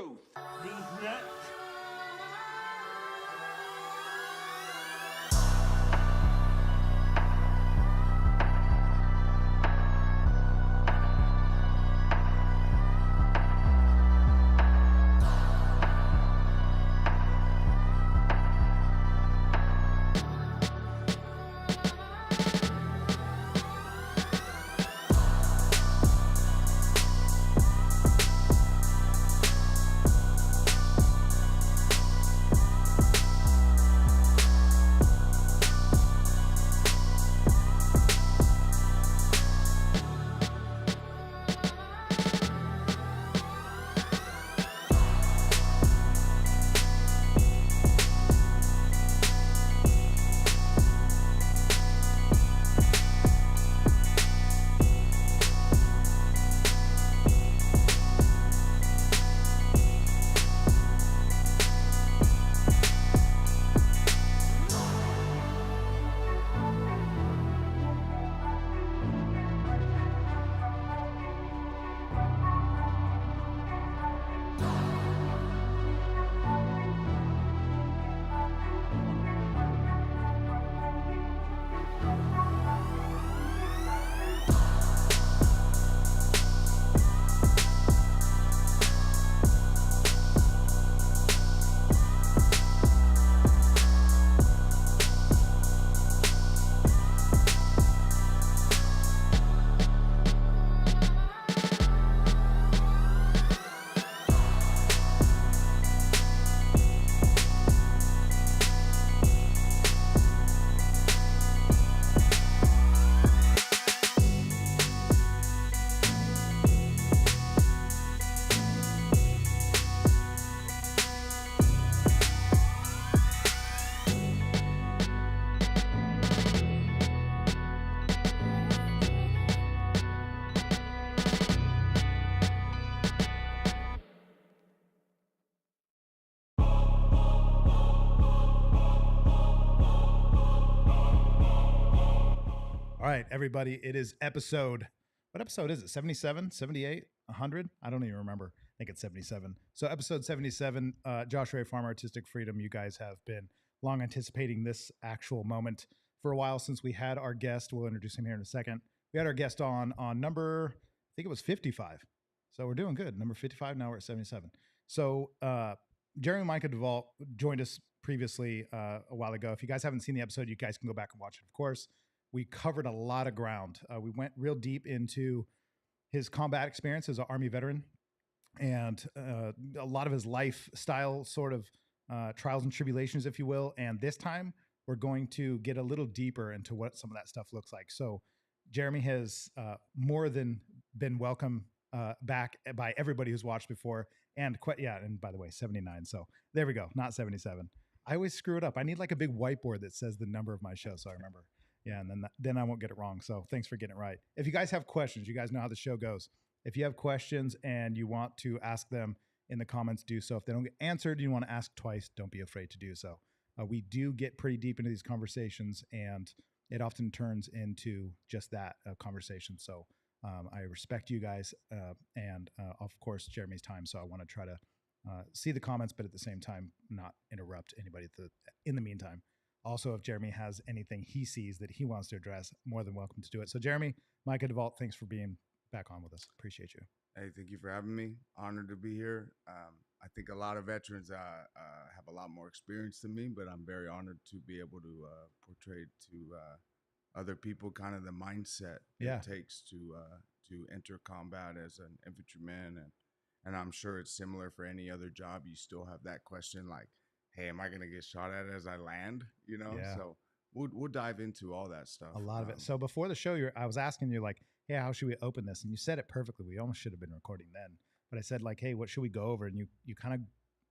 truth. These nuts. All right, everybody, it is what episode is it? 77, 78, 100? I don't even remember. I think it's 77. So episode 77, Josh Ray Farm Artistic Freedom. You guys have been long anticipating this actual moment for a while since we had our guest. We'll introduce him here in a second. We had our guest on number, I think it was 55. So we're doing good. Number 55, now we're at 77. So Jeremy Micha DeVault joined us previously a while ago. If you guys haven't seen the episode, you guys can go back and watch it, of course. We covered a lot of ground. We went real deep into his combat experience as an Army veteran and a lot of his lifestyle sort of trials and tribulations, if you will. And this time we're going to get a little deeper into what some of that stuff looks like. So Jeremy has more than been welcome back by everybody who's watched before. And and by the way, 79. So there we go, not 77. I always screw it up. I need like a big whiteboard that says the number of my show so I remember. Yeah, and then I won't get it wrong. So thanks for getting it right. If you guys have questions, you guys know how the show goes. If you have questions and you want to ask them in the comments, do so. If they don't get answered, you want to ask twice, don't be afraid to do so. We do get pretty deep into these conversations, and it often turns into just that, conversation. So I respect you guys and, of course, Jeremy's time. So I want to try to see the comments, but at the same time, not interrupt anybody in the meantime. Also, if Jeremy has anything he sees that he wants to address, more than welcome to do it. So Jeremy, Micha DeVault, thanks for being back on with us. Appreciate you. Hey, thank you for having me. Honored to be here. I think a lot of veterans have a lot more experience than me, but I'm very honored to be able to portray to other people kind of the mindset it takes to enter combat as an infantryman. And I'm sure it's similar for any other job. You still have that question like, hey, am I going to get shot at as I land? You know, so we'll dive into all that stuff. A lot of it. So before the show, I was asking you like, hey, how should we open this? And you said it perfectly. We almost should have been recording then. But I said like, hey, what should we go over? And you kind of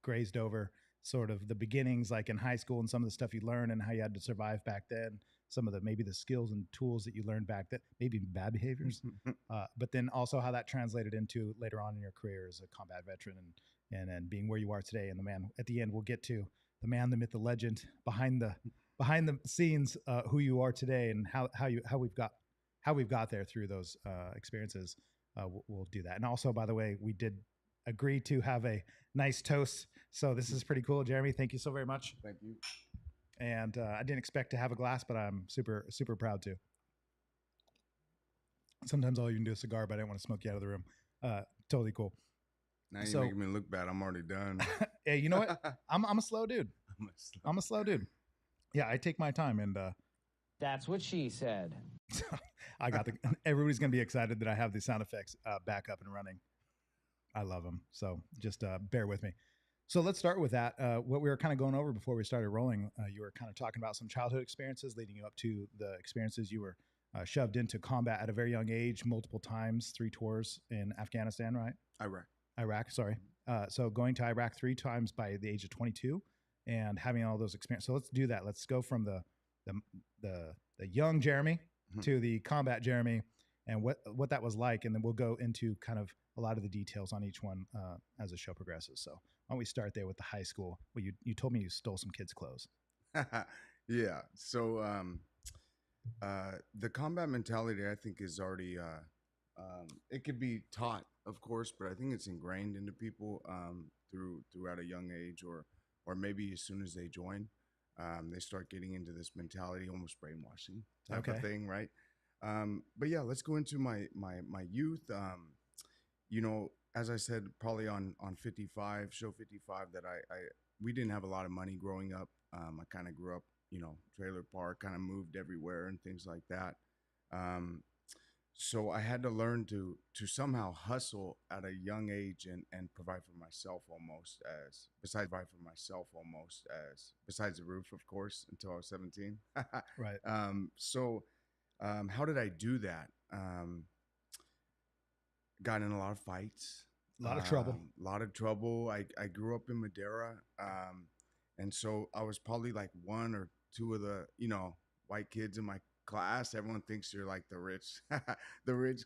grazed over sort of the beginnings, like in high school and some of the stuff you learned and how you had to survive back then. Some of maybe the skills and tools that you learned back then, maybe bad behaviors, but then also how that translated into later on in your career as a combat veteran and being where you are today. And the man at the end, we'll get to the man, the myth, the legend behind the scenes, who you are today and how we've got there through those experiences. We'll do that. And also, by the way, agree to have a nice toast. So this is pretty cool, Jeremy. Thank you so very much. Thank you. And I didn't expect to have a glass, but I'm super, super proud to. Sometimes all you can do is cigar, but I didn't want to smoke you out of the room. Totally cool. Now you're making me look bad. I'm already done. Hey, you know what? I'm a slow dude. I'm a slow dude. Yeah, I take my time, and that's what she said. I got everybody's gonna be excited that I have the sound effects back up and running. I love them, so just bear with me. So let's start with that. What we were kind of going over before we started rolling, you were kind of talking about some childhood experiences leading you up to the experiences you were shoved into combat at a very young age, multiple times, 3 tours in Afghanistan, right? Iraq, sorry. So going to Iraq 3 times by the age of 22 and having all those experiences. So let's do that. Let's go from the young Jeremy to the combat Jeremy and what that was like. And then we'll go into kind of a lot of the details on each one as the show progresses. So why don't we start there with the high school? Well, you told me you stole some kids' clothes. Yeah. So the combat mentality, I think, is already it could be taught, of course, but I think it's ingrained into people throughout a young age, or maybe as soon as they join, they start getting into this mentality, almost brainwashing type of thing, right? But yeah, let's go into my youth. You know, as I said, probably on 55, show 55, that we didn't have a lot of money growing up. I kind of grew up, you know, trailer park, kind of moved everywhere and things like that. So I had to learn to somehow hustle at a young age and provide for myself besides the roof, of course, until I was 17. Right. So how did I do that? Got in a lot of fights. A lot of trouble. I grew up in Madera. And so I was probably like 1 or 2 of the, you know, white kids in my class. Everyone thinks you're like the rich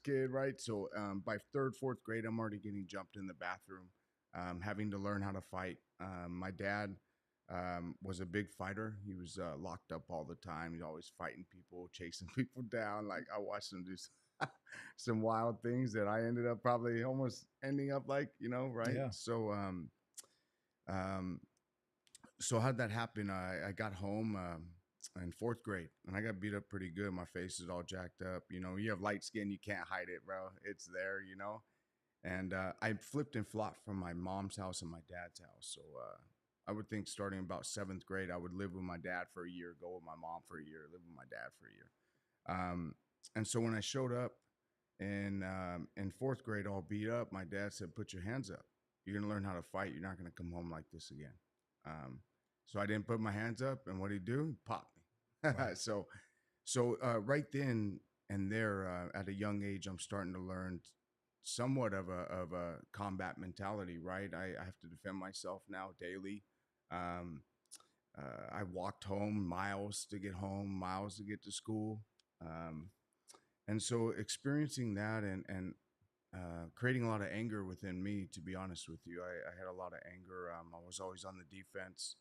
kid, right? So by 3rd, 4th grade, I'm already getting jumped in the bathroom, having to learn how to fight. My dad was a big fighter. He was locked up all the time. He's always fighting people, chasing people down. Like, I watched him do some wild things that I ended up probably almost ending up like, you know, right? Yeah. So how'd that happen? I got home in 4th grade, and I got beat up pretty good. My face is all jacked up. You know, you have light skin, you can't hide it, bro. It's there, you know. And I flipped and flopped from my mom's house and my dad's house. So I would think starting about 7th grade, I would live with my dad for a year, go with my mom for a year, live with my dad for a year. And so when I showed up in 4th grade all beat up, my dad said, "Put your hands up. You're gonna learn how to fight. You're not gonna come home like this again." So I didn't put my hands up, and what did he do? He popped me. Right. So right then and there, at a young age, I'm starting to learn somewhat of a combat mentality. Right, I have to defend myself now daily. I walked home miles to get home, miles to get to school, and so experiencing that and creating a lot of anger within me, to be honest with you. I had a lot of anger. I was always on the defense.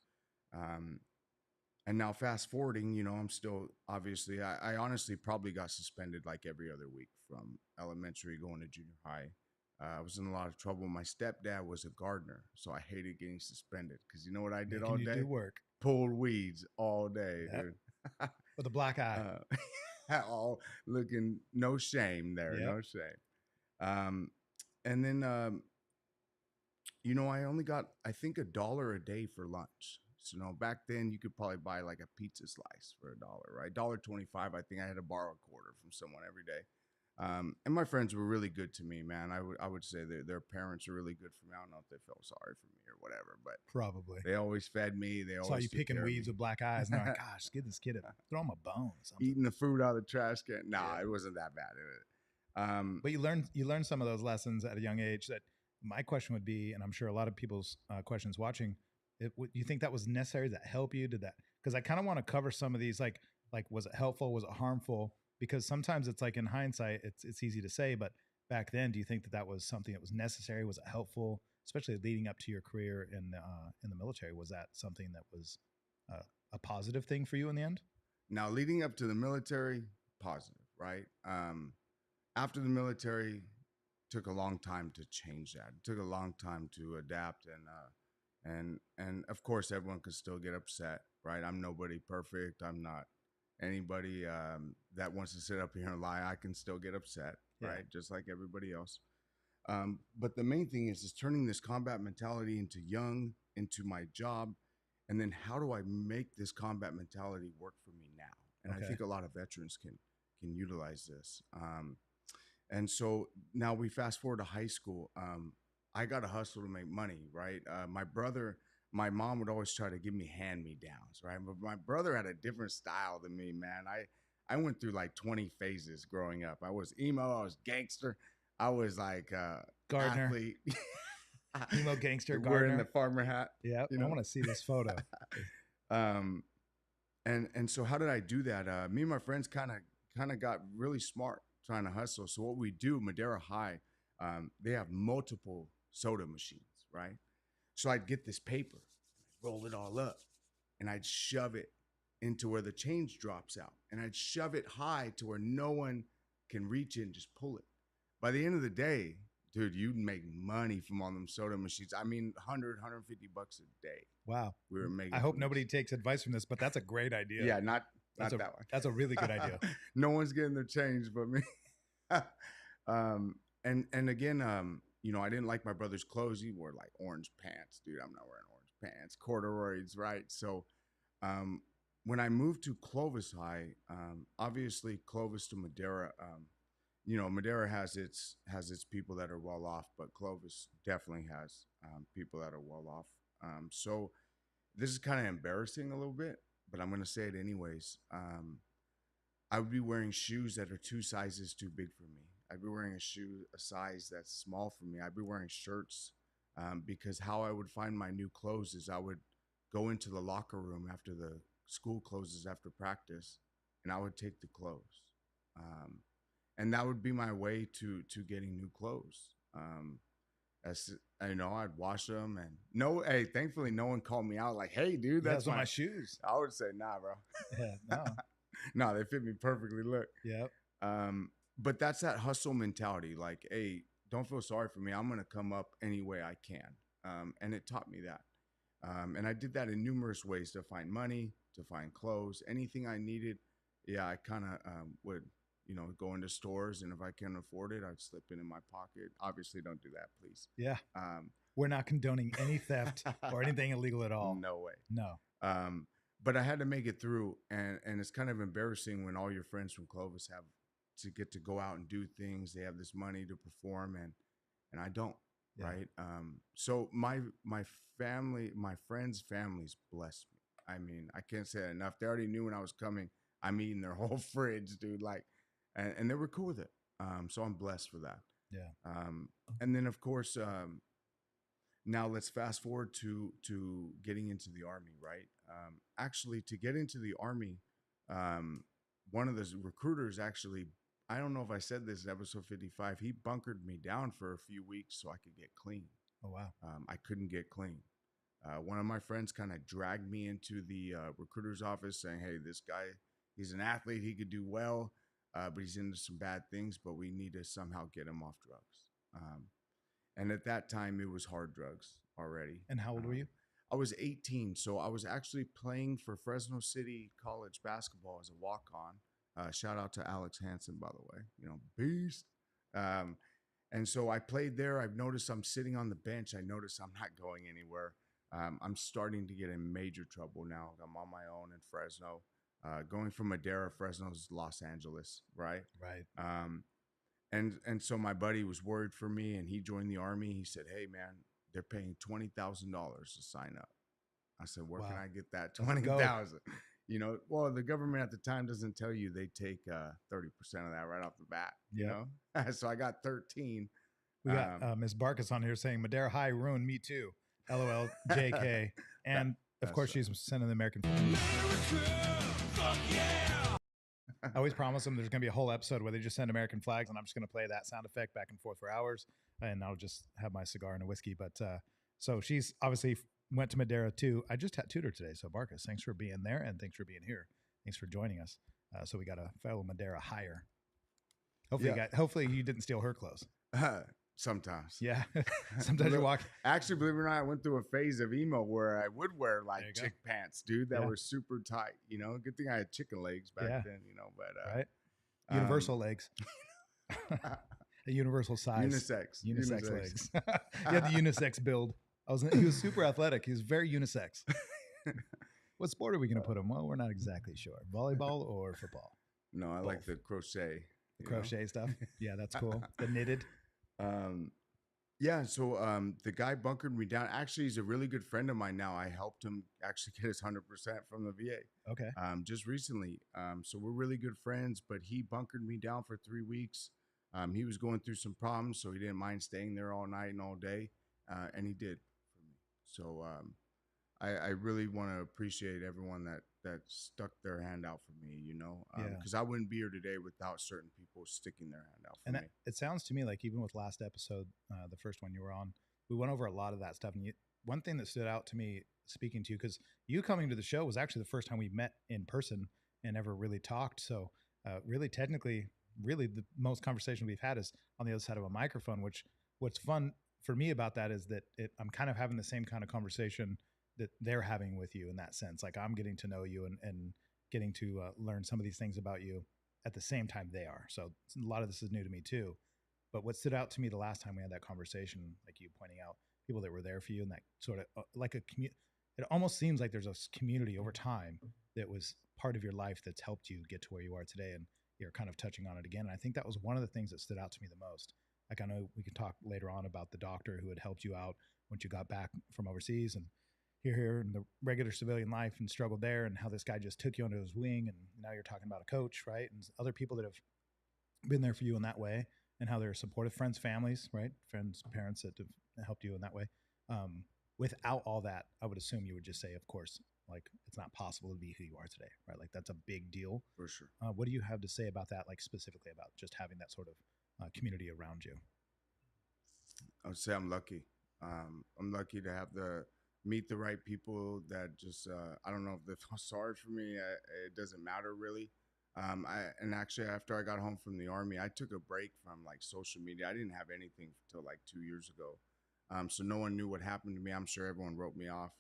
And now fast forwarding, you know, I'm still, obviously, I honestly probably got suspended like every other week from elementary going to junior high. I was in a lot of trouble. My stepdad was a gardener, so I hated getting suspended because you know what I did all day? Do work. Pulled weeds all day, dude. With a black eye. All looking, no shame there, no shame. And then, you know, I only got, I think, $1 a day for lunch. So, you know, back then you could probably buy like a pizza slice for $1, right? $1.25. I think I had to borrow a quarter from someone every day. And my friends were really good to me, man. I would say their parents were really good for me. I don't know if they felt sorry for me or whatever, but probably they always fed me. They always saw you picking weeds with black eyes, and they're like, "Gosh, give this kid throw him a bone." Eating the food out of the trash can. Nah, it wasn't that bad. But you learned some of those lessons at a young age. That my question would be, and I'm sure a lot of people's questions watching, you think that was necessary? Did that help you? Did that? Because I kind of want to cover some of these, like was it helpful? Was it harmful? Because sometimes it's like in hindsight, it's easy to say, but back then, do you think that was something that was necessary? Was it helpful, especially leading up to your career in the military? Was that something that was a positive thing for you in the end? Now, leading up to the military, positive, right? After the military, took a long time to change that. It took a long time to adapt, and of course, everyone can still get upset, right? I'm nobody perfect. I'm not anybody that wants to sit up here and lie. I can still get upset, right? Just like everybody else. But the main thing is turning this combat mentality into my job. And then how do I make this combat mentality work for me now? And I think a lot of veterans can utilize this. And so now we fast forward to high school. I got to hustle to make money, right? My mom would always try to give me hand-me-downs, right? But my brother had a different style than me, man. I went through like 20 phases growing up. I was emo, I was gangster, I was like Gardner. athlete. Emo gangster, wearing Gardner. the farmer hat. Yeah, you know? I want to see this photo. And so how did I do that? Me and my friends kind of got really smart trying to hustle. So what we do, Madera High, they have multiple soda machines, right? So I'd get this paper, roll it all up, and I'd shove it into where the change drops out. And I'd shove it high to where no one can reach it and just pull it. By the end of the day, dude, you'd make money from all them soda machines. I mean, $100, $150 a day. Wow. We were making. I hope nobody takes advice from this, but that's a great idea. Yeah, not that one. That's a really good idea. No one's getting their change but me. And again, you know, I didn't like my brother's clothes. He wore like orange pants, dude. I'm not wearing orange pants, corduroys, right? So, when I moved to Clovis High, obviously Clovis to Madera, you know, Madera has its people that are well off, but Clovis definitely has people that are well off. So this is kind of embarrassing a little bit, but I'm going to say it anyways. I would be wearing shoes that are 2 sizes too big for me. I'd be wearing a size that's small for me. I'd be wearing shirts because how I would find my new clothes is I would go into the locker room after the school closes after practice, and I would take the clothes. And that would be my way to getting new clothes. As you know, I'd wash them, and thankfully no one called me out like, "Hey, dude, that's my shoes." I would say, "Nah, bro." Yeah, no. No, they fit me perfectly. Look. Yep. But that's that hustle mentality. Like, hey, don't feel sorry for me. I'm gonna come up any way I can. And it taught me that. And I did that in numerous ways to find money, to find clothes, anything I needed. Yeah, I kind of would, you know, go into stores, and if I can afford it, I'd slip it in my pocket. Obviously, don't do that, please. Yeah. We're not condoning any theft or anything illegal at all. No way. No. But I had to make it through, and it's kind of embarrassing when all your friends from Clovis have to get to go out and do things. They have this money to perform, and I don't. Yeah. Right. So my family, my friends' families blessed me. I mean, I can't say it enough. They already knew when I was coming. I'm eating their whole fridge, dude. Like, and they were cool with it. So I'm blessed for that. Yeah. And then of course, now let's fast forward to getting into the Army, right? Actually, to get into the Army, one of the recruiters actually, I don't know if I said this in episode 55, he bunkered me down for a few weeks so I could get clean. Oh, wow. I couldn't get clean. One of my friends kind of dragged me into the recruiter's office saying, "Hey, this guy, he's an athlete. He could do well, but he's into some bad things, but we need to somehow get him off drugs." And at that time, it was hard drugs already. And how old were you? I was 18. So I was actually playing for Fresno City College basketball as a walk-on. Shout out to Alex Hansen, by the way, you know, beast. And so I played there. I've noticed I'm sitting on the bench. I notice I'm not going anywhere. I'm starting to get in major trouble now. I'm on my own in Fresno. Going from Madera, Fresno's Los Angeles, right? Right. And so my buddy was worried for me, and he joined the Army. He said, "Hey, man, they're paying $20,000 to sign up." I said, "Where can I get that 20,000?" You know, well, the government at the time doesn't tell you. They take 30% of that right off the bat. Yeah. You know? So I got 13. We got Ms. Barkas on here saying Madera High ruined me too. LOL, JK. And of course, she's sending the American flag. Fuck yeah! I always promise them there's going to be a whole episode where they just send American flags, and I'm just going to play that sound effect back and forth for hours, and I'll just have my cigar and a whiskey. But so she's obviously went to Madera too. I just tattooed her today. So Barkas, thanks for being there, and thanks for being here. Thanks for joining us. So we got a fellow Madera hire. Hopefully, hopefully you didn't steal her clothes. Sometimes. Yeah. Sometimes you walk. Actually, believe it or not, I went through a phase of emo where I would wear There like you go. chick pants, dude, that Yeah. were super tight. You know, good thing I had chicken legs back Yeah. then. You know, but Right. Universal legs. A universal size. unisex Legs. He had the unisex build. He was super athletic. He was very unisex. What sport are we going to put him? Well, we're not exactly sure. Volleyball or football? No, I like Both. the crochet. The crochet stuff. Yeah, that's cool. The knitted. Yeah, so the guy bunkered me down. Actually, he's a really good friend of mine now. I helped him actually get his 100% from the VA. Okay. Just recently. So we're really good friends, but he bunkered me down for 3 weeks. He was going through some problems, so he didn't mind staying there all night and all day, and he did for me. So I really want to appreciate everyone that stuck their hand out for me, you know, because I wouldn't be here today without certain people sticking their hand out for me. It sounds to me like even with last episode, the first one you were on, we went over a lot of that stuff. And one thing that stood out to me speaking to you, because you coming to the show was actually the first time we met in person and ever really talked. So really technically, really the most conversation we've had is on the other side of a microphone, which what's fun for me about that is that I'm kind of having the same kind of conversation that they're having with you in that sense. Like I'm getting to know you and getting to learn some of these things about you at the same time they are. So a lot of this is new to me too. But what stood out to me the last time we had that conversation, like you pointing out people that were there for you and that sort of like a community, it almost seems like there's a community over time that was part of your life that's helped you get to where you are today. And you're kind of touching on it again. And I think that was one of the things that stood out to me the most. Like I know we can talk later on about the doctor who had helped you out once you got back from overseas and you're here in the regular civilian life and struggled there and how this guy just took you under his wing. And now you're talking about a coach, right? And other people that have been there for you in that way and how they're supportive, friends, families, right? Friends, parents that have helped you in that way. Without all that, I would assume you would just say, of course, like it's not possible to be who you are today, right? Like that's a big deal. For sure. What do you have to say about that? Like specifically about just having that sort of community around you? I would say I'm lucky. I'm lucky to have meet the right people that just, I don't know if they feel sorry for me. It doesn't matter really. And actually after I got home from the Army, I took a break from like social media. I didn't have anything until like 2 years ago. So no one knew what happened to me. I'm sure everyone wrote me off,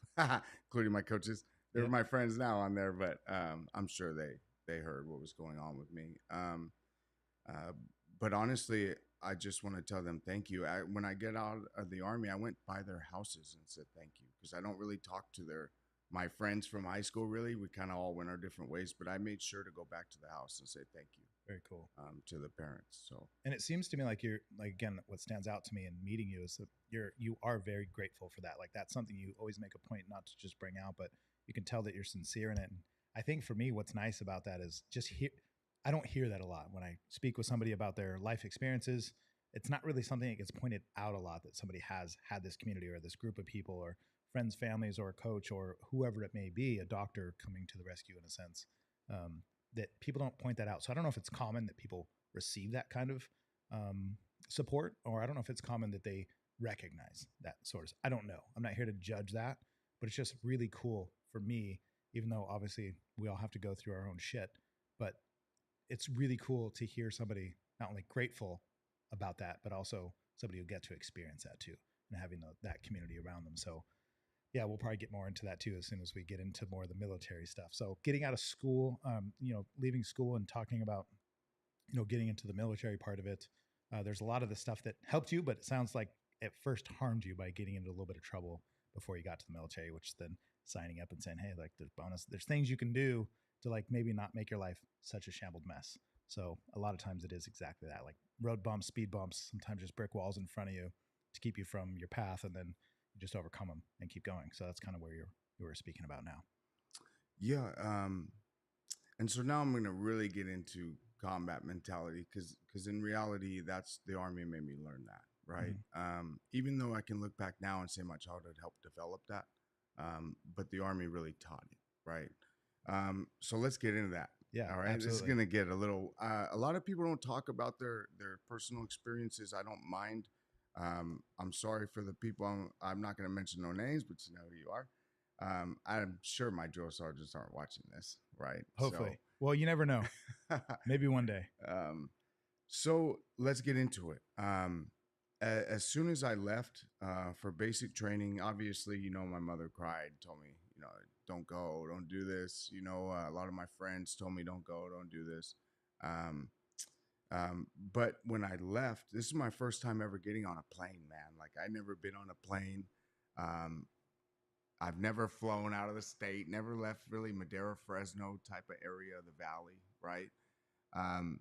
including my coaches. They're my friends now on there, but I'm sure they heard what was going on with me. But honestly, I just want to tell them thank you. When I get out of the Army, I went by their houses and said thank you because I don't really talk to my friends from high school. Really, we kind of all went our different ways. But I made sure to go back to the house and say thank you. Very cool. To the parents. So, and it seems to me like you're like again, what stands out to me in meeting you is that you are very grateful for that. Like that's something you always make a point not to just bring out, but you can tell that you're sincere in it. And I think for me, what's nice about that is just I don't hear that a lot when I speak with somebody about their life experiences. It's not really something that gets pointed out a lot that somebody has had this community or this group of people or friends, families, or a coach or whoever it may be, a doctor coming to the rescue in a sense, that people don't point that out. So I don't know if it's common that people receive that kind of support, or I don't know if it's common that they recognize that source. I don't know. I'm not here to judge that, but it's just really cool for me, even though obviously we all have to go through our own shit, but it's really cool to hear somebody not only grateful about that, but also somebody who get to experience that too and having that community around them. So yeah, we'll probably get more into that too as soon as we get into more of the military stuff. So getting out of school, leaving school and talking about, getting into the military part of it. There's a lot of the stuff that helped you, but it sounds like at first harmed you by getting into a little bit of trouble before you got to the military, which then signing up and saying, hey, like there's things you can do to like maybe not make your life such a shambled mess. So a lot of times it is exactly that, like road bumps, speed bumps, sometimes just brick walls in front of you to keep you from your path, and then you just overcome them and keep going. So that's kind of where you were speaking about now. Yeah. And so now I'm going to really get into combat mentality because in reality, that's the Army made me learn that, right? Mm-hmm. Even though I can look back now and say my childhood helped develop that, but the Army really taught it, right? So let's get into that. Yeah, all right. Absolutely. This is going to get a little. A lot of people don't talk about their personal experiences. I don't mind. I'm sorry for the people. I'm not going to mention no names, but you know who you are. I'm sure my drill sergeants aren't watching this, right? Hopefully. Well, you never know. Maybe one day. So let's get into it. as soon as I left for basic training, obviously, my mother cried, told me, don't go, don't do this. A lot of my friends told me, don't go, don't do this. Um, but when I left, this is my first time ever getting on a plane, man. Like I never been on a plane. Um, I've never flown out of the state, never left really Madera, Fresno type of area of the valley, right? Um,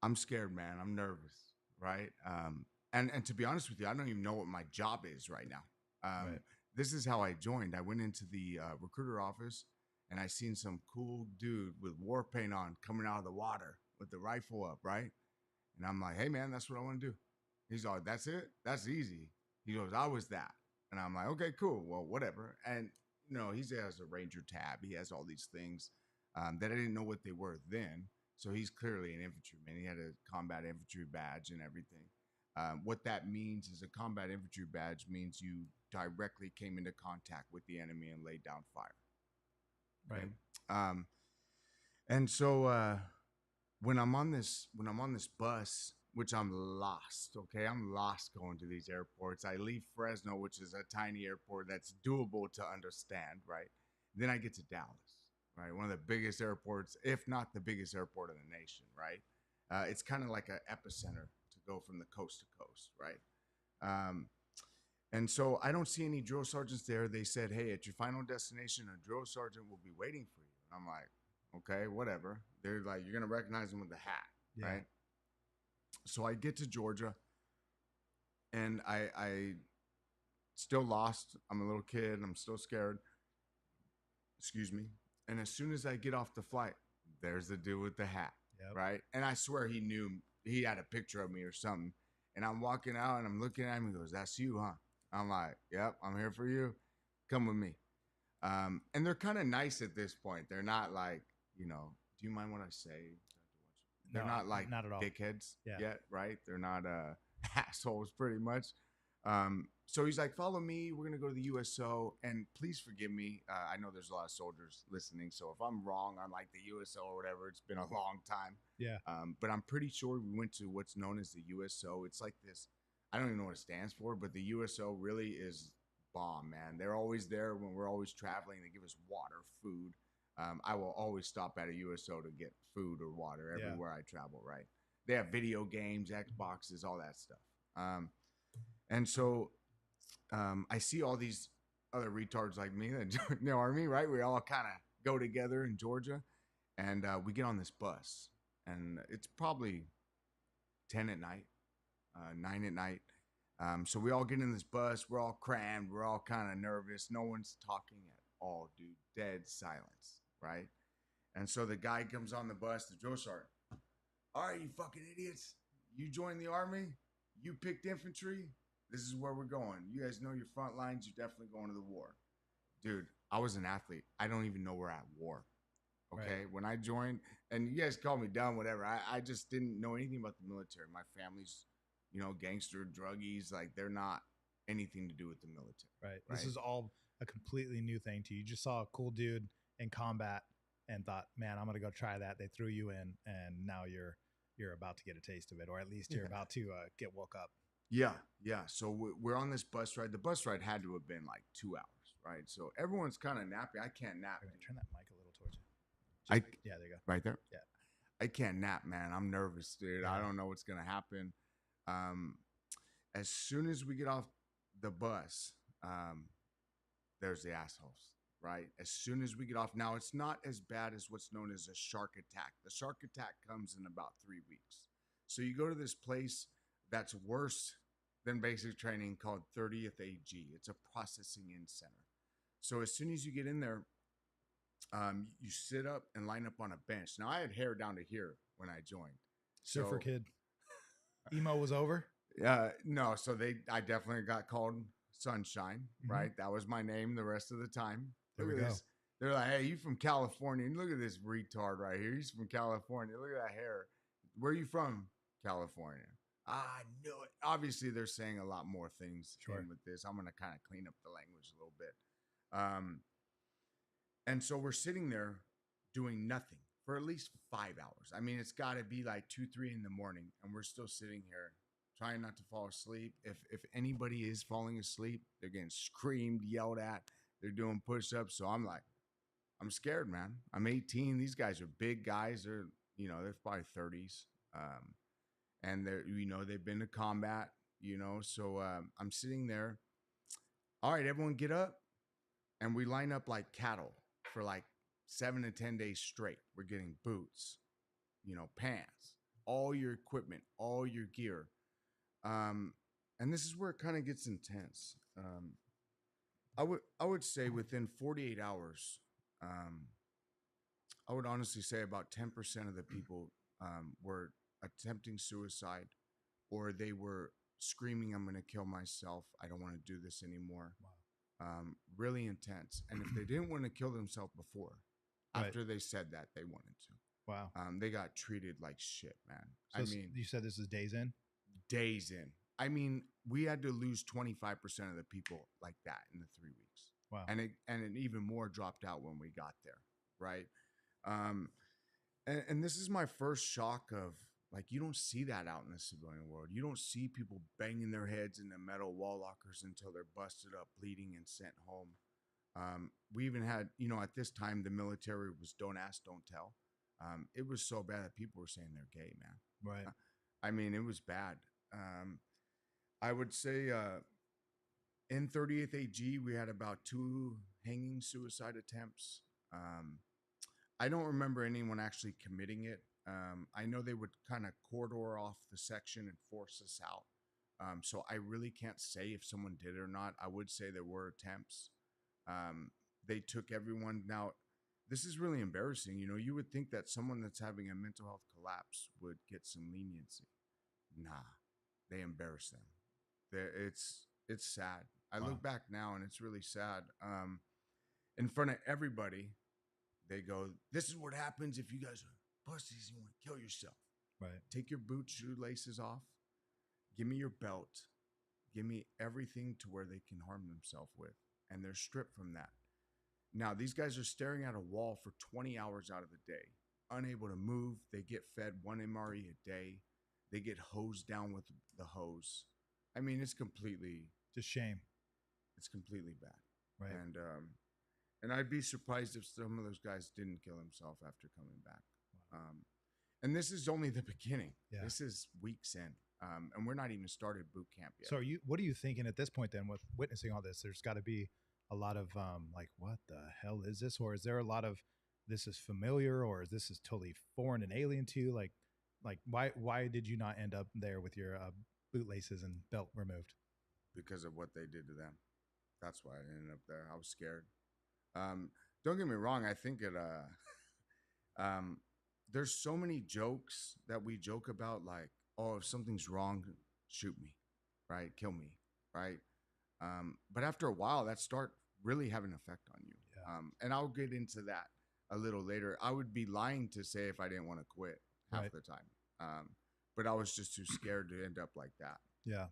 I'm scared, man. I'm nervous, right? And to be honest with you, I don't even know what my job is right now. Right. This is how I joined. I went into the recruiter office and I seen some cool dude with war paint on coming out of the water with the rifle up, right? And I'm like, hey, man, that's what I want to do. He's like, that's it? That's easy. He goes, I was that. And I'm like, okay, cool. Well, whatever. And, he has a Ranger tab. He has all these things that I didn't know what they were then. So he's clearly an infantryman. He had a combat infantry badge and everything. What that means is a combat infantry badge means you directly came into contact with the enemy and laid down fire. Right. And so when I'm on this bus, which I'm lost, okay? I'm lost going to these airports. I leave Fresno, which is a tiny airport that's doable to understand, right? Then I get to Dallas, right? One of the biggest airports, if not the biggest airport in the nation, right? It's kind of like an epicenter to go from the coast to coast, right? And so I don't see any drill sergeants there. They said, hey, at your final destination, a drill sergeant will be waiting for you. And I'm like, okay, whatever. They're like, you're going to recognize him with the hat, right? So I get to Georgia and I still lost. I'm a little kid. I'm still scared. Excuse me. And as soon as I get off the flight, there's the dude with the hat, right? And I swear he knew, he had a picture of me or something. And I'm walking out and I'm looking at him. He goes, that's you, huh? I'm like, yep, I'm here for you. Come with me. And they're kind of nice at this point. They're not like, do you mind what I say? They're not like not at all. dickheads yet, right? They're not assholes pretty much. So he's like, follow me. We're going to go to the USO. And please forgive me. I know there's a lot of soldiers listening. So if I'm wrong on like the USO or whatever, it's been a long time. Yeah. But I'm pretty sure we went to what's known as the USO. It's like this. I don't even know what it stands for, but the USO really is bomb, man. They're always there when we're always traveling. They give us water, food. I will always stop at a USO to get food or water everywhere I travel, right? They have video games, Xboxes, all that stuff. And so I see all these other retards like me that join the Army, right? We all kind of go together in Georgia, and we get on this bus. And it's probably 10 at night, 9 at night. So we all get in this bus. We're all crammed. We're all kind of nervous. No one's talking at all, dude. Dead silence. Right? And so the guy comes on the bus, the drill sergeant. All right, you fucking idiots. You joined the Army. You picked infantry. This is where we're going. You guys know your front lines. You're definitely going to the war. Dude, I was an athlete. I don't even know we're at war. Okay? Right. When I joined, and you guys call me dumb, whatever. I just didn't know anything about the military. My family's, gangster, druggies. Like, they're not anything to do with the military. Right. This is all a completely new thing to you. You just saw a cool dude in combat and thought, man, I'm going to go try that. They threw you in and now you're about to get a taste of it, or at least you're about to get woke up. Yeah. So we're on this bus ride. The bus ride had to have been like 2 hours, right? So everyone's kind of nappy. I can't nap. Turn that mic a little towards you. Yeah, there you go. Right there? Yeah. I can't nap, man. I'm nervous, dude. Yeah. I don't know what's going to happen. As soon as we get off the bus, there's the assholes. Right? As soon as we get off. Now, it's not as bad as what's known as a shark attack. The shark attack comes in about 3 weeks. So you go to this place that's worse than basic training called 30th AG. It's a processing in center. So as soon as you get in there, you sit up and line up on a bench. Now, I had hair down to here when I joined. Surfer kid. Emo was over? No. So I definitely got called Sunshine, right? That was my name the rest of the time. Look at this. They're like, hey, you from California? And look at this retard right here. He's from California. Look at that hair. Where are you from? California. I knew it. Obviously, they're saying a lot more things with this. I'm going to kind of clean up the language a little bit. And so we're sitting there doing nothing for at least 5 hours. I mean, it's got to be like 2, 3 in the morning, and we're still sitting here trying not to fall asleep. If anybody is falling asleep, they're getting screamed, yelled at. They're doing push-ups. So I'm like, I'm scared, man. I'm 18. These guys are big guys. They're probably 30s. And they've been to combat, So I'm sitting there. All right, everyone get up. And we line up like cattle for like 7 to 10 days straight. We're getting boots, pants, all your equipment, all your gear. And this is where it kind of gets intense. I would say within 48 hours, I would honestly say about 10% of the people were attempting suicide, or they were screaming, "I'm going to kill myself. I don't want to do this anymore." Wow. Really intense. And if they didn't want to kill themselves before, Right. after they said that, they wanted to. Wow. They got treated like shit, man. So you said this is days in? Days in. I mean, we had to lose 25% of the people like that in the 3 weeks. Wow. And it even more dropped out when we got there, right? And this is my first shock of, like, you don't see that out in the civilian world. You don't see people banging their heads in the metal wall lockers until they're busted up, bleeding, and sent home. We even had, at this time, the military was don't ask, don't tell. It was so bad that people were saying they're gay, man. Right. I mean, it was bad. I would say in 30th AG, we had about 2 hanging suicide attempts. I don't remember anyone actually committing it. I know they would kind of corridor off the section and force us out. So I really can't say if someone did it or not. I would say there were attempts. They took everyone. Now, this is really embarrassing. You would think that someone that's having a mental health collapse would get some leniency. Nah, they embarrass them. It's sad. I look back now and it's really sad. In front of everybody, they go, "This is what happens if you guys are pussies and you want to kill yourself." Right. Take your boot shoelaces off. Give me your belt. Give me everything to where they can harm themselves with. And they're stripped from that. Now, these guys are staring at a wall for 20 hours out of the day, unable to move. They get fed 1 MRE a day. They get hosed down with the hose. I mean, it's completely... Just shame. It's completely bad. Right. And I'd be surprised if some of those guys didn't kill themselves after coming back. And this is only the beginning. Yeah. This is weeks in. And we're not even started boot camp yet. So what are you thinking at this point then with witnessing all this? There's got to be a lot of like, what the hell is this? Or is there a lot of, this is familiar, or is this is totally foreign and alien to you? Like why did you not end up there with your bootlaces and belt removed? Because of what they did to them. That's why I ended up there. I was scared. Don't get me wrong. I think there's so many jokes that we joke about, like, "Oh, if something's wrong, shoot me, right? Kill me, right?" But after a while, that start really having an effect on you. Yeah. And I'll get into that a little later. I would be lying to say if I didn't want to quit half Right. the time. But I was just too scared to end up like that. Yeah.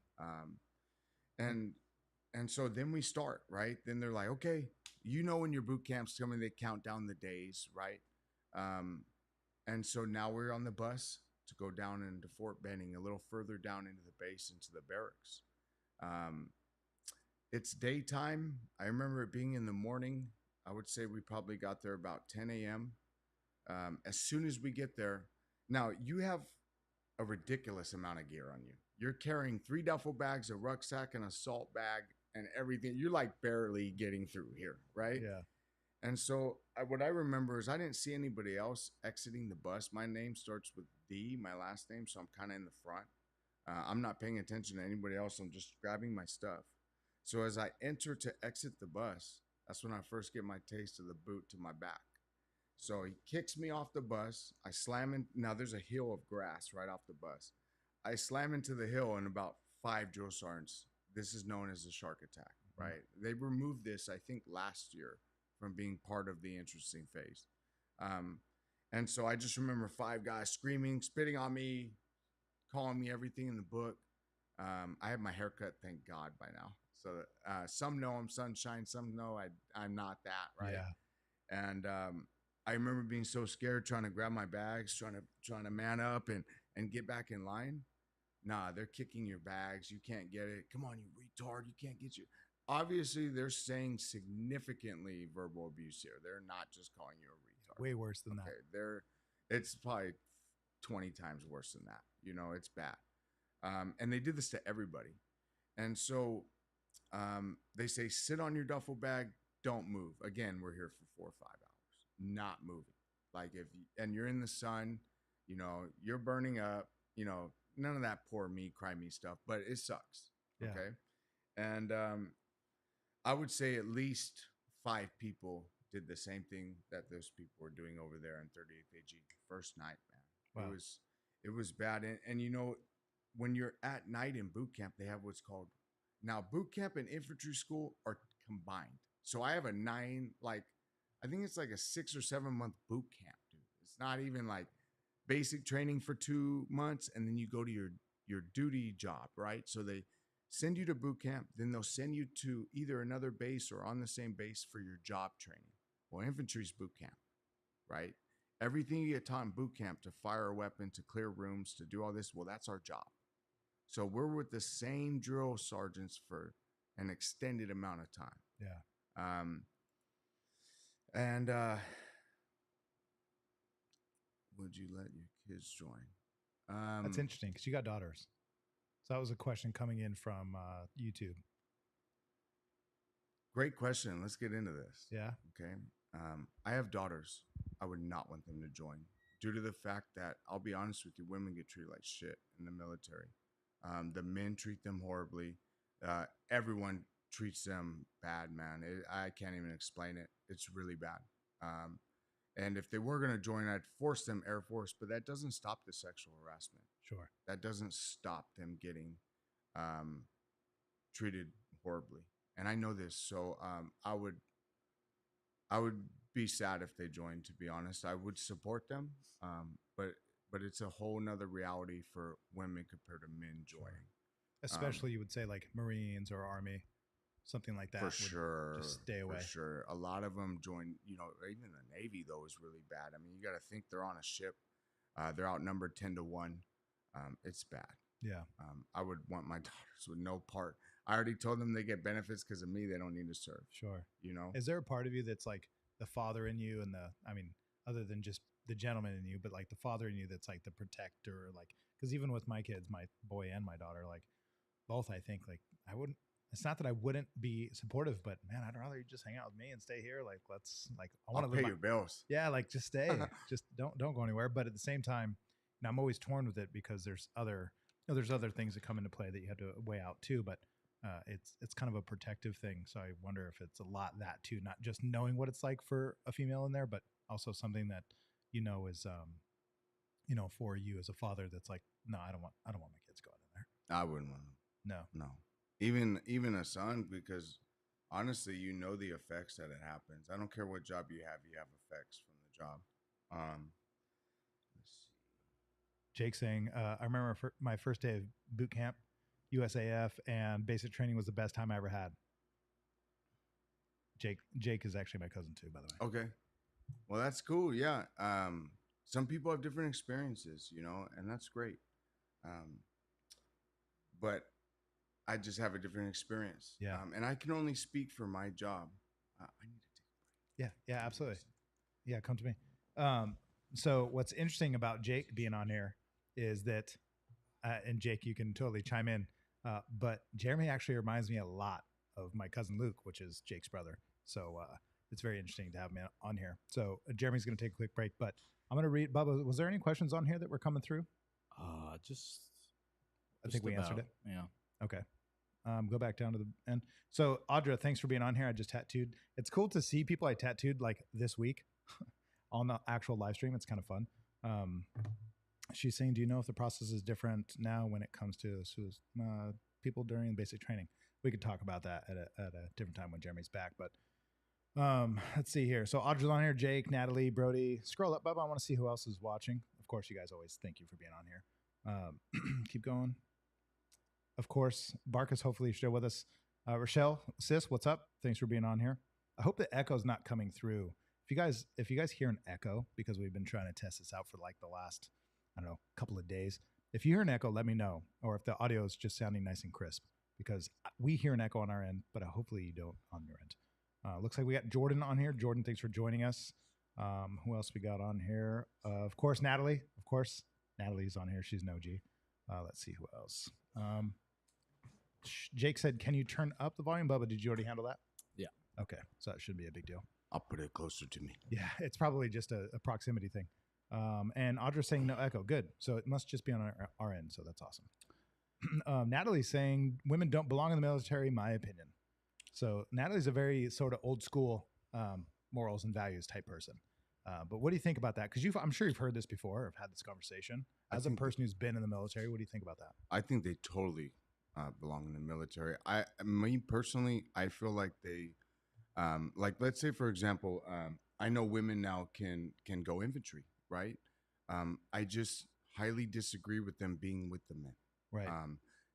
And so then we start, right? Then they're like, "Okay, when your boot camp's coming, they count down the days, right?" And so now we're on the bus to go down into Fort Benning, a little further down into the base, into the barracks. It's daytime. I remember it being in the morning. I would say we probably got there about 10 a.m. As soon as we get there, now you have a ridiculous amount of gear on you. You're carrying 3 duffel bags, a rucksack, and a salt bag, and everything. You're like barely getting through here, right? Yeah. And so what I remember is I didn't see anybody else exiting the bus. My name starts with D, my last name, so I'm kind of in the front. I'm not paying attention to anybody else. I'm just grabbing my stuff. So as I enter to exit the bus, that's when I first get my taste of the boot to my back. So he kicks me off the bus. I slam in. Now there's a hill of grass right off the bus. I slam into the hill and about 5 drill sergeants. This is known as a shark attack, right? They removed this, I think, last year from being part of the interesting phase. And so I just remember 5 guys screaming, spitting on me, calling me everything in the book. I have my hair cut, thank God, by now. So some know I'm sunshine, some know I'm not that, right? Yeah. And I remember being so scared, trying to grab my bags, trying to man up and get back in line. Nah, they're kicking your bags. You can't get it. Come on, you retard. You can't get you. Obviously, they're saying significantly verbal abuse here. They're not just calling you a retard. Way worse than Okay, it's probably 20 times worse than that. You know, it's bad. And they did this to everybody. And so they say, sit on your duffel bag, don't move. Again, we're here for 4 or 5 hours, not moving. Like and you're in the sun, you know, you're burning up, you know, none of that poor me, cry me stuff, but it sucks. Yeah. Okay. And I would say at least 5 people did the same thing that those people were doing over there in 38th AG first night, man. Wow. It was bad. And you know, when you're at night in boot camp, they have what's called, now boot camp and infantry school are combined. So I have a 9, like, I think it's like a 6 or 7 month boot camp, dude. It's not even like basic training for 2 months and then you go to your duty job, right? So they send you to boot camp, then they'll send you to either another base or on the same base for your job training. Well, infantry's boot camp, right? Everything you get taught in boot camp, to fire a weapon, to clear rooms, to do all this, well, that's our job. So we're with the same drill sergeants for an extended amount of time. Yeah. And would you let your kids join? That's interesting because you got daughters. So that was a question coming in from YouTube. Great question. Let's get into this. Yeah. Okay. I have daughters. I would not want them to join due to the fact that, I'll be honest with you, women get treated like shit in the military. The men treat them horribly. Everyone treats them bad, man. I can't even explain it. It's really bad. And if they were going to join, I'd force them Air Force, but that doesn't stop the sexual harassment. Sure. That doesn't stop them getting treated horribly. And I know this. So I would be sad if they joined, to be honest. I would support them. But it's a whole nother reality for women compared to men joining. Especially you would say like Marines or Army, something like that. For sure. Just stay away. For sure. A lot of them join, you know, even the Navy though is really bad. I mean, you got to think they're on a ship. They're outnumbered 10-1. It's bad. Yeah. I would want my daughters with no part. I already told them they get benefits because of me. They don't need to serve. Sure. You know? Is there a part of you that's like the father in you and other than just the gentleman in you, but like the father in you that's like the protector, like, because even with my kids, my boy and my daughter, like both, I think like it's not that I wouldn't be supportive, but man, I'd rather you just hang out with me and stay here. Like, I want to pay your bills. Yeah. Like just stay, just don't go anywhere. But at the same time, I'm always torn with it because there's other things that come into play that you have to weigh out too. But it's kind of a protective thing. So I wonder if it's a lot that too, not just knowing what it's like for a female in there, but also something that, you know, is, for you as a father, that's like, no, I don't want my kids going in there. I wouldn't want them. No. Even a son, because honestly, you know the effects that it happens. I don't care what job you have effects from the job. Let's see. Jake saying, I remember my first day of boot camp, USAF, and basic training was the best time I ever had. Jake is actually my cousin too, by the way. Okay. Well, that's cool. Yeah. Some people have different experiences, you know, and that's great. But I just have a different experience. Yeah. And I can only speak for my job. I need to take a break. Yeah, absolutely. Yeah, come to me. So what's interesting about Jake being on here is that, and Jake, you can totally chime in, but Jeremy actually reminds me a lot of my cousin Luke, which is Jake's brother. So it's very interesting to have him on here. So Jeremy's going to take a quick break, but I'm going to read. Bubba, was there any questions on here that were coming through? I think we answered it. Yeah. Okay. Go back down to the end. So Audra, thanks for being on here. I just tattooed. It's cool to see people I tattooed like this week on the actual live stream. It's kind of fun. She's saying, do you know if the process is different now when it comes to people during basic training? We could talk about that at a different time when Jeremy's back. But let's see here. So Audra's on here, Jake, Natalie, Brody. Scroll up, Bubba. I want to see who else is watching. Of course, you guys always thank you for being on here. Keep going. Of course, Barkus hopefully still with us. Rochelle, sis, what's up? Thanks for being on here. I hope the echo's not coming through. If you guys hear an echo, because we've been trying to test this out for like the last, I don't know, couple of days, If you hear an echo, let me know, or if the audio is just sounding nice and crisp, because we hear an echo on our end, but hopefully you don't on your end. Looks like we got Jordan on here. Jordan, thanks for joining us. Who else we got on here? Of course, Natalie. Of course, Natalie's on here. She's an OG. Let's see who else. Jake said, "Can you turn up the volume, Bubba? Did you already handle that?" Yeah. Okay, so that shouldn't be a big deal. I'll put it closer to me. Yeah, it's probably just a proximity thing. And Audra's saying no echo. Good. So it must just be on our end. So that's awesome. Natalie's saying women don't belong in the military, my opinion. So Natalie's a very sort of old school morals and values type person. But what do you think about that? Because I'm sure you've heard this before, or have had this conversation. As a person who's been in the military, what do you think about that? I think they totally belong in the military. Me personally, I feel like they, like, let's say, for example, I know women now can go infantry, right? I just highly disagree with them being with the men. Right.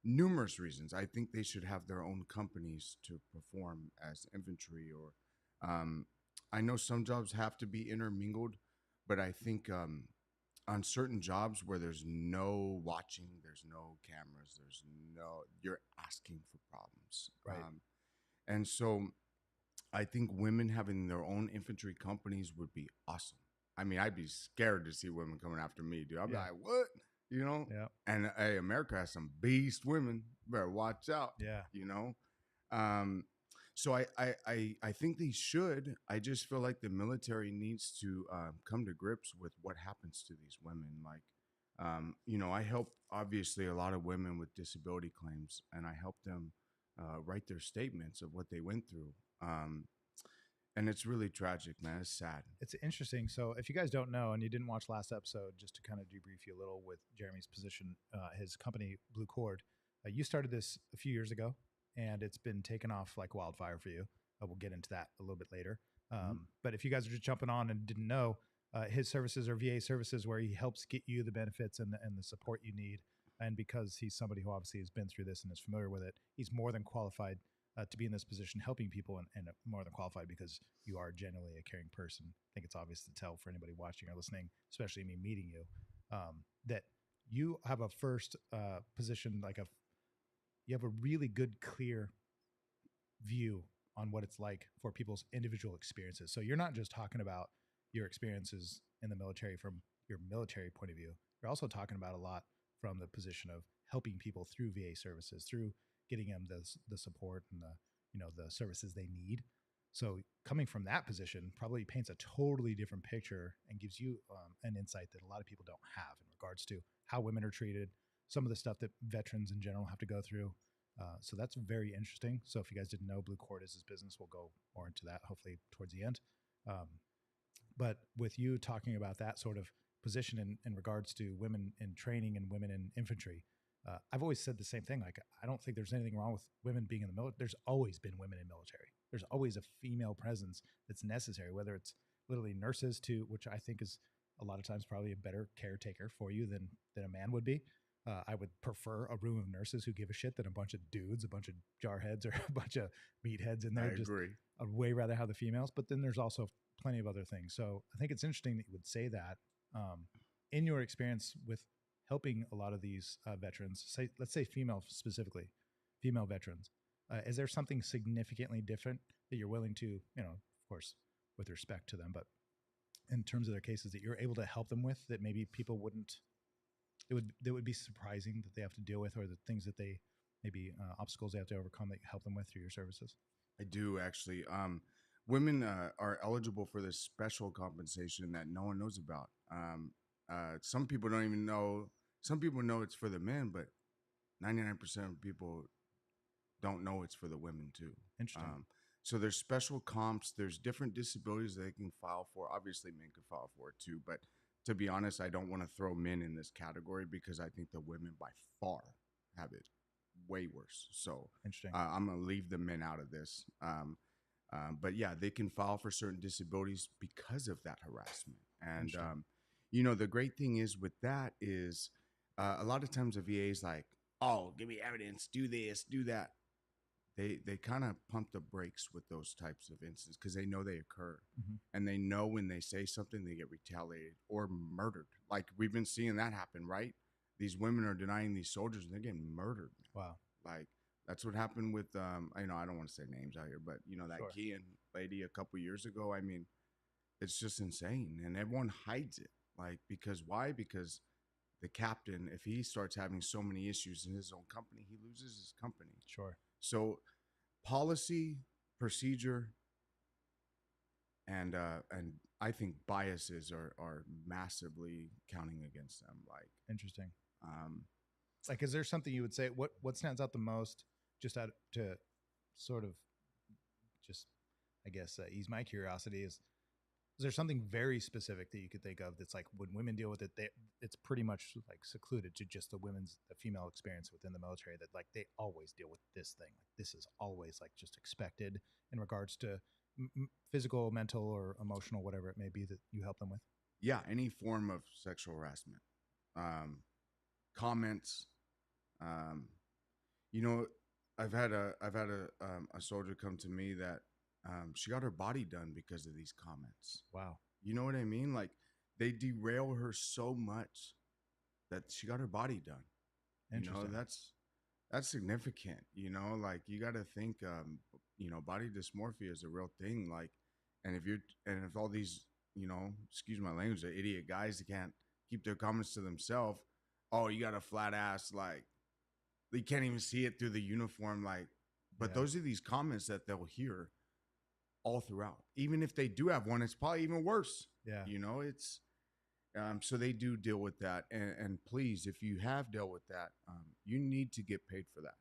Numerous reasons. I think they should have their own companies to perform as infantry, or I know some jobs have to be intermingled, but I think on certain jobs where there's no watching, there's no cameras, you're asking for problems. Right. And so I think women having their own infantry companies would be awesome. I mean, I'd be scared to see women coming after me, dude. I'd be like, what? You know? Yeah. And hey, America has some beast women. Better watch out. Yeah. You know? So I think they should. I just feel like the military needs to come to grips with what happens to these women. Like, you know, I help obviously a lot of women with disability claims, and I help them write their statements of what they went through. And it's really tragic, man. It's sad. It's interesting. So if you guys don't know, and you didn't watch last episode, just to kind of debrief you a little with Jeremy's position, his company, Blue Cord, you started this a few years ago, and it's been taken off like wildfire for you. We'll get into that a little bit later. But if you guys are just jumping on and didn't know, his services are VA services where he helps get you the benefits and the support you need. And because he's somebody who obviously has been through this and is familiar with it, he's more than qualified to be in this position, helping people, and more than qualified because you are genuinely a caring person. I think it's obvious to tell for anybody watching or listening, especially me meeting you, that you have a first position, you have a really good, clear view on what it's like for people's individual experiences. So you're not just talking about your experiences in the military from your military point of view. You're also talking about a lot from the position of helping people through VA services, through getting them the support and the services they need. So coming from that position probably paints a totally different picture and gives you an insight that a lot of people don't have in regards to how women are treated, some of the stuff that veterans in general have to go through. So that's very interesting. So if you guys didn't know, Blue Cord is his business. We'll go more into that hopefully towards the end. But with you talking about that sort of position in regards to women in training and women in infantry, I've always said the same thing. Like, I don't think there's anything wrong with women being in the military. There's always been women in military. There's always a female presence that's necessary, whether it's literally nurses which I think is a lot of times probably a better caretaker for you than a man would be. I would prefer a room of nurses who give a shit than a bunch of dudes, a bunch of jarheads or a bunch of meatheads in there. I agree. I'd way rather have the females, but then there's also plenty of other things. So I think it's interesting that you would say that. In your experience with helping a lot of these veterans, let's say female specifically, female veterans, is there something significantly different that you're willing to, of course, with respect to them, but in terms of their cases that you're able to help them with that maybe people wouldn't, that would be surprising that they have to deal with, or the things that they maybe obstacles they have to overcome that you help them with through your services? I do actually. Women are eligible for this special compensation that no one knows about. Some people don't even know. Some people know it's for the men, but 99% of people don't know it's for the women too. Interesting. So there's special comps. There's different disabilities they can file for. Obviously, men can file for it too. But to be honest, I don't want to throw men in this category because I think the women by far have it way worse. So interesting. I'm going to leave the men out of this. But yeah, they can file for certain disabilities because of that harassment. And, the great thing is with that is a lot of times the VA is like, oh, give me evidence, do this, do that. They kind of pump the brakes with those types of incidents because they know they occur. Mm-hmm. And they know when they say something, they get retaliated or murdered. Like we've been seeing that happen, right? these women are denying these soldiers, and they're getting murdered. Wow. Like that's what happened with I don't want to say names out here, but that Sure. Kian lady a couple years ago. I mean, it's just insane, and everyone hides it. Like, because why? Because the captain, if he starts having so many issues in his own company, he loses his company. Sure. So policy, procedure, and I think biases are massively counting against them. Like, Interesting. um, Like, is there something you would say? What stands out the most, just out to sort of, just, I guess, ease my curiosity? Is there something very specific that you could think of that's like when women deal with it, it's pretty much like secluded to just the female experience within the military, that like they always deal with this thing. Like this is always like just expected in regards to physical, mental, or emotional, whatever it may be that you help them with? yeah, any form of sexual harassment, comments. Um, you know, I've had a soldier come to me that she got her body done because of these comments. Wow. You know what I mean? Like, they derail her so much that she got her body done. Interesting. That's significant. Like, you got to think, body dysmorphia is a real thing. Like, and if all these, excuse my language, the idiot guys that can't keep their comments to themselves, oh, you got a flat ass, like, you can't even see it through the uniform, like. But Yeah. those are these comments that they'll hear all throughout. Even if they do have one, it's probably even worse. Yeah. It's so they do deal with that. And please, if you have dealt with that, you need to get paid for that.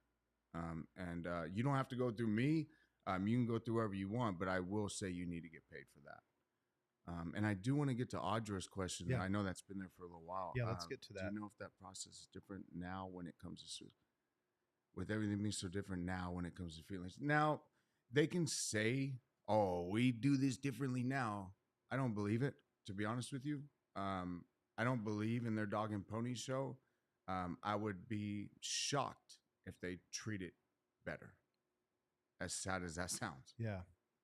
And you don't have to go through me. You can go through wherever you want, but I will say you need to get paid for that. And I do want to get to Audra's question. Yeah. I know that's been there for a little while. Yeah, let's get to that. Do you know if that process is different now when it comes to, with everything being so different now when it comes to feelings? Now, they can say, oh, we do this differently now. I don't believe it, to be honest with you. I don't believe in their dog and pony show. I would be shocked if they treat it better, as sad as that sounds. Yeah.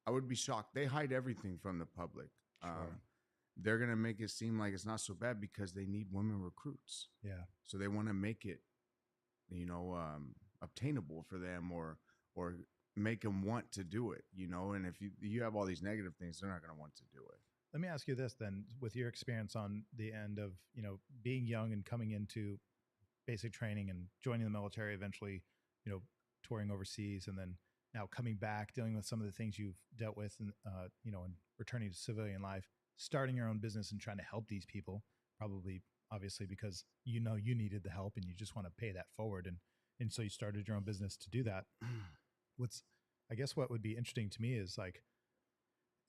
I would be shocked. They hide everything from the public. Sure. They're going to make it seem like it's not so bad because they need women recruits. Yeah. So they want to make it, obtainable for them, or make them want to do it, and if you have all these negative things, they're not going to want to do it. Let me ask you this then, with your experience on the end of, being young and coming into basic training and joining the military, eventually, touring overseas, and then now coming back, dealing with some of the things you've dealt with, and, and returning to civilian life, starting your own business and trying to help these people, probably, obviously, because you needed the help and you just want to pay that forward. And so you started your own business to do that. I guess what would be interesting to me is, like,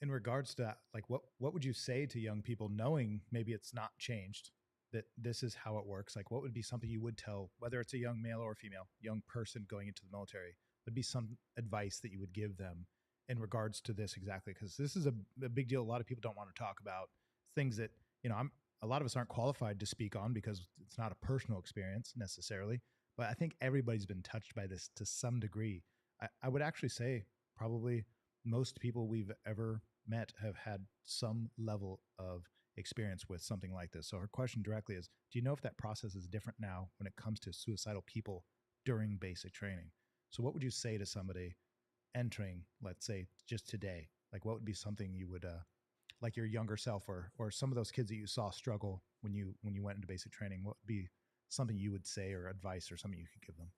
in regards to that, like, what would you say to young people, knowing maybe it's not changed, that this is how it works? Like, what would be something you would tell, whether it's a young male or female, young person going into the military, would be some advice that you would give them in regards to this exactly? Because this is a big deal. A lot of people don't want to talk about things that, a lot of us aren't qualified to speak on because it's not a personal experience necessarily. But I think everybody's been touched by this to some degree. I would actually say probably most people we've ever met have had some level of experience with something like this. So her question directly is, do you know if that process is different now when it comes to suicidal people during basic training? So what would you say to somebody entering, let's say, just today? Like, what would be something you would, like your younger self, or some of those kids that you saw struggle when you went into basic training, what would be something you would say, or advice, or something you could give them?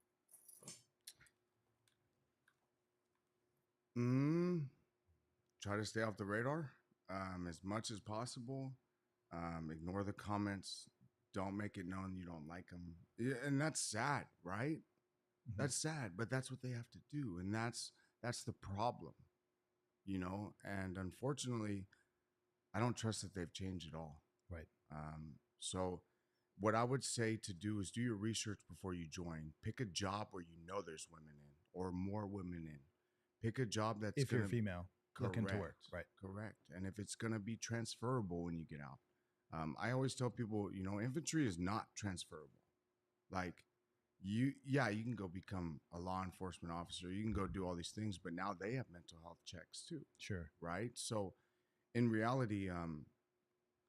Try to stay off the radar as much as possible. Ignore the comments. Don't make it known you don't like them. Yeah, and that's sad, right? Mm-hmm. That's sad, but that's what they have to do, and that's the problem, And unfortunately, I don't trust that they've changed at all. Right. So what I would say to do is do your research before you join. Pick a job where there's women in, or more women in. Pick a job that's, if you're female, looking to work. Right. Correct. And if it's going to be transferable when you get out. I always tell people, infantry is not transferable. Like, you can go become a law enforcement officer. You can go do all these things, but now they have mental health checks too. Sure. Right. So in reality,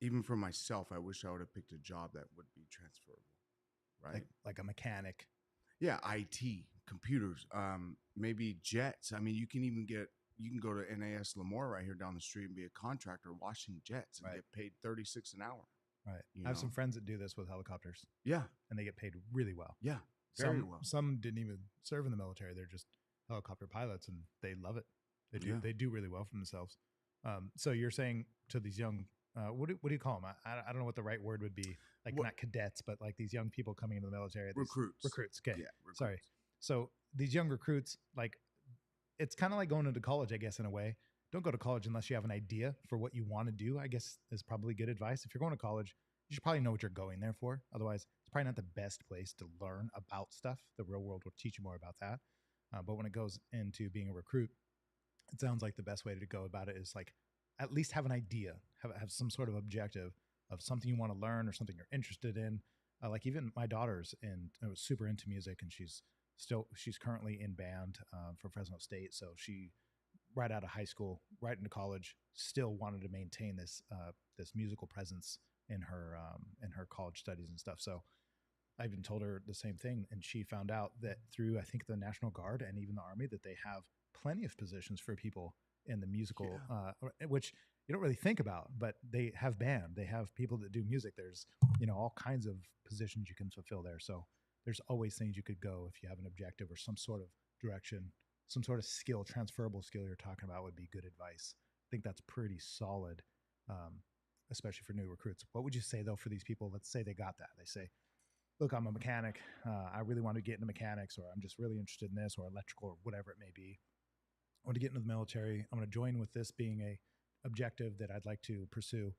even for myself, I wish I would have picked a job that would be transferable. right? Like a mechanic. Yeah, IT, computers, maybe jets. I mean, you can go to NAS Lemoore right here down the street and be a contractor washing jets and Right. get paid $36 an hour. Right. You I have know? some friends that do this with helicopters, Yeah, and they get paid really well. yeah, very Some well. some didn't even serve in the military. They're just helicopter pilots, and they love it. They do really well for themselves. So you're saying to these young, what do you call them? I don't know what the right word would be. Like not cadets, but like these young people coming into the military. Recruits. Recruits. Okay. Yeah, recruits. Sorry. So these young recruits, like it's kind of like going into college, I guess, in a way. Don't go to college unless you have an idea for what you want to do, I guess is probably good advice. If you're going to college, you should probably know what you're going there for. Otherwise, it's probably not the best place to learn about stuff. The real world will teach you more about that. But when it goes into being a recruit, it sounds like the best way to go about it is like at least have an idea, have some sort of objective of something you want to learn or something you're interested in. Like even my daughter's was super into music, and she's currently in band for Fresno State. So she, right out of high school, right into college, still wanted to maintain this musical presence in her college studies and stuff. So I even told her the same thing, and she found out that through I think the National Guard and even the Army that they have plenty of positions for people in the musical, which you don't really think about, but they have band, they have people that do music. There's all kinds of positions you can fulfill there. So there's always things you could go if you have an objective or some sort of direction, some sort of skill, transferable skill you're talking about would be good advice. I think that's pretty solid, especially for new recruits. What would you say though for these people? Let's say they got that. They say, look, I'm a mechanic. I really want to get into mechanics, or I'm just really interested in this, or electrical, or whatever it may be. I want to get into the military. I'm going to join with this being a objective that I'd like to pursue.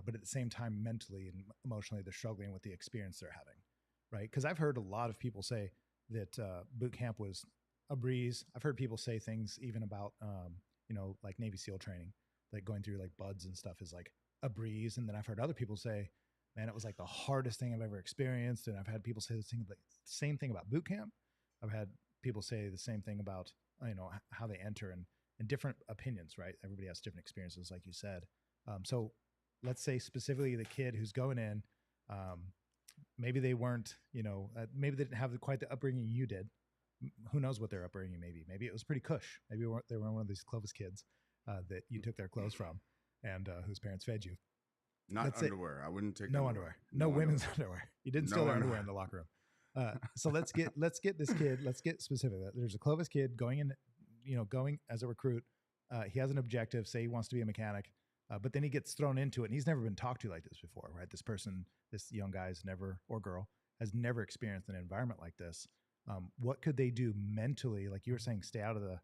But at the same time, mentally and emotionally, they're struggling with the experience they're having, right? Because I've heard a lot of people say that boot camp was a breeze. I've heard people say things even about, like Navy SEAL training, like going through like buds and stuff is like a breeze. And then I've heard other people say, man, it was like the hardest thing I've ever experienced. And I've had people say the same thing about boot camp. I've had people say the same thing about, how they enter and different opinions, right? Everybody has different experiences, like you said. So let's say specifically the kid who's going in, maybe they weren't, maybe they didn't have quite the upbringing you did. Who knows what their upbringing may be? Maybe it was pretty cush. Maybe they were one of these Clovis kids that you took their clothes from and whose parents fed you. Not underwear. I wouldn't take no underwear. No women's underwear. You didn't steal their underwear in the locker room. So let's get this kid. Let's get specific. There's a Clovis kid going in, going as a recruit. He has an objective. Say he wants to be a mechanic, but then he gets thrown into it, and he's never been talked to like this before, right? This young guy's never, or girl, has never experienced an environment like this. What could they do mentally? Like you were saying, stay out of the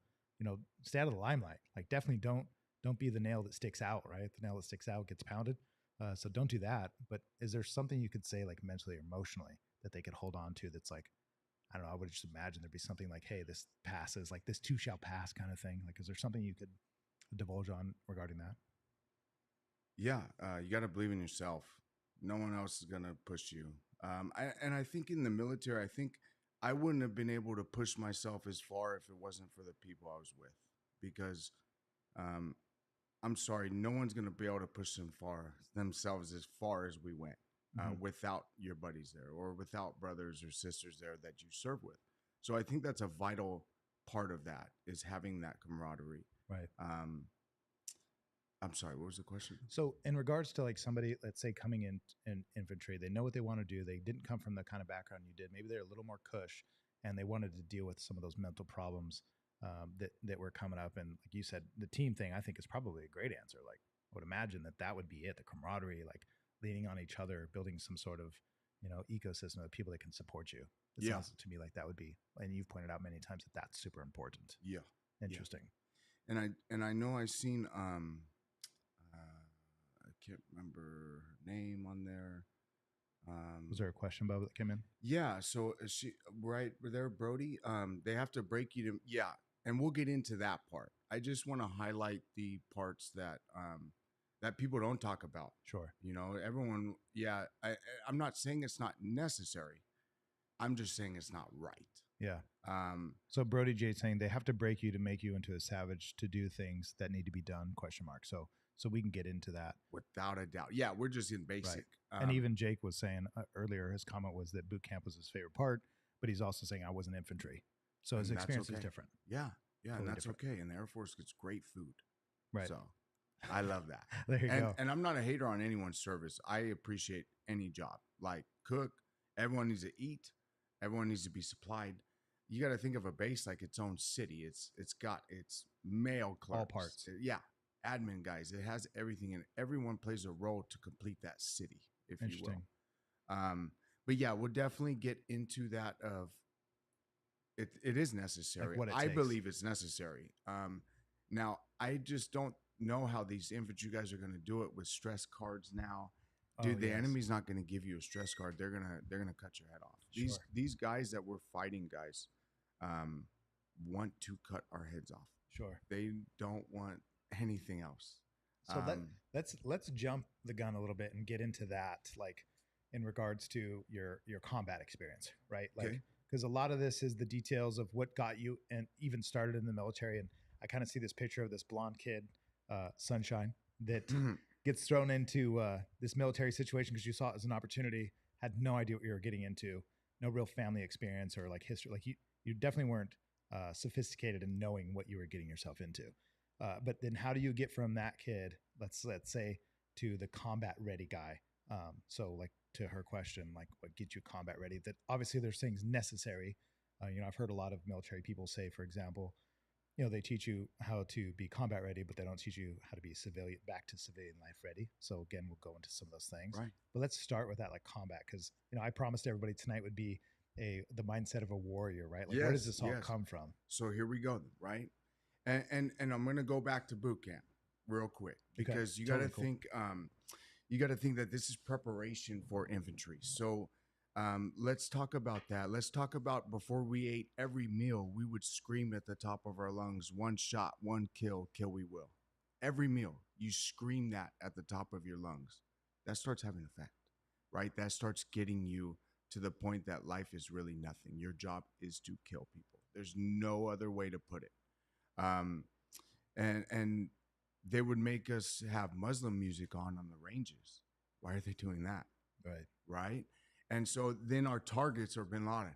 limelight. Like definitely don't be the nail that sticks out, right? The nail that sticks out gets pounded. So don't do that. But is there something you could say like mentally or emotionally that they could hold on to that's like, I don't know, I would just imagine there'd be something like, hey, this passes, like this too shall pass kind of thing. Like, is there something you could divulge on regarding that? Yeah, you got to believe in yourself. No one else is going to push you. I think in the military, I think I wouldn't have been able to push myself as far if it wasn't for the people I was with, because I'm sorry, no one's going to be able to push themselves as far as we went without your buddies there, or without brothers or sisters there that you serve with. So I think that's a vital part of that, is having that camaraderie. Right. I'm sorry, what was the question? So in regards to like somebody, let's say coming in infantry, they know what they want to do. They didn't come from the kind of background you did. Maybe they're a little more cush, and they wanted to deal with some of those mental problems that were coming up. And like you said, the team thing, I think, is probably a great answer. Like I would imagine that would be it. The camaraderie, like leaning on each other, building some sort of, ecosystem of people that can support you. It sounds to me like that would be, and you've pointed out many times that that's super important. Yeah. Interesting. Yeah. And I know I've seen, I can't remember her name on there. Was there a question about that came in? Yeah. So she, right there, Brody, they have to break you to, yeah. And we'll get into that part. I just want to highlight the parts that, that people don't talk about. Sure. Everyone, I'm not saying it's not necessary. I'm just saying it's not right. Yeah. So Brody J saying they have to break you to make you into a savage to do things that need to be done, ? So So we can get into that. Without a doubt. Yeah, we're just in basic. And even Jake was saying earlier, his comment was that boot camp was his favorite part, but he's also saying I wasn't infantry. So his experience is different. Yeah. Yeah. Totally and that's different. okay. And the Air Force gets great food. Right. So I love that. There you go. And I'm not a hater on anyone's service. I appreciate any job. Like cook, everyone needs to eat, everyone needs to be supplied. You got to think of a base like its own city. It's got its mail clerks. All parts. Yeah. Admin guys. It has everything, and everyone plays a role to complete that city, if you will. But yeah, we'll definitely get into that of it is necessary. Like what it I takes. believe it's necessary. Now I just don't know how these infantry guys are going to do it with stress cards now. Dude, the enemy's not going to give you a stress card. They're gonna cut your head off. These guys that we're fighting, guys, want to cut our heads off. Sure. They don't want anything else. So let's jump the gun a little bit and get into that, like in regards to your combat experience, right? Like because a lot of this is the details of what got you and even started in the military. And I kind of see this picture of this blonde kid, Sunshine, that gets thrown into this military situation because you saw it as an opportunity, had no idea what you were getting into, no real family experience or like history. Like you definitely weren't sophisticated in knowing what you were getting yourself into. But then how do you get from that kid, let's say, to the combat ready guy? So like to her question, like what gets you combat ready? That obviously there's things necessary. I've heard a lot of military people say, for example, they teach you how to be combat ready, but they don't teach you how to be back to civilian life ready. So again, we'll go into some of those things. Right. But let's start with that, like combat, because I promised everybody tonight would be the mindset of a warrior, right? Like where does this all come from? So here we go, right? And I'm gonna go back to boot camp real quick because you got to think that this is preparation for infantry. So let's talk about that. Let's talk about before we ate every meal, we would scream at the top of our lungs, one shot, one kill we will. Every meal, you scream that at the top of your lungs. That starts having effect, right? That starts getting you to the point that life is really nothing. Your job is to kill people. There's no other way to put it. And they would make us have Muslim music on the ranges. Why are they doing that? Right. And so then our targets are Bin Laden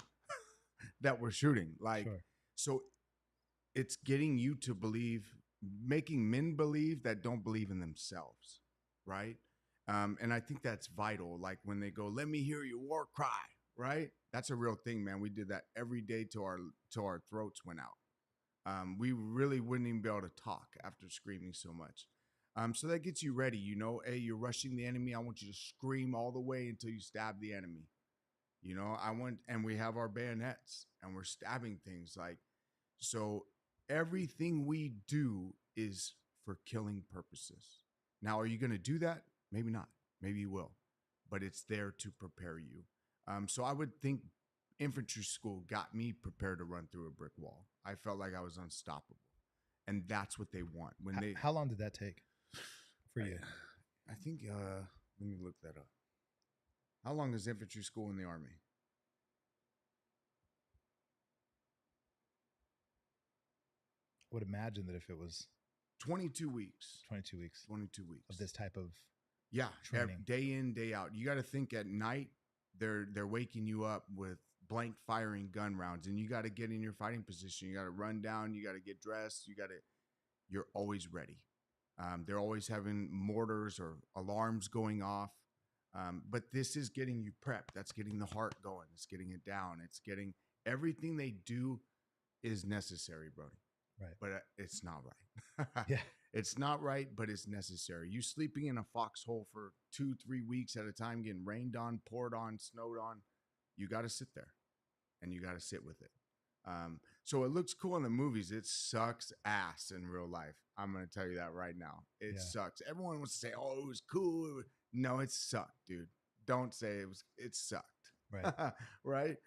that we're shooting. So it's getting you to believe, making men believe that don't believe in themselves. Right. And I think that's vital. Like when they go, let me hear your war cry. Right. That's a real thing, man. We did that every day till our throats went out. We really wouldn't even be able to talk after screaming so much. So that gets you ready. Hey, you're rushing the enemy. I want you to scream all the way until you stab the enemy. And we have our bayonets and we're stabbing things so everything we do is for killing purposes. Now, are you going to do that? Maybe not. Maybe you will, but it's there to prepare you. So I would think infantry school got me prepared to run through a brick wall. I felt like I was unstoppable. And that's what they want. How long did that take for you? I think, let me look that up. How long is infantry school in the Army? I would imagine that if it was 22 weeks. 22 weeks. 22 weeks. Of this type of training. Day in, day out. You got to think at night, they're waking you up with blank firing gun rounds, and you got to get in your fighting position. You got to run down. You got to get dressed. You're always ready. They're always having mortars or alarms going off. But this is getting you prepped. That's getting the heart going. It's getting it down. It's getting everything they do is necessary, Brody. Right. But it's not right. Yeah. It's not right, but it's necessary. You sleeping in a foxhole for 2-3 weeks at a time, getting rained on, poured on, snowed on. You got to sit there and you got to sit with it. So it looks cool in the movies. It sucks ass in real life. I'm going to tell you that right now. It sucks. Everyone wants to say, oh, it was cool. No, it sucked, dude. Don't say it sucked. Right. Right.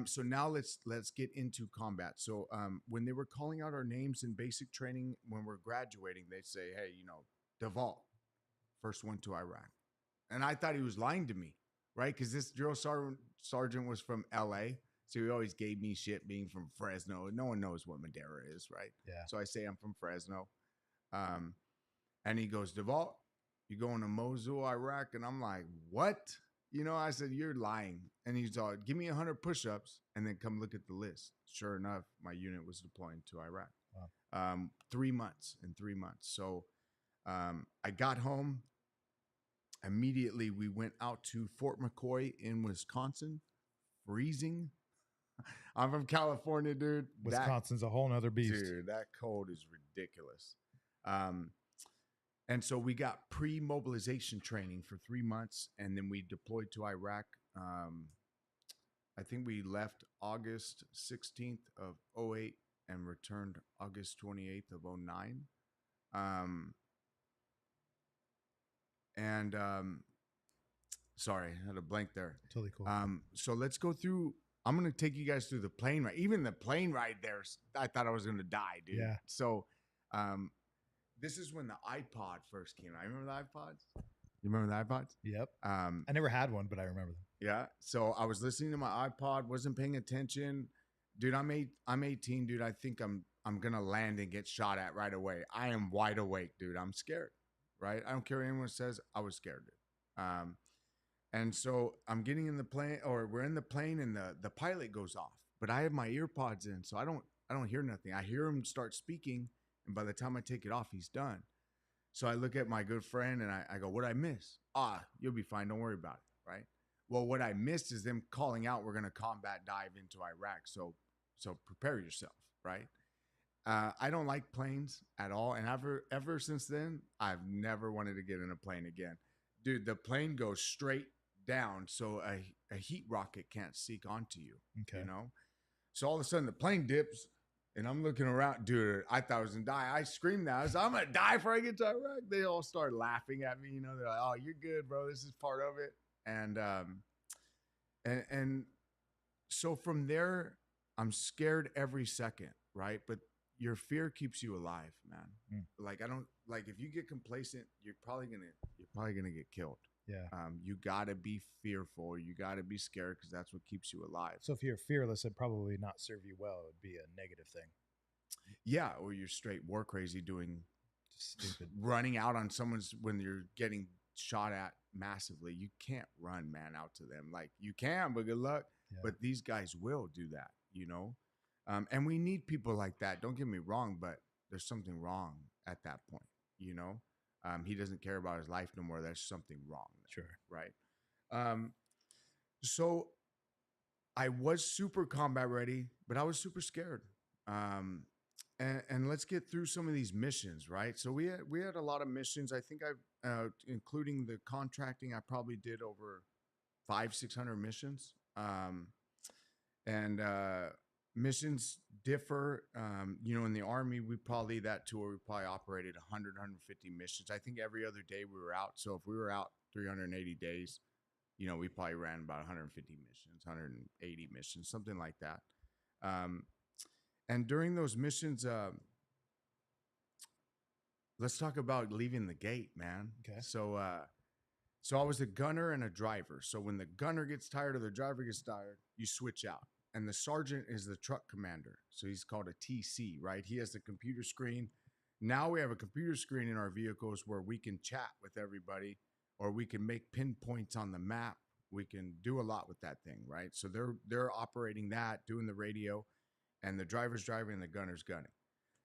So now let's get into combat. So when they were calling out our names in basic training, when we're graduating, they say, hey, DeVault, first one to Iraq. And I thought he was lying to me, right? Because this drill sergeant was from LA. So he always gave me shit being from Fresno. No one knows what Madera is, right? Yeah. So I say I'm from Fresno. And he goes, DeVault, you going to Mosul, Iraq? And I'm like, what? You know, I said, you're lying. And he's all, give me 100 push-ups and then come look at the list. Sure enough, my unit was deploying to Iraq. Wow. 3 months. So I got home. Immediately, we went out to Fort McCoy in Wisconsin, freezing. I'm from California, dude. Wisconsin's a whole nother beast. Dude, that cold is ridiculous. And so we got pre-mobilization training for 3 months, and then we deployed to Iraq. I think we left August 16th of 08 and returned August 28th of 09. Sorry, I had a blank there. Totally cool. So let's go through. I'm going to take you guys through the plane ride. Even the plane ride there, I thought I was going to die, dude. Yeah. So this is when the iPod first came out. I remember the iPods. You remember the iPods? Yep. I never had one, but I remember them. Yeah. So I was listening to my iPod, wasn't paying attention. Dude, I'm 18, dude. I think I'm gonna land and get shot at right away. I am wide awake, dude. I'm scared, right? I don't care what anyone says. I was scared, dude. And so I'm getting in the plane, or we're in the plane, and the pilot goes off. But I have my ear pods in, so I don't hear nothing. I hear him start speaking, and by the time I take it off, he's done. So I look at my good friend and I go, what'd I miss? You'll be fine. Don't worry about it, right? Well, what I missed is them calling out, we're going to combat dive into Iraq. So prepare yourself, right? I don't like planes at all. And ever since then, I've never wanted to get in a plane again. Dude, the plane goes straight down, so a heat rocket can't seek onto you, you know? So all of a sudden, the plane dips. And I'm looking around, dude. I thought I was gonna die. I screamed that. I was like, I'm gonna die before I get to Iraq. They all start laughing at me. You know, they're like, "Oh, you're good, bro. This is part of it." And so from there, I'm scared every second, right? But your fear keeps you alive, man. Like if you get complacent, you're probably gonna get killed. Yeah. You gotta be fearful. You gotta be scared because that's what keeps you alive. So if you're fearless, it'd probably not serve you well. It would be a negative thing. Yeah, or you're straight war crazy, doing stupid, running out on someone's when you're getting shot at massively. You can't run, man, out to them. Like you can, but good luck. Yeah. But these guys will do that, you know. And we need people like that. Don't get me wrong, but there's something wrong at that point, you know. He doesn't care about his life no more. There's something wrong. Sure. Right. So I was super combat ready, but I was super scared. And let's get through some of these missions, right? So we had a lot of missions. I think including the contracting, I probably did over 500-600 missions. Missions differ. You know, in the Army, that tour, we probably operated 100-150 missions. I think every other day we were out. So if we were out 380 days, you know, we probably ran about 150 missions, 180 missions, something like that. And during those missions, let's talk about leaving the gate, man. Okay. So I was a gunner and a driver. So when the gunner gets tired or the driver gets tired, you switch out. And the sergeant is the truck commander. So he's called a TC, right? He has the computer screen. Now we have a computer screen in our vehicles where we can chat with everybody, or we can make pinpoints on the map. We can do a lot with that thing, right? So they're operating that, doing the radio, and the driver's driving and the gunner's gunning.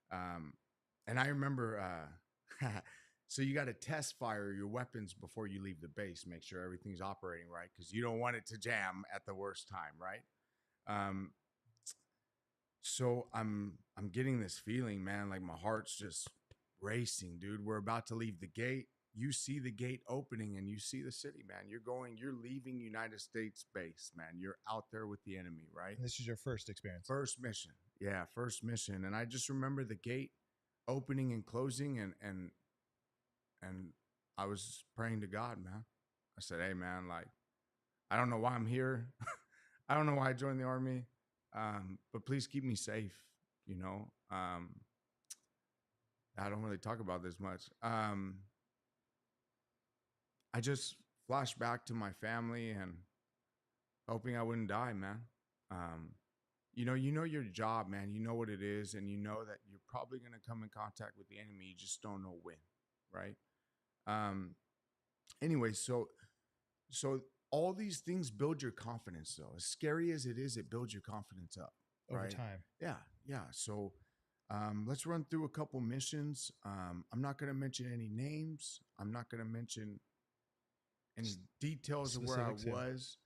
And I remember, so you got to test fire your weapons before you leave the base, make sure everything's operating right, because you don't want it to jam at the worst time, right? So I'm getting this feeling, man, like my heart's just racing, dude. We're about to leave the gate. You see the gate opening and you see the city, man. You're leaving United States base, man. You're out there with the enemy, right? And this is your first experience. First mission. Yeah, first mission. And I just remember the gate opening and closing, and I was praying to God, man. I said, hey, man, like, I don't know why I'm here. I don't know why I joined the Army, but please keep me safe, you know. I don't really talk about this much. I just flashed back to my family and hoping I wouldn't die, man. You know your job, man. You know what it is, and you know that you're probably going to come in contact with the enemy. You just don't know when, right? Anyway, so all these things build your confidence, though. As scary as it is, it builds your confidence up, Over right? time. Yeah, yeah. So let's run through a couple missions. I'm not going to mention any names. I'm not going to mention any details of where I Specifics, yeah. was.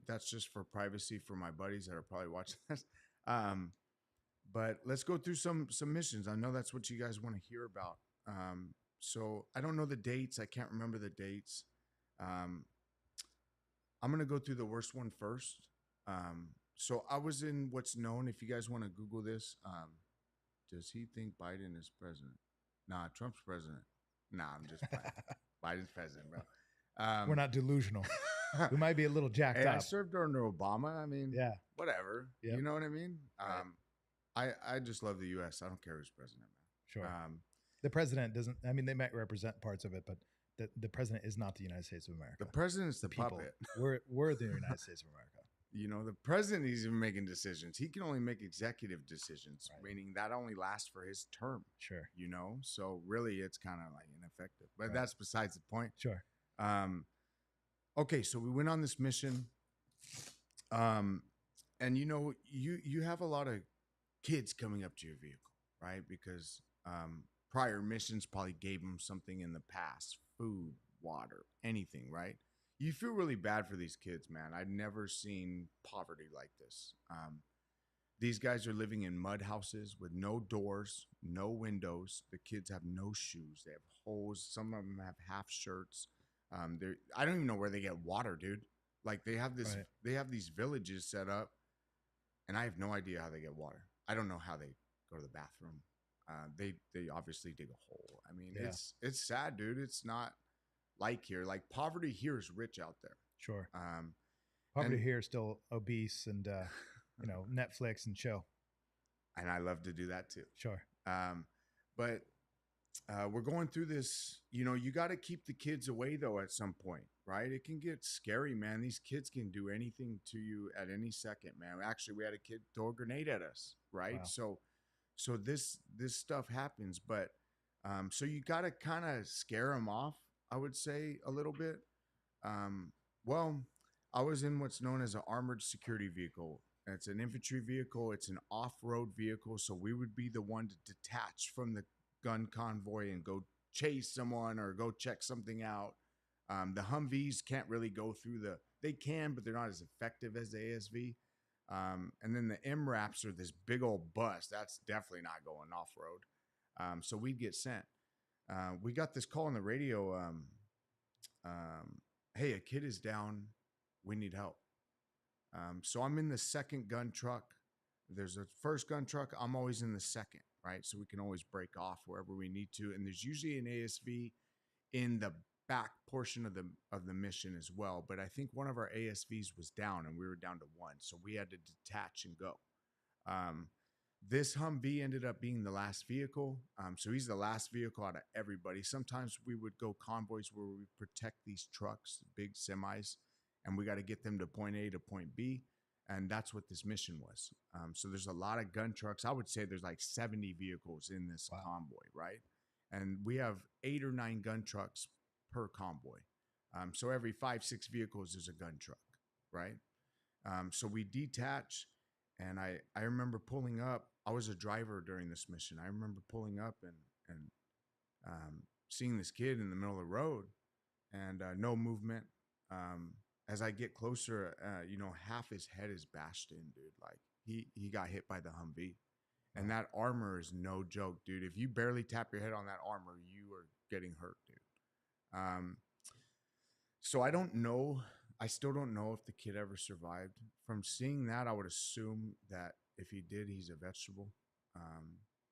That's just for privacy for my buddies that are probably watching this. But let's go through some missions. I know that's what you guys want to hear about. So I don't know the dates. I can't remember the dates. I'm going to go through the worst one first. So I was in what's known, if you guys want to Google this, does he think Biden is president? Nah, Trump's president. Nah, I'm just playing. Biden's president, bro. We're not delusional. We might be a little jacked Hey, up. I served under Obama. I mean, Yeah. whatever. Yep. You know what I mean? Right. I just love the U.S. I don't care who's president, man. Sure. The president doesn't, I mean, they might represent parts of it, but the president is not the United States of America. The president's the people. puppet. We're the United States of America. You know, the president isn't even making decisions. He can only make executive decisions, Right. meaning that only lasts for his term. Sure. You know, so really it's kind of like ineffective. But Right. that's besides the point. Sure. Okay, so we went on this mission. And you know, you have a lot of kids coming up to your vehicle, right? Because prior missions probably gave them something in the past, food, water, anything, right? You feel really bad for these kids, man. I've never seen poverty like this. These guys are living in mud houses with no doors, no windows. The kids have no shoes. They have holes. Some of them have half shirts. I don't even know where they get water, dude. Like they have this, Right. they have these villages set up, and I have no idea how they get water. I don't know how they go to the bathroom. They obviously dig a hole. I mean, Yeah. it's sad, dude. It's not like here. Like poverty here is rich out there. Sure. Poverty and- here is still obese and, you know, Netflix and chill. And I love to do that too. Sure. But we're going through this, you know, you got to keep the kids away though at some point, right? It can get scary, man. These kids can do anything to you at any second, man. Actually, we had a kid throw a grenade at us, right? Wow. So this stuff happens, but so you got to kind of scare them off, I would say a little bit. Well, I was in what's known as an armored security vehicle. It's an infantry vehicle. It's an off-road vehicle. So we would be the one to detach from the gun convoy and go chase someone or go check something out. The Humvees can't really go through they can, but they're not as effective as the ASV. And then the MRAPs are this big old bus. That's definitely not going off-road. So we'd get sent. We got this call on the radio. Hey, a kid is down. We need help. So I'm in the second gun truck. There's a first gun truck. I'm always in the second, right? So we can always break off wherever we need to. And there's usually an ASV in the back portion of the mission as well. But I think one of our ASVs was down and we were down to one. So we had to detach and go. This Humvee ended up being the last vehicle. So he's the last vehicle out of everybody. Sometimes we would go convoys where we protect these trucks, big semis, and we got to get them to point A to point B. And that's what this mission was. So there's a lot of gun trucks. I would say there's like 70 vehicles in this convoy, right? And we have 8 or 9 gun trucks per convoy. So every 5-6 vehicles is a gun truck, right? So we detach, and I remember pulling up. I was a driver during this mission. I remember pulling up and seeing this kid in the middle of the road and no movement. As I get closer, you know, half his head is bashed in, dude. Like he got hit by the Humvee. And that armor is no joke, dude. If you barely tap your head on that armor, you are getting hurt, dude. So I don't know. I still don't know if the kid ever survived. From seeing that, I would assume that if he did, he's a vegetable.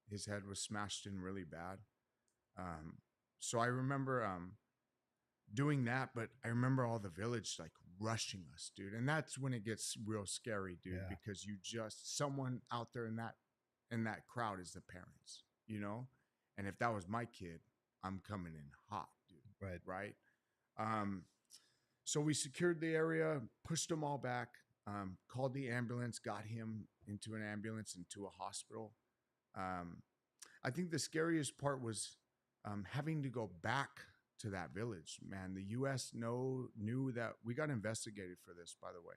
His head was smashed in really bad. So I remember doing that, but I remember all the village like rushing us, dude. And that's when it gets real scary, dude, because you just, someone out there in that crowd is the parents, you know? And if that was my kid, I'm coming in hot, dude. Right. So we secured the area, pushed them all back, called the ambulance, got him into an ambulance, into a hospital. I think the scariest part was having to go back to that village, man. The U.S. knew that we got investigated for this, by the way.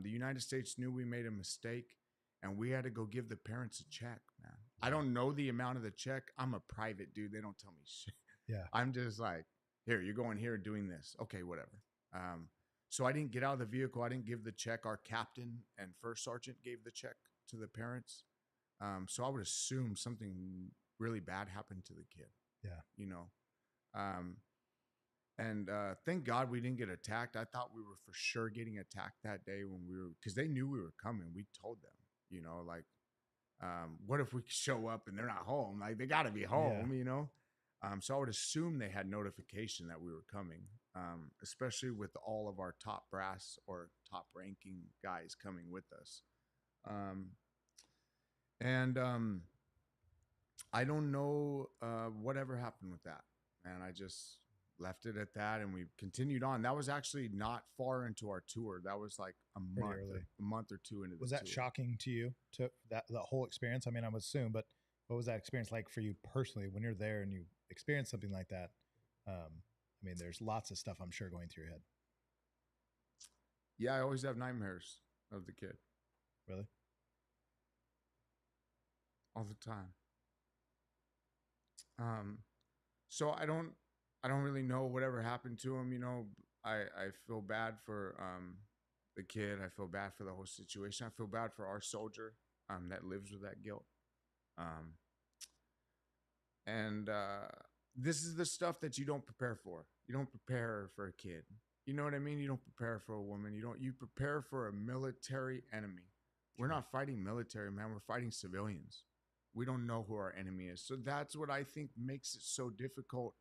The United States knew we made a mistake, and we had to go give the parents a check, man. I don't know the amount of the check. I'm a private dude. They don't tell me shit. Yeah. I'm just like, here, you're going here doing this. Okay, whatever. So I didn't get out of the vehicle. I didn't give the check. Our captain and first sergeant gave the check to the parents. So I would assume something really bad happened to the kid. Yeah. You know, and thank God we didn't get attacked. I thought we were for sure getting attacked that day because they knew we were coming. We told them, you know, like, what if we show up and they're not home? Like, they got to be home, you know? So I would assume they had notification that we were coming, especially with all of our top brass or top ranking guys coming with us. I don't know whatever happened with that, man. I just left it at that, and we continued on. That was actually not far into our tour. That was like a month or two into the tour. Was that shocking to you, to that whole experience? I mean, I would assume, but what was that experience like for you personally when you're there and you experience something like that? I mean, there's lots of stuff I'm sure going through your head. Yeah, I always have nightmares of the kid. Really? All the time. So I don't really know whatever happened to him. You know, I feel bad for the kid. I feel bad for the whole situation. I feel bad for our soldier that lives with that guilt. This is the stuff that you don't prepare for. You don't prepare for a kid. You know what I mean? You don't prepare for a woman. You prepare for a military enemy. We're not fighting military, man. We're fighting civilians. We don't know who our enemy is. So that's what I think makes it so difficult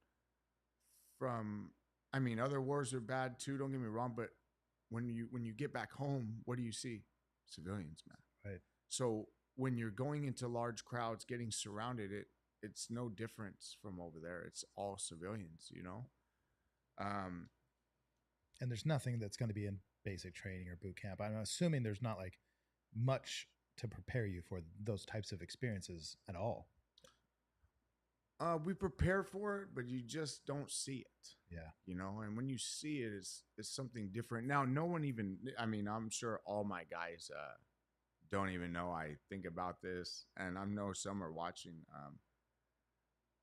I mean, other wars are bad too, don't get me wrong, but when you get back home, what do you see? Civilians, man. Right. So when you're going into large crowds, getting surrounded, it's no difference from over there. It's all civilians, you know? And there's nothing that's going to be in basic training or boot camp. I'm assuming there's not like much to prepare you for those types of experiences at all. We prepare for it, but you just don't see it. Yeah. You know, and when you see it, it's something different. Now, no one even, I mean, I'm sure all my guys don't even know I think about this. And I know some are watching.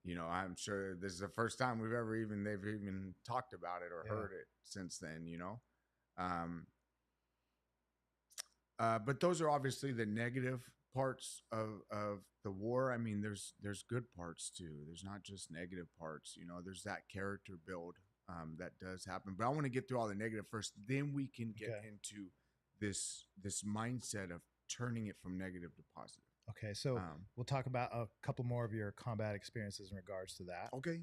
You know, I'm sure this is the first time they've even talked about it or heard it since then, you know. But those are obviously the negative parts of the war. I mean, there's good parts too. There's not just negative parts, you know. There's that character build that does happen. But I want to get through all the negative first. Then we can get into this mindset of turning it from negative to positive. Okay, so we'll talk about a couple more of your combat experiences in regards to that. Okay.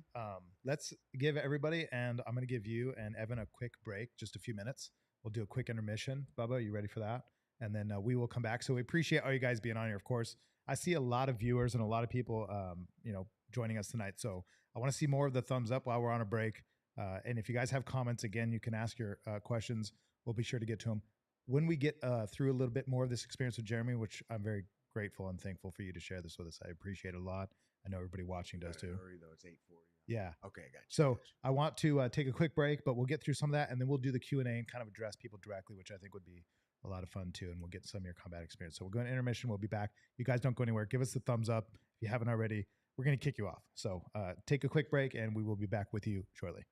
Let's give everybody, and I'm going to give you and Evan a quick break, just a few minutes. We'll do a quick intermission. Bubba, you ready for that? And then we will come back. So we appreciate all you guys being on here, of course. I see a lot of viewers and a lot of people, you know, joining us tonight. So I want to see more of the thumbs up while we're on a break. And if you guys have comments, again, you can ask your questions. We'll be sure to get to them. When we get through a little bit more of this experience with Jeremy, which I'm very grateful and thankful for you to share this with us. I appreciate it a lot. I know everybody watching does too. Hurry though, it's 8:40. Yeah. Okay, I got you. So I want to take a quick break, but we'll get through some of that, and then we'll do the Q&A and kind of address people directly, which I think would be a lot of fun too, and we'll get some of your combat experience. So we'll go into intermission. We'll be back. You guys don't go anywhere. Give us the thumbs up if you haven't already. We're going to kick you off. So take a quick break, and we will be back with you shortly.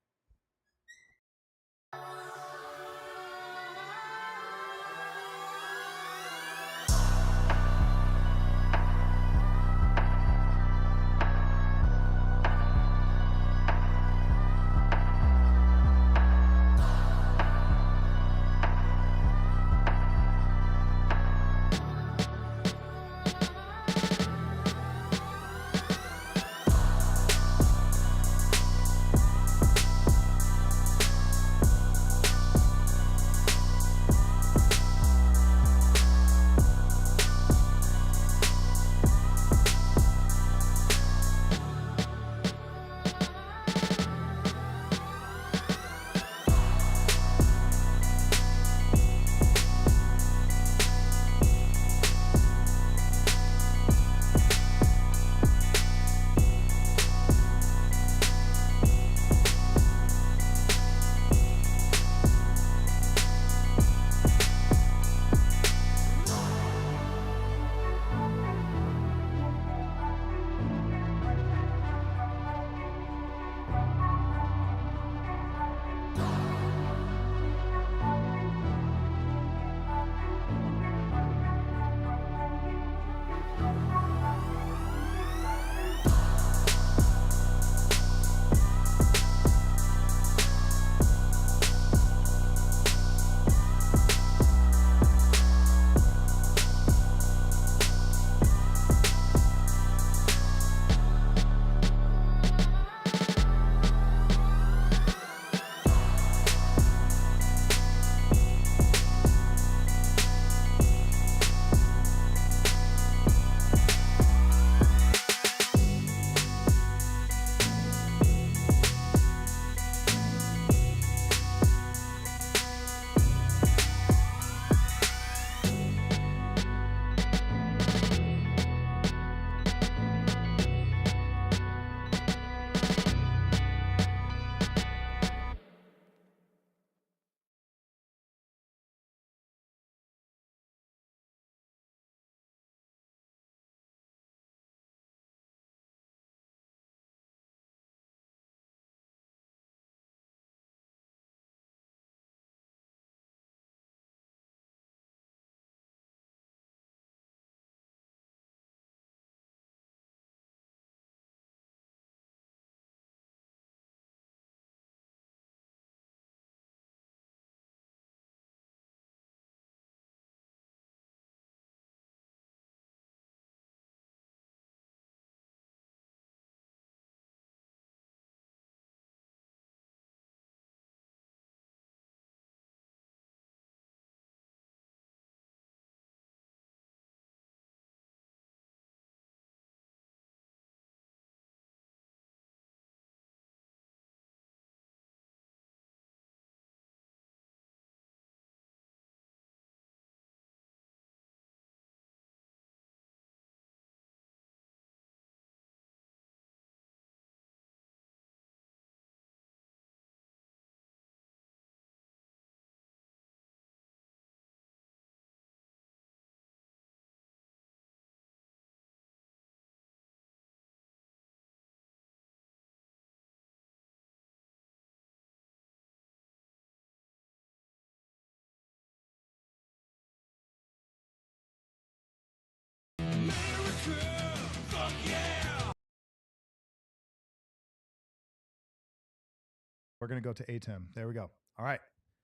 We're going to go to ATEM. There we go. All right.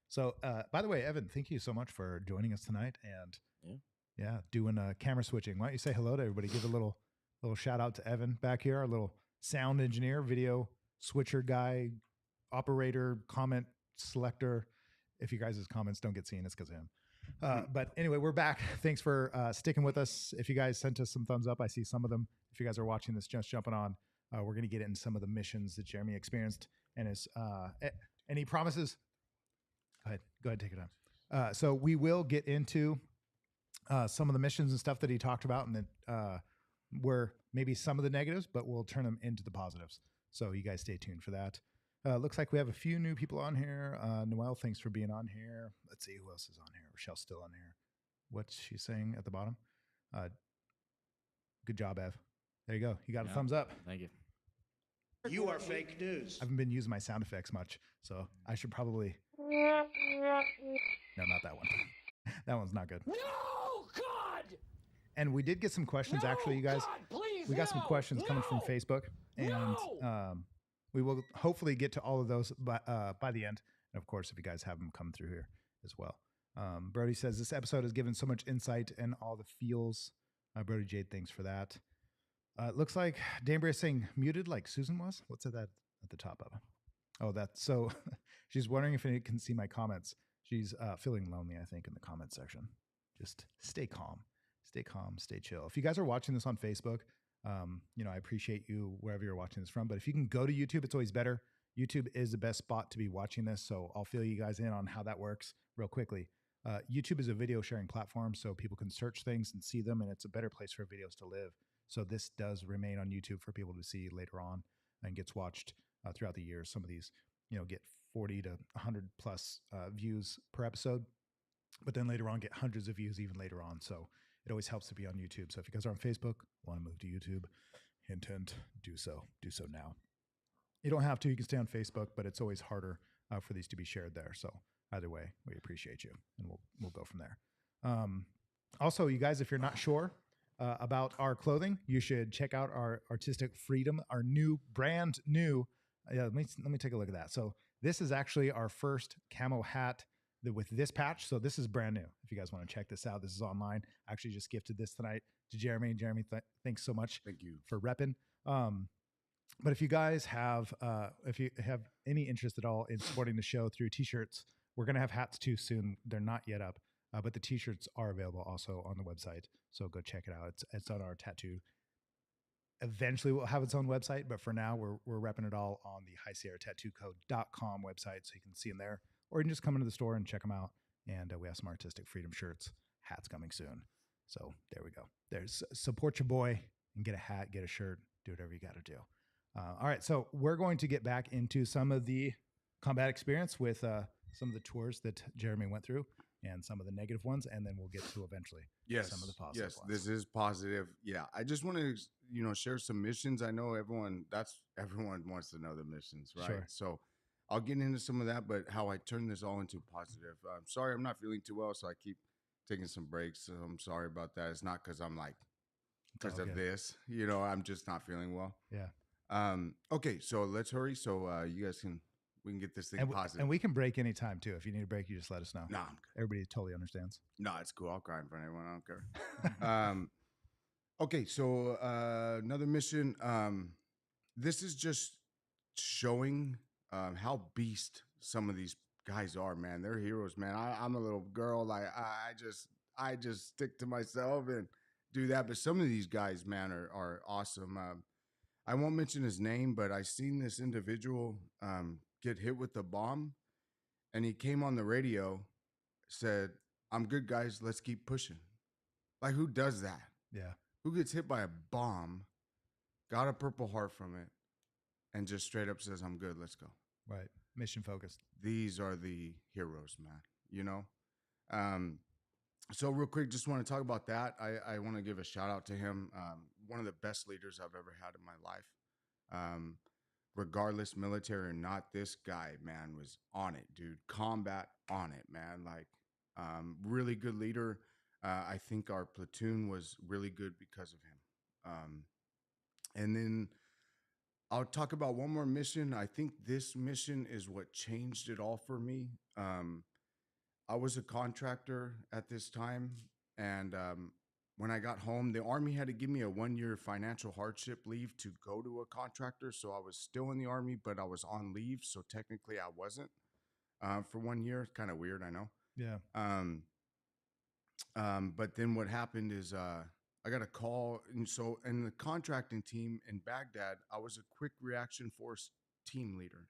So, by the way, Evan, thank you so much for joining us tonight and doing camera switching. Why don't you say hello to everybody? Give a little shout out to Evan back here, our little sound engineer, video switcher guy, operator, comment selector. If you guys' comments don't get seen, it's because of him. But anyway, we're back. Thanks for sticking with us. If you guys sent us some thumbs up, I see some of them. If you guys are watching this, just jumping on, we're going to get into some of the missions that Jeremy experienced and he promises. Go ahead, take it on. So we will get into some of the missions and stuff that he talked about, and then were maybe some of the negatives, but we'll turn them into the positives. So you guys stay tuned for that. Looks like we have a few new people on here. Noelle, thanks for being on here. Let's see who else is on here. Rochelle's still on here. What's she saying at the bottom? Good job, Ev. There you go. You got a thumbs up. Thank you. You are fake news. I haven't been using my sound effects much, so I should probably... No, not that one. That one's not good. No, God! And we did get some questions, actually, you guys. God, please, we got some questions coming from Facebook, and we will hopefully get to all of those by the end. And of course, if you guys have them come through here as well. Brody says this episode has given so much insight and all the feels. Brody Jade, thanks for that. It looks like Danbury is saying muted like Susan was. What's that at the top of it? Oh, that's so she's wondering if anyone can see my comments. She's feeling lonely, I think, in the comment section. Just stay calm, stay chill. If you guys are watching this on Facebook, I appreciate you wherever you're watching this from. But if you can go to YouTube, it's always better. YouTube is the best spot to be watching this. So I'll fill you guys in on how that works real quickly. YouTube is a video sharing platform, so people can search things and see them, and it's a better place for videos to live. So this does remain on YouTube for people to see later on and gets watched throughout the years. Some of these, get 40 to 100 plus views per episode, but then later on get hundreds of views even later on. So it always helps to be on YouTube. So if you guys are on Facebook, want to move to YouTube, hint, hint, do so now. You don't have to, you can stay on Facebook, but it's always harder for these to be shared there. So either way, we appreciate you, and we'll go from there. Also, you guys, if you're not sure about our clothing, you should check out our Artistic Freedom, our brand new. Let me take a look at that. So this is actually our first camo hat with this patch. So this is brand new. If you guys want to check this out, this is online. I actually just gifted this tonight to Jeremy. Jeremy, thanks so much. Thank you for repping. But if you guys have any interest at all in supporting the show through t-shirts, we're going to have hats too soon. They're not yet up, but the t-shirts are available also on the website. So go check it out. It's on our tattoo. Eventually we'll have its own website, but for now we're repping it all on the highsierratattooco.com website. So you can see them there, or you can just come into the store and check them out. And we have some Artistic Freedom shirts, hats coming soon. So there we go. There's support your boy and get a hat, get a shirt, do whatever you got to do. All right. So we're going to get back into some of the combat experience with some of the tours that Jeremy went through and some of the negative ones. And then we'll get to eventually some of the positive ones. This is positive. Yeah. I just want to, share some missions. I know everyone wants to know the missions, right? Sure. So I'll get into some of that, but how I turn this all into positive. I'm sorry, I'm not feeling too well, so I keep taking some breaks. So I'm sorry about that. It's not because I'm because of this, I'm just not feeling well. Yeah. Okay, so let's hurry so you guys we can get this thing positive. And we can break anytime too. If you need a break, you just let us know. Nah, I'm good. Everybody totally understands. No, it's cool. I'll cry in front of everyone. I don't care. Okay, so another mission. This is just showing how beast some of these guys are, man. They're heroes, man. I'm a little girl. I just stick to myself and do that. But some of these guys, man, are awesome. I won't mention his name, but I seen this individual get hit with a bomb, and he came on the radio, said, "I'm good, guys. Let's keep pushing." Like, who does that? Yeah. Who gets hit by a bomb, got a Purple Heart from it, and just straight up says, "I'm good. Let's go." Right. Mission focused. These are the heroes, man. So real quick, just want to talk about that. I want to give a shout out to him. One of the best leaders I've ever had in my life. Regardless, military or not, this guy, man, was on it, dude. Combat on it, man. Really good leader. I think our platoon was really good because of him. And then I'll talk about one more mission. I think this mission is what changed it all for me. I was a contractor at this time, and when I got home, the Army had to give me a 1-year financial hardship leave to go to a contractor. So I was still in the Army, but I was on leave. So technically, I wasn't for 1 year. Kind of weird, I know. Yeah. But then what happened is I got a call, and so in the contracting team in Baghdad, I was a quick reaction force team leader.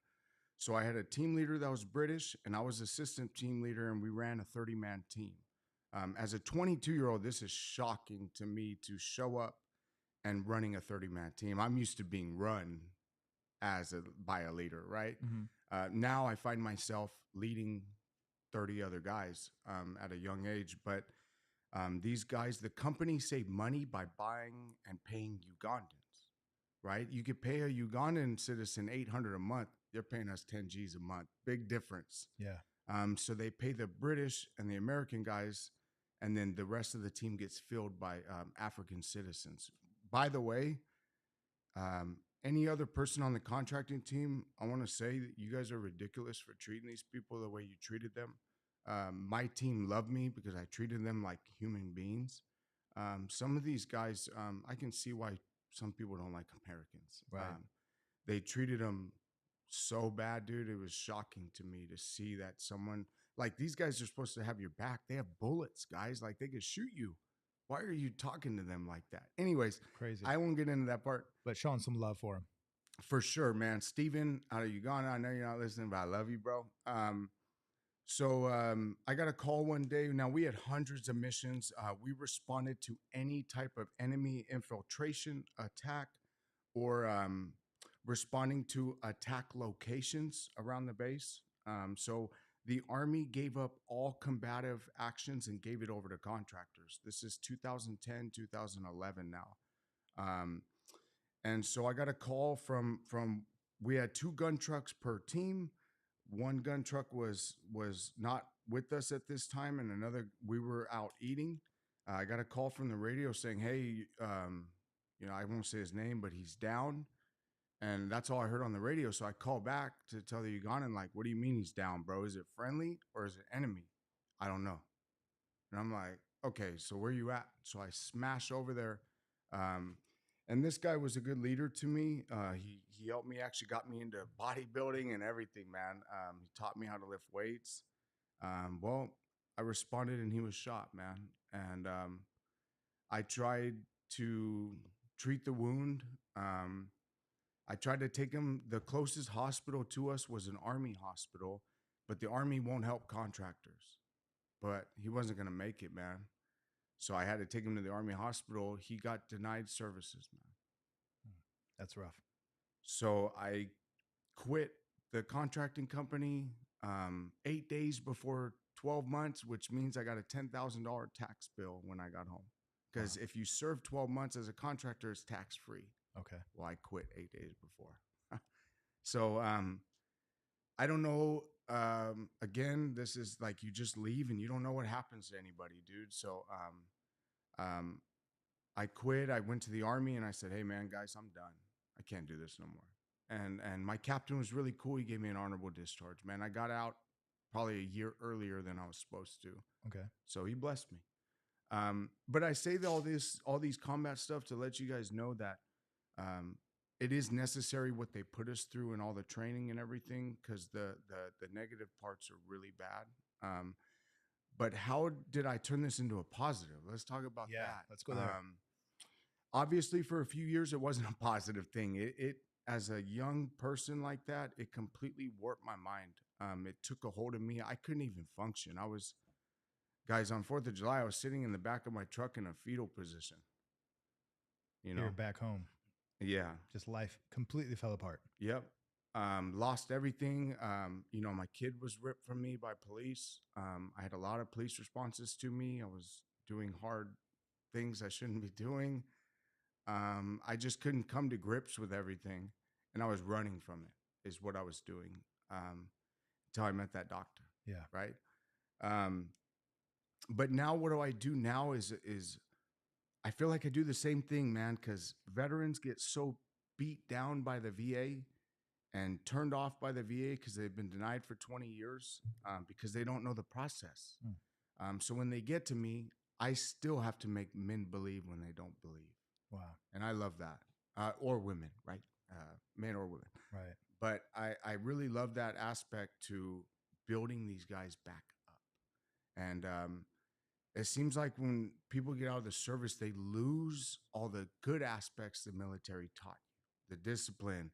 So I had a team leader that was British, and I was assistant team leader, and we ran a 30-man team. As a 22-year-old, this is shocking to me to show up and running a 30-man team. I'm used to being run by a leader, right? Now I find myself leading 30 other guys at a young age, but these guys, the company saved money by buying and paying Ugandans, right? You could pay a Ugandan citizen $800 a month. They're paying us 10 G's a month. Big difference. Yeah. So they pay the British and the American guys, and then the rest of the team gets filled by African citizens. By the way, any other person on the contracting team, I want to say that you guys are ridiculous for treating these people the way you treated them. My team loved me because I treated them like human beings. Some of these guys, I can see why some people don't like Americans. Right. They treated them so bad, dude. It was shocking to me to see that someone like these guys are supposed to have your back. They have bullets, guys. Like they could shoot you. Why are you talking to them like that? Anyways, Crazy. I won't get into that part. But showing some love for him. For sure, man. Steven out of Uganda, I know you're not listening, but I love you, bro. So I got a call one day. Now, we had hundreds of missions. We responded to any type of enemy infiltration, attack, or responding to attack locations around the base. So the Army gave up all combative actions and gave it over to contractors. This is 2010, 2011 now. And so I got a call from we had 2 gun trucks per team. One gun truck was not with us at this time, and another, we were out eating. I got a call from the radio saying, hey, I won't say his name, but he's down. And that's all I heard on the radio. So I called back to tell the Ugandan, like, what do you mean he's down, bro? Is it friendly or is it enemy? I don't know. And I'm like, okay, so where you at? So I smash over there. And this guy was a good leader to me. He helped me, actually got me into bodybuilding and everything, man. He taught me how to lift weights. Well, I responded and he was shot, man. And I tried to treat the wound. I tried to take him. The closest hospital to us was an Army hospital, but the Army won't help contractors. But he wasn't going to make it, man. So I had to take him to the Army hospital. He got denied services, man. That's rough. So I quit the contracting company 8 days before 12 months, which means I got a $10,000 tax bill when I got home. Because if you serve 12 months as a contractor, it's tax free. Okay. Well, I quit 8 days before. So I don't know. Again, this is like you just leave and you don't know what happens to anybody, dude. So I quit. I went to the Army and I said, hey, man, guys, I'm done. I can't do this no more. And my captain was really cool. He gave me an honorable discharge, man. I got out probably a year earlier than I was supposed to. Okay. So he blessed me. But I say all these combat stuff to let you guys know that it is necessary what they put us through and all the training and everything, because the negative parts are really bad. But how did I turn this into a positive? Let's talk about that. Yeah, let's go there. Obviously, for a few years, it wasn't a positive thing. It as a young person like that, it completely warped my mind. It took a hold of me. I couldn't even function. Guys, on 4th of July, I was sitting in the back of my truck in a fetal position. You know, You're back home. Yeah. Just life completely fell apart. Yep. Lost everything. My kid was ripped from me by police. I had a lot of police responses to me. I was doing hard things I shouldn't be doing. I just couldn't come to grips with everything. And I was running from it is what I was doing until I met that doctor. Yeah. Right. But now what do I do now is I feel like I do the same thing, man, because veterans get so beat down by the VA and turned off by the VA because they've been denied for 20 years because they don't know the process. So when they get to me, I still have to make men believe when they don't believe. Wow. And I love that. Or women, right? Men or women. Right. But I really love that aspect to building these guys back up. And it seems like when people get out of the service, they lose all the good aspects the military taught you, the discipline,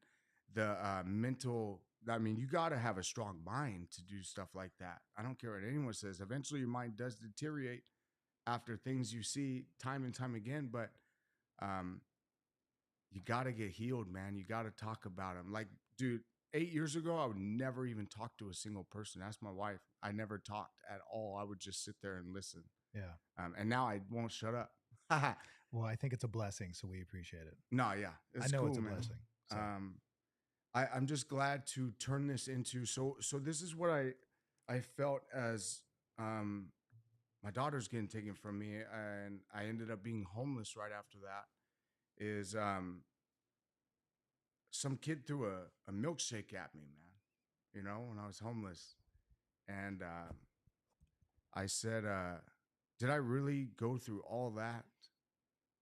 the mental. I mean, you got to have a strong mind to do stuff like that. I don't care what anyone says. Eventually, your mind does deteriorate after things you see time and time again. But you got to get healed, man. You got to talk about them. Like, dude, 8 years ago, I would never even talk to a single person. Ask my wife. I never talked at all. I would just sit there and listen. Yeah. And now I won't shut up. Well, I think it's a blessing, so we appreciate it. No, yeah. I know cool, it's a man. blessing. So. I'm just glad to turn this into, so this is what I felt as my daughter's getting taken from me, and I ended up being homeless right after that, is some kid threw a milkshake at me, man, you know, when I was homeless. And I said, did I really go through all that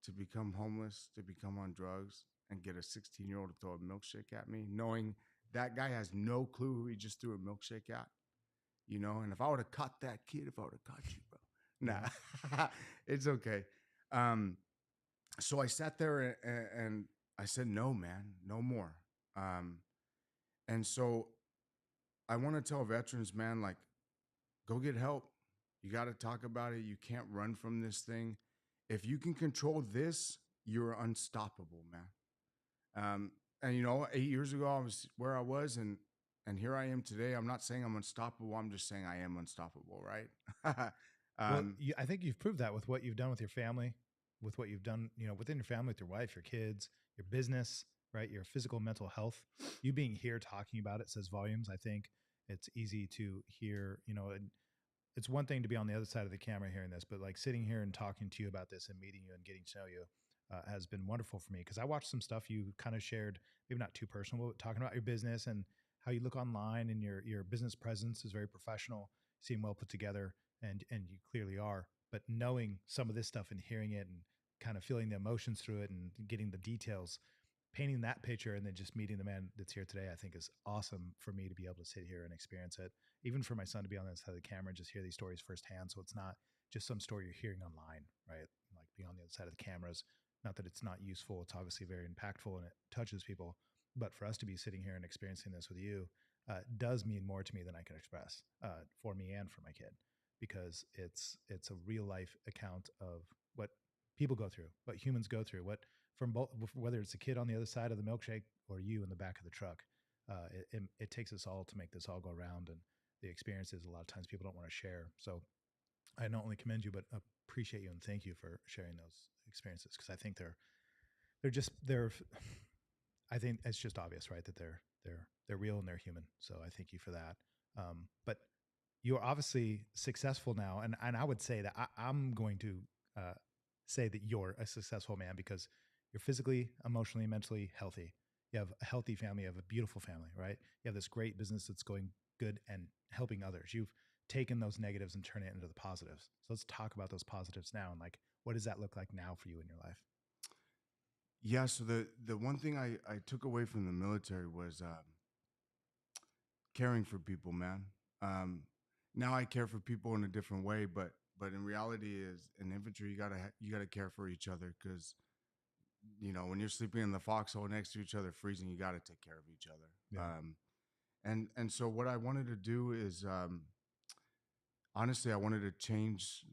to become homeless, to become on drugs, and get a 16-year-old to throw a milkshake at me, knowing that guy has no clue who he just threw a milkshake at, you know? And if I would have caught that kid, if I would have caught you, bro. Nah, it's okay. So I sat there and I said, no, man, no more. And so I want to tell veterans, man, like, go get help. You got to talk about it. You can't run from this thing. If you can control this, you're unstoppable, man. And you know, 8 years ago, I was where I was, and here I am today. I'm not saying I'm unstoppable. I'm just saying I am unstoppable, right? Well, I think you've proved that with what you've done with your family, with what you've done, you know, within your family, with your wife, your kids, your business, right? Your physical, mental health. You being here talking about it says volumes. I think it's easy to hear, you know, it's one thing to be on the other side of the camera hearing this, but like sitting here and talking to you about this and meeting you and getting to know you has been wonderful for me, because I watched some stuff you kind of shared, maybe not too personal, but talking about your business and how you look online, and your business presence is very professional, seem well put together, and you clearly are. But knowing some of this stuff and hearing it and kind of feeling the emotions through it and getting the details, painting that picture, and then just meeting the man that's here today, I think is awesome for me to be able to sit here and experience it. Even for my son to be on the side of the camera and just hear these stories firsthand. So it's not just some story you're hearing online, right? Like being on the other side of the cameras. Not that it's not useful. It's obviously very impactful and it touches people. But for us to be sitting here and experiencing this with you does mean more to me than I can express for me and for my kid, because it's a real life account of what people go through, what humans go through, what from both, whether it's a kid on the other side of the milkshake or you in the back of the truck. It takes us all to make this all go around, and the experiences a lot of times people don't want to share. So I not only commend you, but appreciate you and thank you for sharing those experiences, because I think they're I think it's just obvious, right, that they're real and they're human. So I thank you for that. But you're obviously successful now, and I would say that I'm going to say that you're a successful man because you're physically, emotionally, mentally healthy. You have a healthy family. You have a beautiful family, right? You have this great business that's going good and helping others. You've taken those negatives and turned it into the positives. So let's talk about those positives now, and like, what does that look like now for you in your life? Yeah. So the one thing I took away from the military was caring for people, man. Now I care for people in a different way, but in reality, is in infantry, you gotta care for each other, because you know, when you're sleeping in the foxhole next to each other, freezing, you got to take care of each other. Yeah. And so what I wanted to do is, honestly, I wanted to change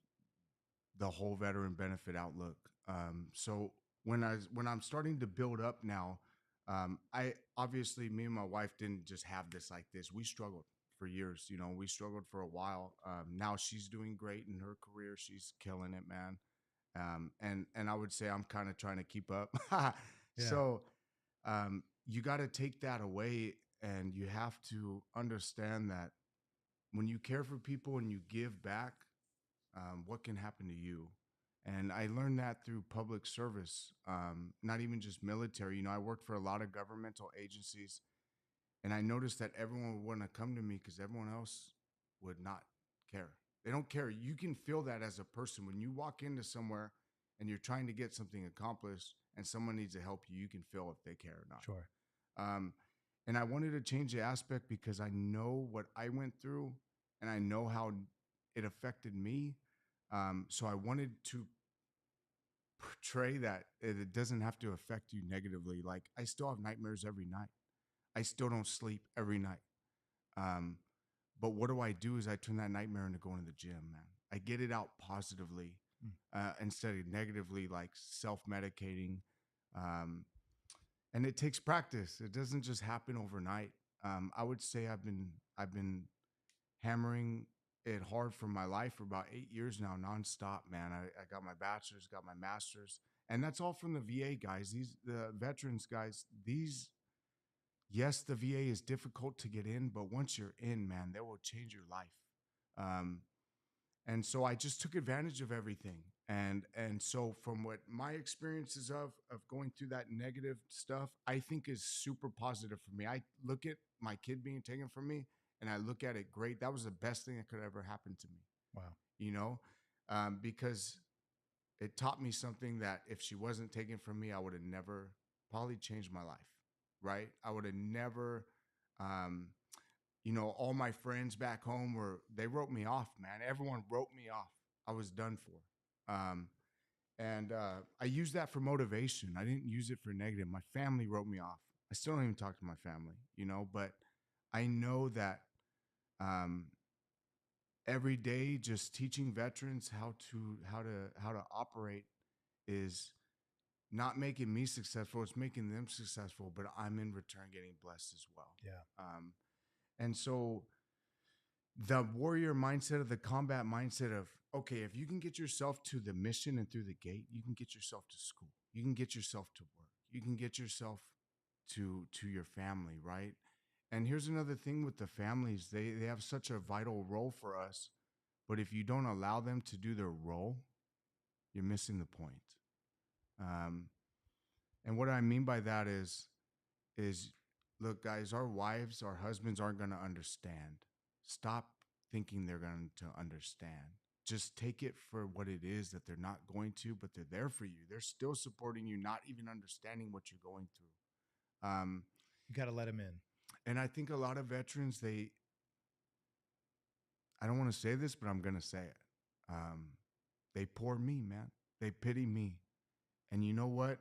the whole veteran benefit outlook. So when I'm starting to build up now, I obviously, me and my wife didn't just have this like this. We struggled for years. You know, we struggled for a while. Now she's doing great in her career. She's killing it, man. And I would say I'm kind of trying to keep up. Yeah. So you got to take that away, and you have to understand that when you care for people and you give back, what can happen to you. And I learned that through public service, not even just military. You know, I worked for a lot of governmental agencies, and I noticed that everyone would want to come to me because everyone else would not care. They don't care. You can feel that as a person. When you walk into somewhere and you're trying to get something accomplished and someone needs to help you, you can feel if they care or not. Sure. And I wanted to change the aspect because I know what I went through and I know how it affected me. So I wanted to portray that it doesn't have to affect you negatively. Like, I still have nightmares every night. I still don't sleep every night. But what do I do is I turn that nightmare into going to the gym, man. I get it out positively instead of negatively, like self-medicating. And it takes practice. It doesn't just happen overnight. I would say I've been hammering it hard for my life for about 8 years now, nonstop, man. I got my bachelor's, got my master's, and that's all from the VA guys. The veterans guys, yes, the VA is difficult to get in, but once you're in, man, that will change your life. And so I just took advantage of everything. And so from what my experiences of going through that negative stuff, I think is super positive for me. I look at my kid being taken from me and I look at it great. That was the best thing that could ever happen to me. Wow. You know, because it taught me something that if she wasn't taken from me, I would have never probably changed my life. Right. I would have never, you know, all my friends back home they wrote me off, man. Everyone wrote me off. I was done for. And I used that for motivation. I didn't use it for negative. My family wrote me off. I still don't even talk to my family, you know, but I know that every day just teaching veterans how to operate is not making me successful. It's making them successful, but I'm in return getting blessed as well. Yeah. And so the warrior mindset, of the combat mindset of, okay, if you can get yourself to the mission and through the gate, you can get yourself to school, you can get yourself to work, you can get yourself to your family, right? And here's another thing with the families, they have such a vital role for us, but if you don't allow them to do their role, you're missing the point. And what I mean by that is look, guys, our wives, our husbands aren't going to understand. Stop thinking they're going to understand. Just take it for what it is, that they're not going to, but they're there for you. They're still supporting you, not even understanding what you're going through. You got to let them in. And I think a lot of veterans, I don't want to say this, but I'm going to say it. They poor me, man. They pity me. And you know what?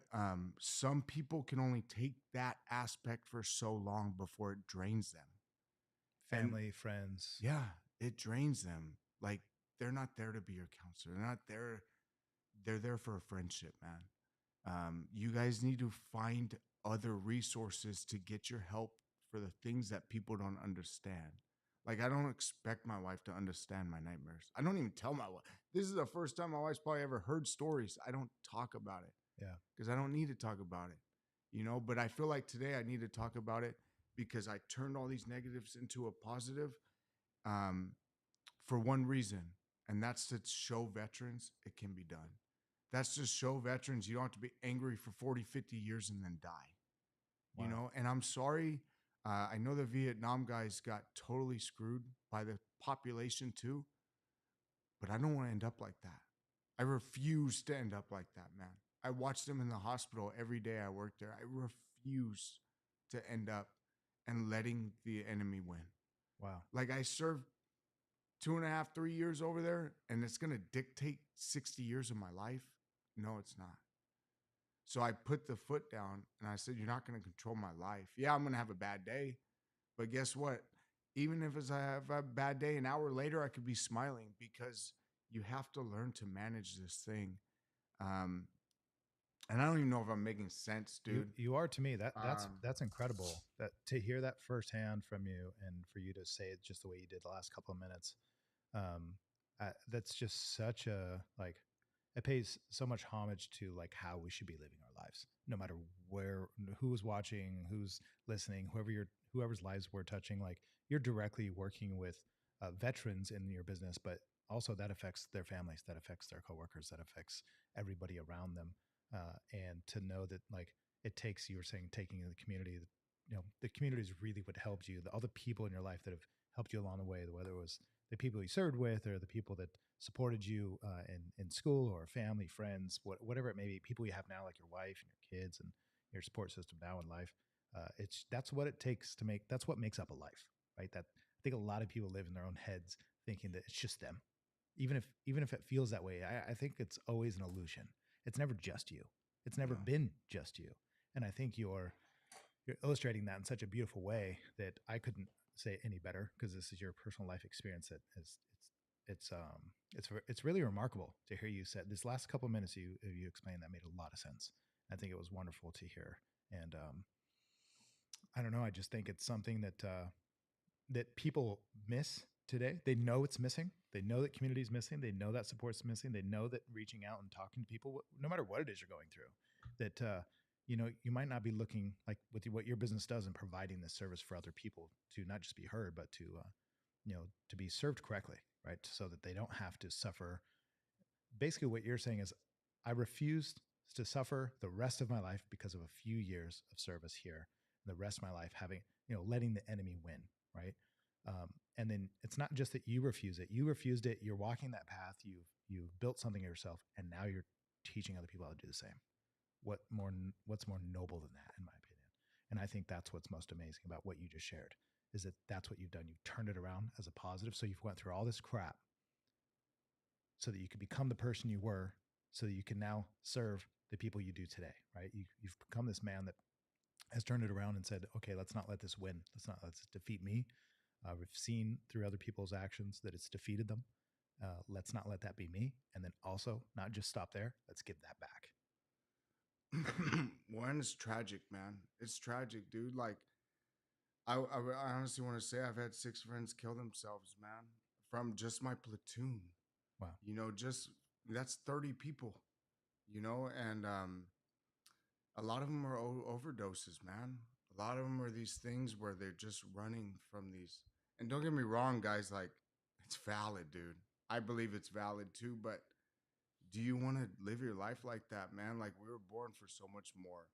Some people can only take that aspect for so long before it drains them. Family, friends. Yeah, it drains them. Like, they're not there to be your counselor. They're not there. They're there for a friendship, man. You guys need to find other resources to get your help for the things that people don't understand. Like, I don't expect my wife to understand my nightmares. I don't even tell my wife. This is the first time my wife's probably ever heard stories. I don't talk about it. Yeah. Because I don't need to talk about it, you know, but I feel like today I need to talk about it because I turned all these negatives into a positive for one reason, and that's to show veterans it can be done. That's to show veterans you don't have to be angry for 40, 50 years and then die, you know, and I'm sorry. I know the Vietnam guys got totally screwed by the population too, but I don't want to end up like that. I refuse to end up like that, man. I watch them in the hospital every day I work there. I refuse to end up and letting the enemy win. Wow. Like, I served 2.5, 3 years over there, and it's going to dictate 60 years of my life. No, it's not. So I put the foot down and I said, you're not going to control my life. Yeah, I'm going to have a bad day, but guess what? Even if I have a bad day, an hour later, I could be smiling, because you have to learn to manage this thing. And I don't even know if I'm making sense, dude. You are to me. That's incredible. That to hear that firsthand from you, and for you to say it just the way you did the last couple of minutes. That's just such a, like, it pays so much homage to like how we should be living our lives, no matter who's watching, who's listening, whoever's lives we're touching. Like, you're directly working with veterans in your business, but also that affects their families, that affects their coworkers, that affects everybody around them. And to know that, like, it takes, you were saying, taking in the community, the community is really what helped you. All the people in your life that have helped you along the way, whether it was the people you served with or the people that supported you in school or family, friends, whatever it may be, people you have now, like your wife and your kids and your support system now in life. That's what it takes to make, that's what makes up a life, right? That I think a lot of people live in their own heads thinking that it's just them. Even if it feels that way, I think it's always an illusion. It's never just you. It's never been just you. And I think you're illustrating that in such a beautiful way that I couldn't say it any better, because this is your personal life experience. That is, it's really remarkable to hear you said this last couple of minutes you explained. That made a lot of sense. I think it was wonderful to hear. And I don't know, I just think it's something that people miss today. They know it's missing. They know that community is missing. They know that support's missing. They know that reaching out and talking to people, no matter what it is you're going through, that you might not be looking like with what your business does and providing this service for other people to not just be heard, but to to be served correctly, right? So that they don't have to suffer. Basically, what you're saying is, I refused to suffer the rest of my life because of a few years of service here, and the rest of my life having, letting the enemy win, right? And then it's not just that you refuse it. You refused it. You're walking that path. You've built something yourself, and now you're teaching other people how to do the same. What's more noble than that, in my opinion? And I think that's what's most amazing about what you just shared, is that that's what you've done. You've turned it around as a positive. So you've went through all this crap so that you could become the person you were, so that you can now serve the people you do today, right? You've become this man that has turned it around and said, okay, let's not let this win. Let's defeat me. We've seen through other people's actions that it's defeated them. Let's not let that be me. And then also not just stop there. Let's give that back. One is tragic, man. It's tragic, dude. Like, I honestly want to say I've had 6 friends kill themselves, man, from just my platoon. Wow. Just that's 30 people, and a lot of them are overdoses, man. A lot of them are these things where they're just running from these. And don't get me wrong, guys, like, it's valid, dude. I believe it's valid too, but do you want to live your life like that, man? Like, we were born for so much more.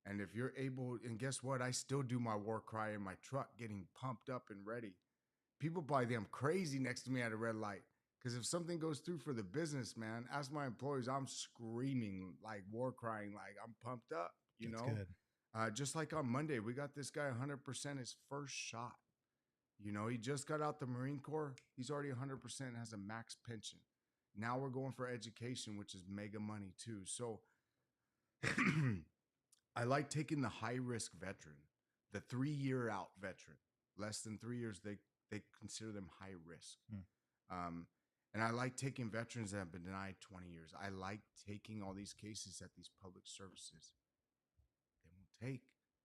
And if you're able, and guess what? I still do my war cry in my truck, getting pumped up and ready. People probably think I'm crazy next to me at a red light. Because if something goes through for the business, man, ask my employees, I'm screaming, like war crying, like I'm pumped up, That's good. Just like on Monday, we got this guy 100% his first shot. He just got out the Marine Corps. He's already 100% has a max pension. Now we're going for education, which is mega money too. So I like taking the high risk veteran, the 3-year out veteran, less than 3 years. They consider them high risk. And I like taking veterans that have been denied 20 years. I like taking all these cases at these public services. They won't take.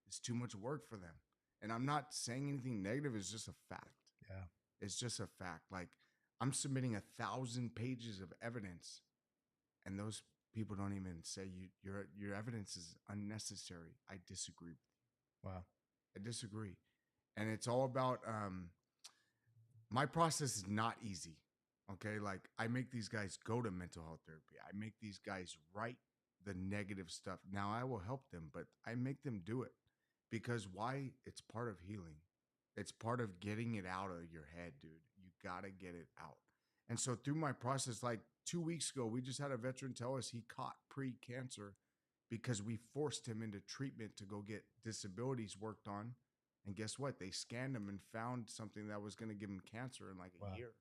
It's too much work for them. And I'm not saying anything negative. It's just a fact. Yeah. It's just a fact. Like, I'm submitting 1,000 pages of evidence, and those people don't even say your evidence is unnecessary. I disagree with you. Wow. I disagree. And it's all about my process is not easy. Okay. Like, I make these guys go to mental health therapy. I make these guys write the negative stuff. Now I will help them, but I make them do it because why? It's part of healing. It's part of getting it out of your head, dude. You got to get it out. And so through my process, like 2 weeks ago, we just had a veteran tell us he caught pre-cancer because we forced him into treatment to go get disabilities worked on. And guess what? They scanned him and found something that was going to give him cancer in like a year.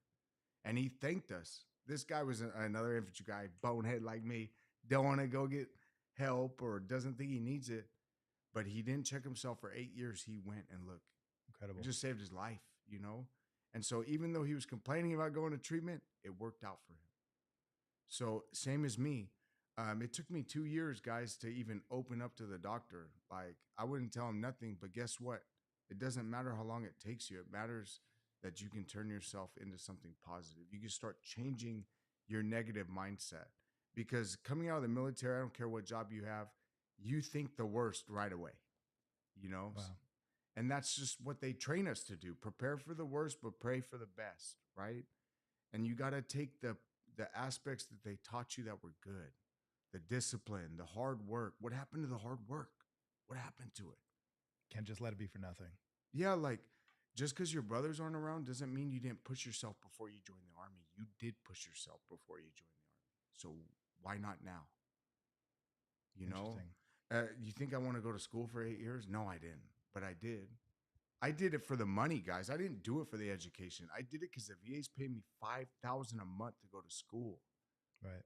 And he thanked us. This guy was another infantry guy, bonehead like me, don't want to go get help or doesn't think he needs it. But he didn't check himself for 8 years. He went and looked. Incredible. It just saved his life, And so even though he was complaining about going to treatment, it worked out for him. So same as me. It took me 2 years, guys, to even open up to the doctor. Like, I wouldn't tell him nothing, but guess what? It doesn't matter how long it takes you. It matters that you can turn yourself into something positive. You can start changing your negative mindset, because coming out of the military, I don't care what job you have, you think the worst right away, Wow. And that's just what they train us to do. Prepare for the worst, but pray for the best, right? And you got to take the aspects that they taught you that were good, the discipline, the hard work. What happened to the hard work? What happened to it? Can't just let it be for nothing. Yeah, like just because your brothers aren't around doesn't mean you didn't push yourself before you joined the army. You did push yourself before you joined the army. So why not now? You know, you think I want to go to school for 8 years? No, I didn't, but I did. I did it for the money, guys. I didn't do it for the education. I did it because the VA's paid me $5,000 a month to go to school. Right.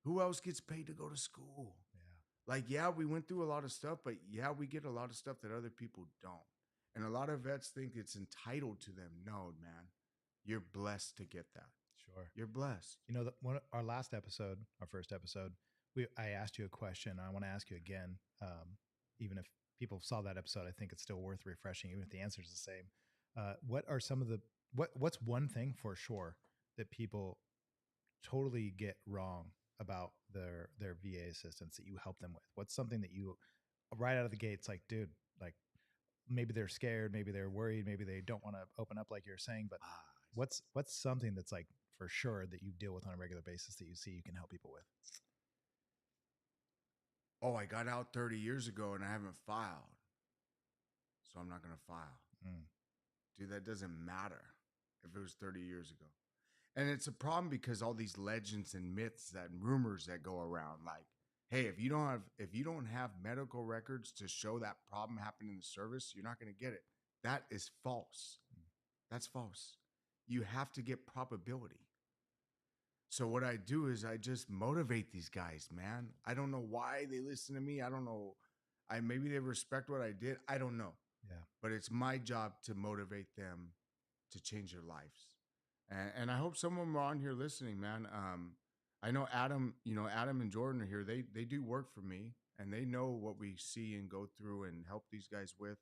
Who else gets paid to go to school? Yeah. Like, yeah, we went through a lot of stuff, but yeah, we get a lot of stuff that other people don't. And a lot of vets think it's entitled to them. No, man, you're blessed to get that. Sure. You're blessed. You know, our last episode, our first episode, I asked you a question. I want to ask you again. Even if people saw that episode, I think it's still worth refreshing, even if the answer is the same. What are some of the what's one thing for sure that people totally get wrong about their VA assistants that you help them with? What's something that you right out of the gates, like, dude, like maybe they're scared, maybe they're worried, maybe they don't want to open up like you're saying, but what's something that's like for sure that you deal with on a regular basis that you see you can help people with? Oh, I got out 30 years ago and I haven't filed, so I'm not going to file. Dude, that doesn't matter if it was 30 years ago. And it's a problem because all these legends and myths and rumors that go around, like, hey, if you don't have medical records to show that problem happened in the service, you're not going to get it. That is false. That's false. You have to get probability. So what I do is I just motivate these guys, man. I don't know why they listen to me. I don't know. Maybe they respect what I did. I don't know. Yeah. But it's my job to motivate them to change their lives. And I hope some of them are on here listening, man. I know Adam and Jordan are here. They do work for me and they know what we see and go through and help these guys with.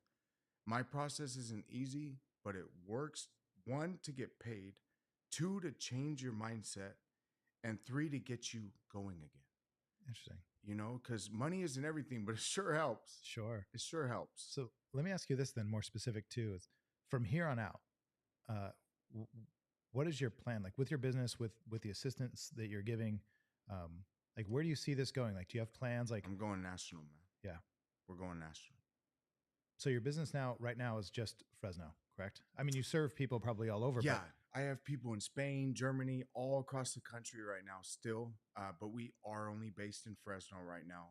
My process isn't easy, but it works. 1, to get paid. 2, to change your mindset. And 3, to get you going again. Interesting. You know, because money isn't everything, but it sure helps. Sure. It sure helps. So let me ask you this then, more specific too, is from here on out, what is your plan? Like with your business, with the assistance that you're giving, like where do you see this going? Like, do you have plans? Like, I'm going national, man. Yeah. We're going national. So your business right now is just Fresno, correct? I mean, you serve people probably all over. Yeah. I have people in Spain, Germany, all across the country right now still, but we are only based in Fresno right now.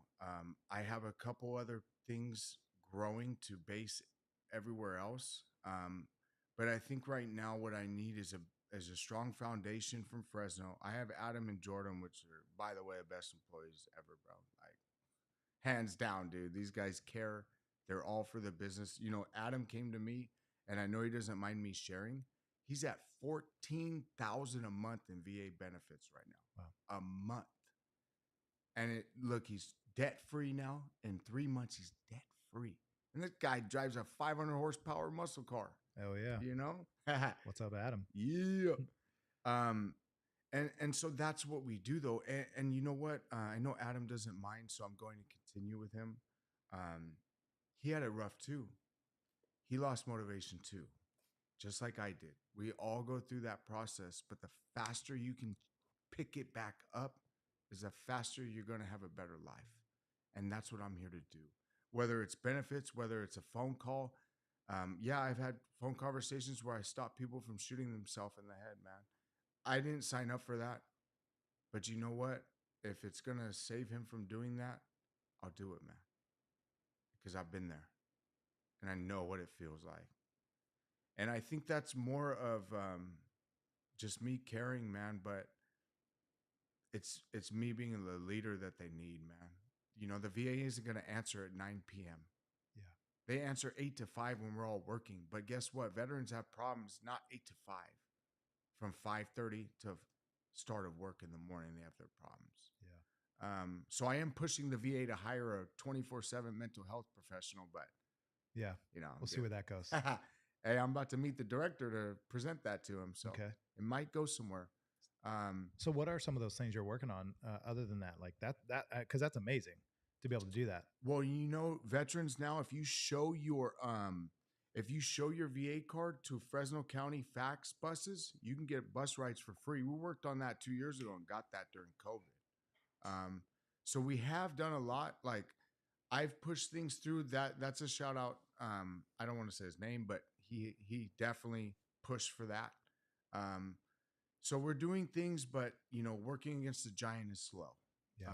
I have a couple other things growing to base everywhere else. But I think right now what I need is a strong foundation from Fresno. I have Adam and Jordan, which are, by the way, the best employees ever, bro. Like, hands down, dude. These guys care. They're all for the business. You know, Adam came to me, and I know he doesn't mind me sharing. He's at $14,000 a month in VA benefits right now. Wow. A month. And he's debt free now. In 3 months, he's debt free. And this guy drives a 500 horsepower muscle car. Oh yeah. You know? What's up, Adam? Yeah. And so that's what we do though. And you know what? I know Adam doesn't mind, so I'm going to continue with him. He had it rough too. He lost motivation too. Just like I did. We all go through that process, but the faster you can pick it back up is the faster you're going to have a better life. And that's what I'm here to do. Whether it's benefits, whether it's a phone call. Yeah, I've had phone conversations where I stop people from shooting themselves in the head, man. I didn't sign up for that. But you know what? If it's going to save him from doing that, I'll do it, man. Because I've been there. And I know what it feels like. And I think that's more of just me caring, man. But it's me being the leader that they need, man. You know, the VA isn't going to answer at 9 p.m. Yeah. They answer 8 to 5 when we're all working. But guess what? Veterans have problems not 8 to 5. From 5:30 to start of work in the morning, they have their problems. Yeah. So I am pushing the VA to hire a 24/7 mental health professional, but yeah, you know, we'll see where that goes. Hey, I'm about to meet the director to present that to him, so okay. It might go somewhere. So what are some of those things you're working on other than that? Like that because that's amazing to be able to do that. Well, you know, veterans now, if you show your If you show your VA card to Fresno County fax buses, you can get bus rides for free. We worked on that 2 years ago and got that during COVID. So we have done a lot. Like I've pushed things through that. That's a shout out. I don't want to say his name, but he definitely pushed for that. So we're doing things, but working against the giant is slow. Yeah.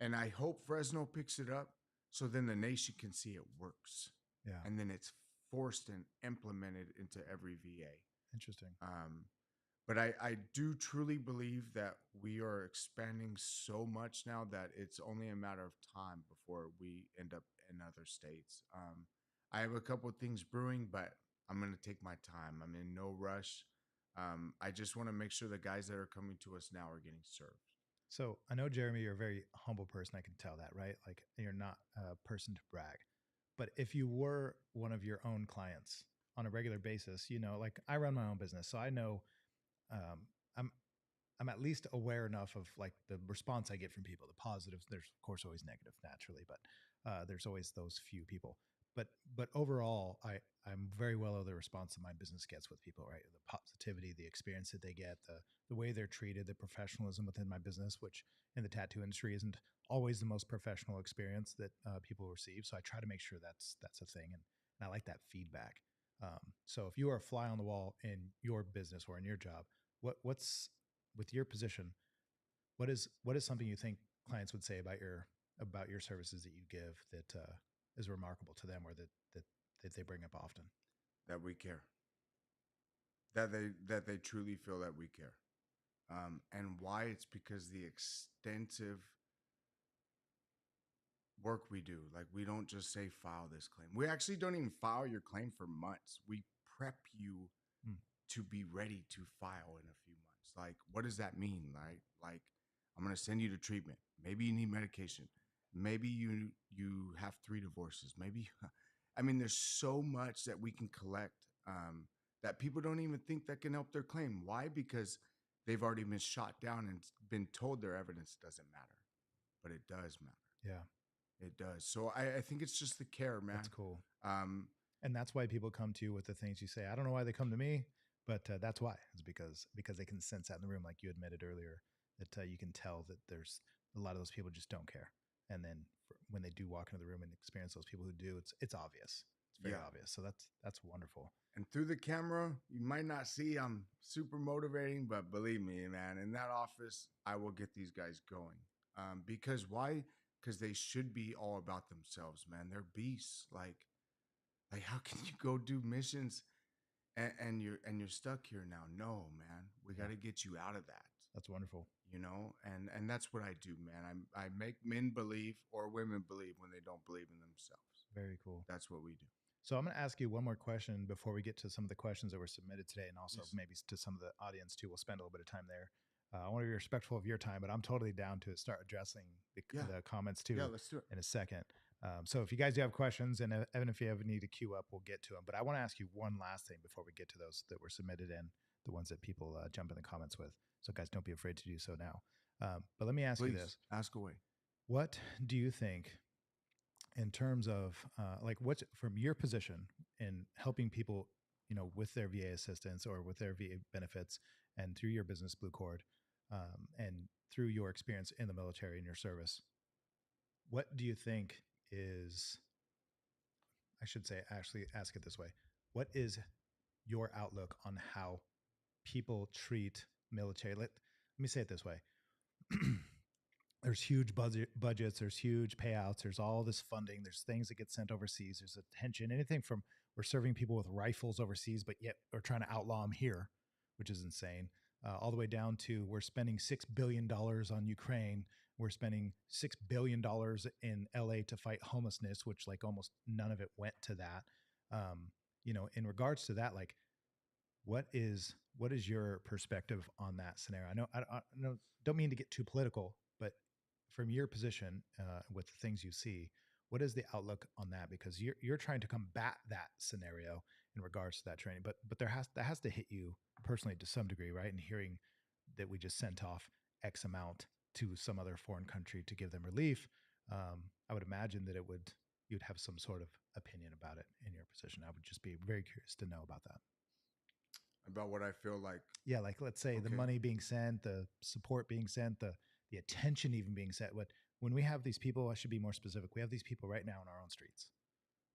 And I hope Fresno picks it up so then the nation can see it works. Yeah. And then it's forced and implemented into every VA. Interesting. But I do truly believe that we are expanding so much now that it's only a matter of time before we end up in other states. I have a couple of things brewing, but I'm going to take my time. I'm in no rush. I just want to make sure the guys that are coming to us now are getting served. So I know, Jeremy, you're a very humble person. I can tell that, right? Like you're not a person to brag. But if you were one of your own clients on a regular basis, like I run my own business, so I know I'm at least aware enough of like the response I get from people, the positives. There's of course always negative naturally, but there's always those few people. But overall, I'm very well aware of the response that my business gets with people, right? The positivity, the experience that they get, the way they're treated, the professionalism within my business, which in the tattoo industry isn't always the most professional experience that people receive. So I try to make sure that's a thing, and I like that feedback. So if you are a fly on the wall in your business or in your job, what's with your position? What is something you think clients would say about your services that you give that is remarkable to them, or that they bring up often? That we care. That they truly feel that we care. And why? It's because the extensive work we do. Like we don't just say file this claim. We actually don't even file your claim for months. We prep you to be ready to file in a few months. Like, what does that mean? Right? Like, I'm going to send you to treatment. Maybe you need medication. Maybe you have 3 divorces. Maybe, I mean, there's so much that we can collect that people don't even think that can help their claim. Why? Because they've already been shot down and been told their evidence doesn't matter, but it does matter. Yeah, it does. So I think it's just the care, man. That's cool. And that's why people come to you with the things you say. I don't know why they come to me, but that's why. It's because they can sense that in the room, like you admitted earlier, that you can tell that there's a lot of those people just don't care. And then when they do walk into the room and experience those people who do, it's obvious. It's very obvious. So that's wonderful. And through the camera, you might not see I'm super motivating, but believe me, man, in that office, I will get these guys going. Because why? Because they should be all about themselves, man. They're beasts. Like how can you go do missions and you're stuck here now? No, man. We got to get you out of that. That's wonderful. And that's what I do, man. I make men believe or women believe when they don't believe in themselves. Very cool. That's what we do. So I'm going to ask you one more question before we get to some of the questions that were submitted today, and also maybe to some of the audience too. We'll spend a little bit of time there. I want to be respectful of your time, but I'm totally down to start addressing the comments too. Yeah, let's do it in a second. So if you guys do have questions, and even if you ever need to queue up, we'll get to them. But I want to ask you one last thing before we get to those that were submitted in, the ones that people jump in the comments with. So guys, don't be afraid to do so now. But let me ask you this. Ask away. What do you think in terms of what's from your position in helping people, with their VA assistance or with their VA benefits, and through your business Blue Cord, and through your experience in the military and your service, what do you think is, I should say, actually ask it this way. What is your outlook on how people treat military? Let me say it this way. There's huge budgets, there's huge payouts, there's all this funding, there's things that get sent overseas, there's attention, anything from we're serving people with rifles overseas, but yet we're trying to outlaw them here, which is insane, all the way down to we're spending $6 billion on Ukraine, we're spending $6 billion in LA to fight homelessness, which like almost none of it went to that. In regards to that, like what is your perspective on that scenario? I don't mean to get too political, but from your position with the things you see, what is the outlook on that? Because you're trying to combat that scenario in regards to that training, but that has to hit you personally to some degree, right? And hearing that we just sent off X amount to some other foreign country to give them relief, I would imagine that it would you'd have some sort of opinion about it in your position. I would just be very curious to know about that. About what I feel like. Yeah, like let's say the Okay. money being sent, the support being sent, the attention even being sent. When we have these people, I should be more specific. We have these people right now in our own streets,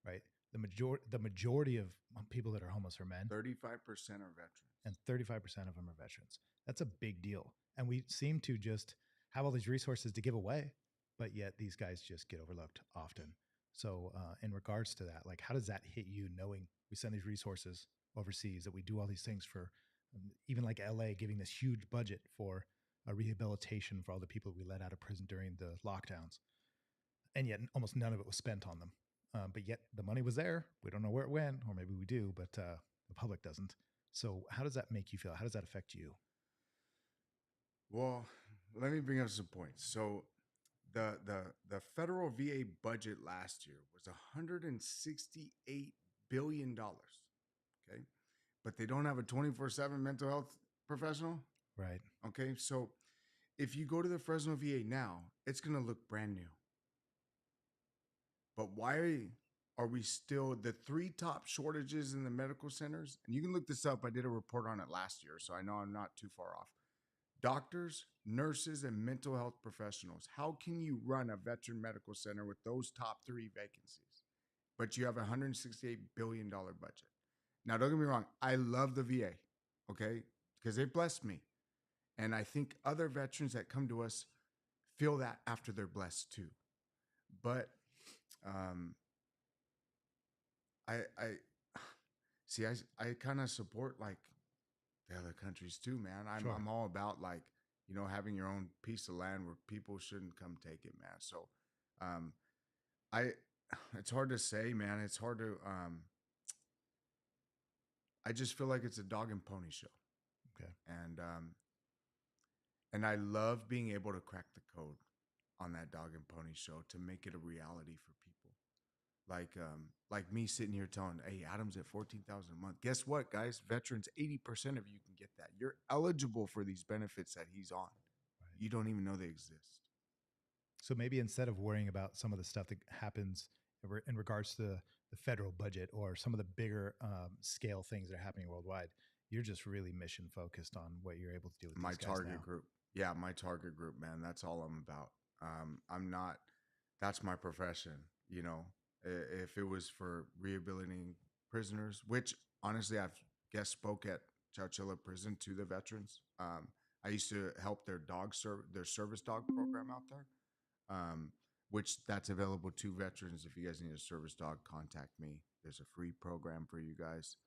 right? The majority of people that are homeless are men, 35% are veterans. and 35% of them are veterans. That's a big deal. And we seem to just have all these resources to give away, but yet these guys just get overlooked often. So in regards to that, like, how does that hit you knowing we send these resources overseas, that we do all these things for even like LA, giving this huge budget for a rehabilitation for all the people we let out of prison during the lockdowns. And yet almost none of it was spent on them. But yet the money was there. We don't know where it went, or maybe we do, but the public doesn't. So how does that make you feel? How does that affect you? Well, let me bring up some points. So the federal VA budget last year was $168 billion. Okay. But they don't have a 24/7 mental health professional. Right. Okay. So if you go to the Fresno VA now, it's going to look brand new. But why are we still the 3 top shortages in the medical centers? And you can look this up. I did a report on it last year, so I know I'm not too far off. Doctors, nurses, and mental health professionals. How can you run a veteran medical center with those top 3 vacancies, but you have a $168 billion budget? Now, don't get me wrong. I love the VA, okay, because they blessed me. And I think other veterans that come to us feel that after they're blessed too. But I kind of support like the other countries too, man. Sure. I'm all about like, you know, having your own piece of land where people shouldn't come take it, man. So, it's hard to say, man. It's hard to, I just feel like it's a dog and pony show. Okay. And I love being able to crack the code on that dog and pony show to make it a reality for people. Like me sitting here telling, hey, Adam's at $14,000 a month. Guess what, guys? Veterans, 80% of you can get that. You're eligible for these benefits that he's on. Right. You don't even know they exist. So maybe instead of worrying about some of the stuff that happens in regards to the federal budget or some of the bigger scale things that are happening worldwide, you're just really mission focused on what you're able to do with my these guys target now. group. Yeah, my target group, man. That's all I'm about. I'm not. That's my profession. You know, if it was for rehabilitating prisoners, which honestly I've guest spoke at Chowchilla Prison to the veterans. I used to help their their service dog program out there, which that's available to veterans. If you guys need a service dog, contact me. There's a free program for you guys.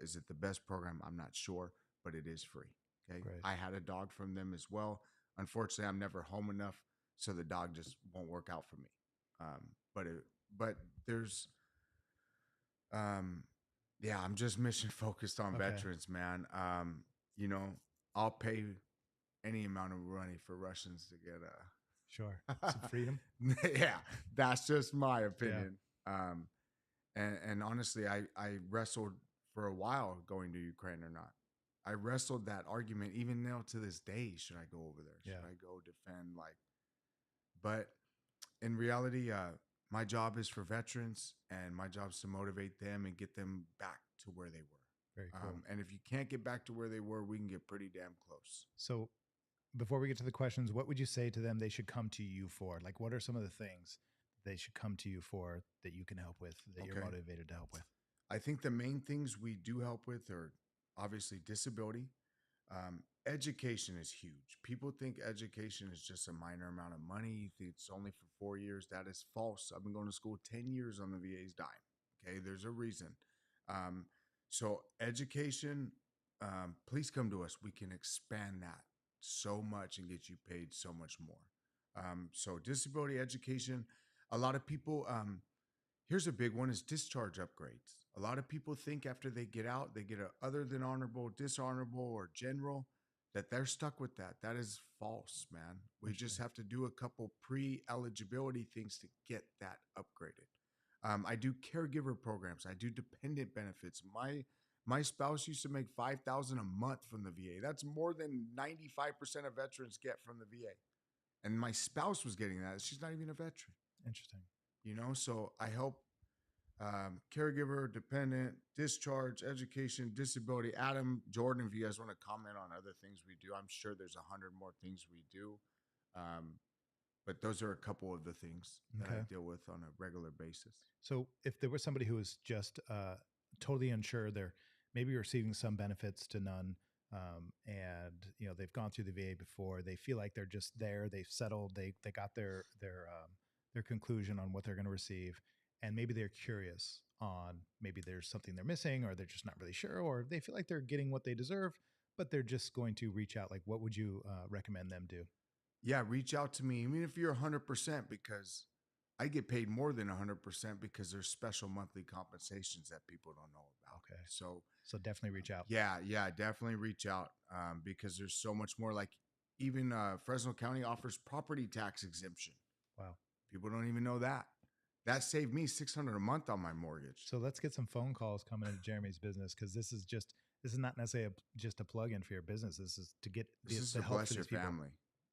Is it the best program? I'm not sure, but it is free. Okay. Great. I had a dog from them as well. Unfortunately, I'm never home enough, so the dog just won't work out for me. But there's, yeah, I'm just mission focused on veterans, man. You know, I'll pay any amount of money for Russians to get sure some freedom. Yeah, that's just my opinion. Yeah. And honestly, I wrestled for a while going to Ukraine or not. I wrestled that argument even now to this day. Should I go over there? Should I go defend? But in reality, my job is for veterans, and my job is to motivate them and get them back to where they were. Very cool. And if you can't get back to where they were, we can get pretty damn close. So before we get to the questions, what would you say to them they should come to you for? Like, what are some of the things they should come to you for that you can help with, that you're motivated to help with? I think the main things we do help with are obviously disability. Education is huge. People think education is just a minor amount of money. It's only for 4 years. That is false. I've been going to school 10 years on the VA's dime. Okay, there's a reason. So education, please come to us. We can expand that so much and get you paid so much more. So disability education, a lot of people, here's a big one, is discharge upgrades. A lot of people think after they get out, they get a other than honorable, dishonorable, or general, that they're stuck with that. That is false, man. We just have to do a couple pre-eligibility things to get that upgraded. I do caregiver programs. I do dependent benefits. My spouse used to make $5,000 a month from the VA. That's more than 95% of veterans get from the VA. And my spouse was getting that. She's not even a veteran. Interesting. So I help caregiver, dependent, discharge, education, disability. Adam, Jordan, if you guys want to comment on other things we do, I'm sure there's 100 more things we do. But those are a couple of the things that I deal with on a regular basis. So if there was somebody who was just totally unsure, they're maybe receiving some benefits to none, and they've gone through the VA before, they feel like they're just there, they've settled, they got their conclusion on what they're going to receive, and maybe they're curious on maybe there's something they're missing, or they're just not really sure, or they feel like they're getting what they deserve, but they're just going to reach out. Like, what would you recommend them do? Yeah, reach out to me. I mean, if you're 100%, because I get paid more than 100% because there's special monthly compensations that people don't know about. Okay. So definitely reach out. Yeah, definitely reach out because there's so much more. Like even Fresno County offers property tax exemption. Wow. People don't even know that. That saved me $600 a month on my mortgage. So let's get some phone calls coming into Jeremy's business, because this is not necessarily just a plug-in for your business. This is to get this is the to help bless for your these people. family.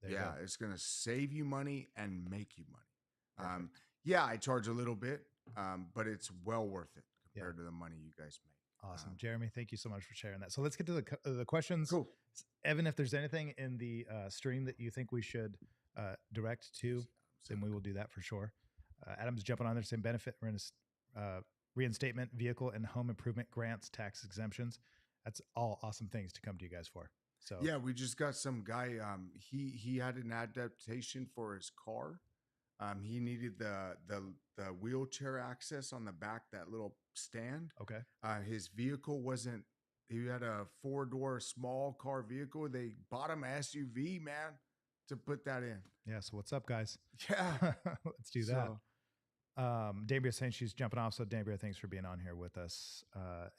Yeah, it's going to save you money and make you money. Perfect. I charge a little bit, but it's well worth it compared to the money you guys make. Awesome. Jeremy, thank you so much for sharing that. So let's get to the questions. Cool. Evan, if there's anything in the stream that you think we should direct to, then we will do that for sure. Adam's jumping on there saying benefit reinstatement, vehicle and home improvement grants, tax exemptions. That's all awesome things to come to you guys for. So yeah, we just got some guy. He had an adaptation for his car. He needed the wheelchair access on the back, that little stand. Okay. His vehicle wasn't. He had a 4-door small car vehicle. They bought him an SUV, man, to put that in. Yeah. So what's up, guys? Yeah, let's do that. Dambria saying she's jumping off. So Dambria, thanks for being on here with us.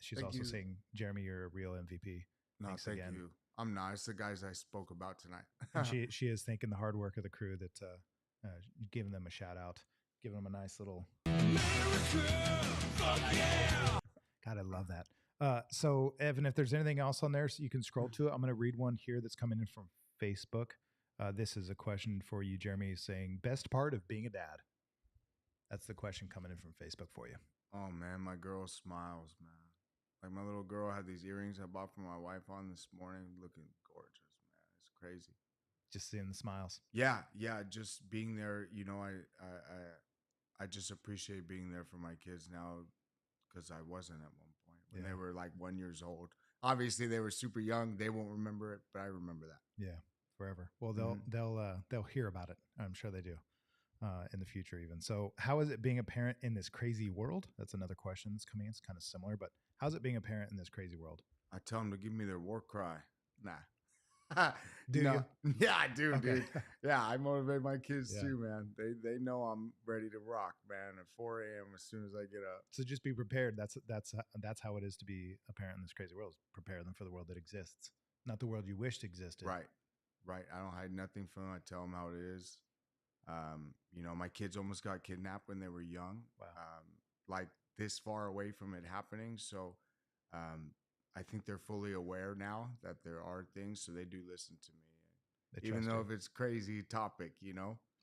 She's Thank also you. saying, Jeremy, you're a real MVP. No, thanks thank again. you. I'm not. It's the guys I spoke about tonight. And she is thanking the hard work of the crew that giving them a shout out, giving them a nice little. God, I love that. So Evan, if there's anything else on there, so you can scroll to it. I'm going to read one here that's coming in from Facebook. This is a question for you, Jeremy, saying best part of being a dad. That's the question coming in from Facebook for you. Oh man, my girl smiles, man. Like my little girl had these earrings I bought for my wife on this morning, looking gorgeous, man. It's crazy. Just seeing the smiles. Yeah, just being there. I just appreciate being there for my kids now, because I wasn't at one point when they were like 1 year old. Obviously, they were super young. They won't remember it, but I remember that. Yeah, forever. Well, they'll hear about it. I'm sure they do in the future even. So how is it being a parent in this crazy world? That's another question that's coming in. It's kind of similar, but how's it being a parent in this crazy world? I tell them to give me their war cry. Nah. Do you? Yeah, I do, Okay. dude. Yeah, I motivate my kids Yeah. too, man. They know I'm ready to rock, man, at 4 a.m. as soon as I get up. So just be prepared. That's how it is to be a parent in this crazy world. Prepare them for the world that exists, not the world you wished existed. Right. I don't hide nothing from them. I tell them how it is. My kids almost got kidnapped when they were young. Wow. Like this far away from it happening. So I think they're fully aware now that there are things. So they do listen to me. Even though if it's crazy topic,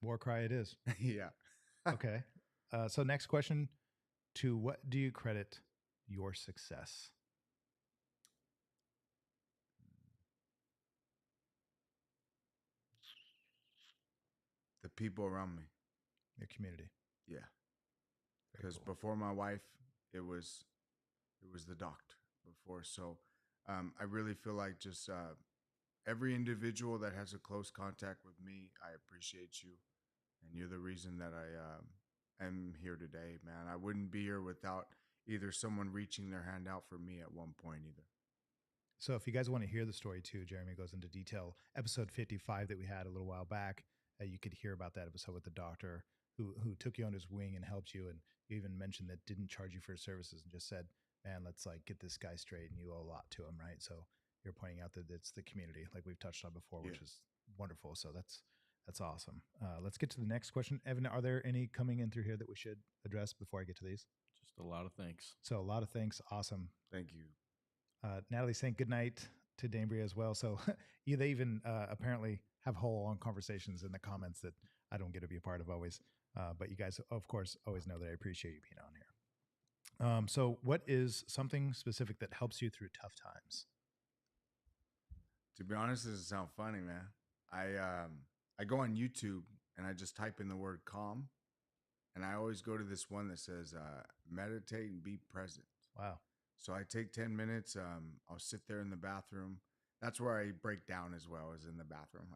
War cry it is. Yeah. Okay. So next question, to what do you credit your success? The people around me. Your community. Yeah. Very Because cool. before my wife, it was the doctor before. So I really feel like just every individual that has a close contact with me, I appreciate you. And you're the reason that I am here today, man. I wouldn't be here without either someone reaching their hand out for me at one point either. So if you guys want to hear the story too, Jeremy goes into detail. Episode 55 that we had a little while back, you could hear about that episode with the doctor who took you on his wing and helped you. And you even mentioned that didn't charge you for his services and just said, man, let's get this guy straight, and you owe a lot to him, right? So you're pointing out that it's the community like we've touched on before, which is wonderful. So that's awesome. Let's get to the next question. Evan, are there any coming in through here that we should address before I get to these? Just a lot of thanks. So a lot of thanks. Awesome. Thank you. Natalie saying good night to Dambria as well. So they even apparently have whole long conversations in the comments that I don't get to be a part of always. But you guys, of course, always know that I appreciate you being on here. So what is something specific that helps you through tough times? To be honest, this doesn't sound funny, man. I go on YouTube and I just type in the word calm, and I always go to this one that says meditate and be present. Wow. So I take 10 minutes. I'll sit there in the bathroom. That's where I break down as well, as in the bathroom.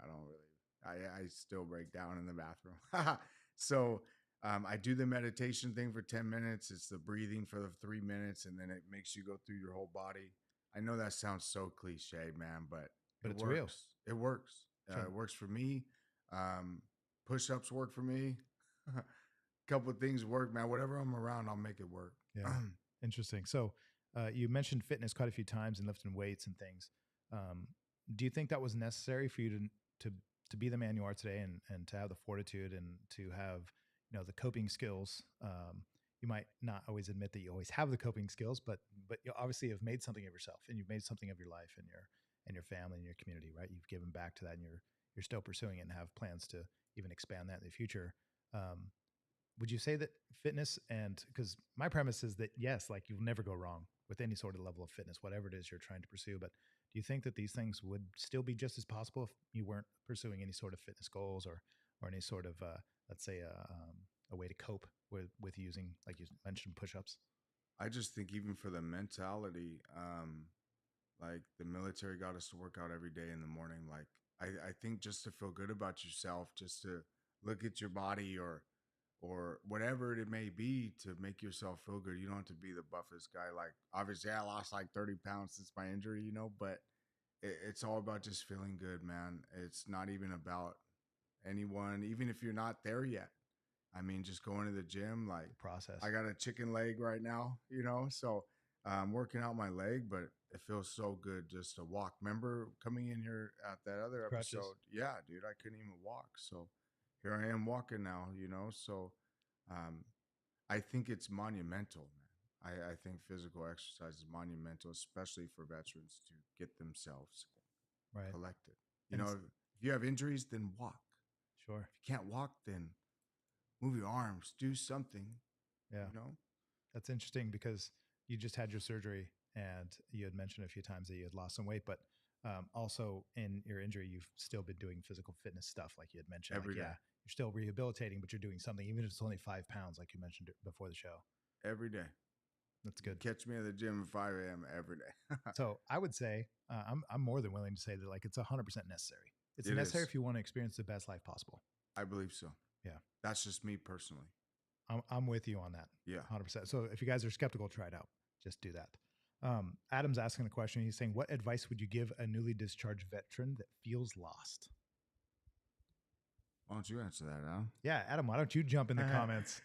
I still break down in the bathroom. So I do the meditation thing for 10 minutes. It's the breathing for the 3 minutes, and then it makes you go through your whole body. I know that sounds so cliche, man, but It's works. real. It works. Sure. It works for me. Push-ups work for me. A couple of things work, man. Whatever I'm around, I'll make it work. Yeah. Interesting. So you mentioned fitness quite a few times and lifting weights and things. Do you think that was necessary for you to be the man you are today and to have the fortitude and to have, the coping skills? You might not always admit that you always have the coping skills, but you obviously have made something of yourself, and you've made something of your life and your family and your community, right? You've given back to that, and you're still pursuing it and have plans to even expand that in the future. Would you say that fitness, and because my premise is that yes, like you'll never go wrong with any sort of level of fitness, whatever it is you're trying to pursue, but do you think that these things would still be just as possible if you weren't pursuing any sort of fitness goals or any sort of, let's say, a way to cope with using, like you mentioned, push-ups? I just think even for the mentality, like the military got us to work out every day in the morning. Like I think just to feel good about yourself, just to look at your body or whatever it may be to make yourself feel good. You don't have to be the buffest guy. Like obviously I lost like 30 pounds since my injury, but it's all about just feeling good, man. It's not even about anyone, even if you're not there yet. I mean, just going to the gym, like Process. I got a chicken leg right now, so I'm working out my leg, but it feels so good just to walk. Remember coming in here at that other Crutches. episode? Yeah, dude, I couldn't even walk. So here I am walking now, so I think it's monumental, man. I think physical exercise is monumental, especially for veterans to get themselves Right. collected. And If you have injuries, then walk. Sure. If you can't walk, then move your arms, do something. Yeah. That's interesting because you just had your surgery and you had mentioned a few times that you had lost some weight, but also in your injury, you've still been doing physical fitness stuff, like you had mentioned. Every day. You're still rehabilitating, but you're doing something, even if it's only 5 pounds, like you mentioned before the show. Every day. That's good. Catch me at the gym at 5 a.m. every day. So I would say I'm more than willing to say that like it's 100% necessary. It's necessary if you want to experience the best life possible. I believe so. Yeah. That's just me personally. I'm with you on that. Yeah. 100%. So if you guys are skeptical, try it out. Just do that. Adam's asking a question. He's saying, what advice would you give a newly discharged veteran that feels lost? Why don't you answer that, Adam? Yeah, Adam, why don't you jump in the comments?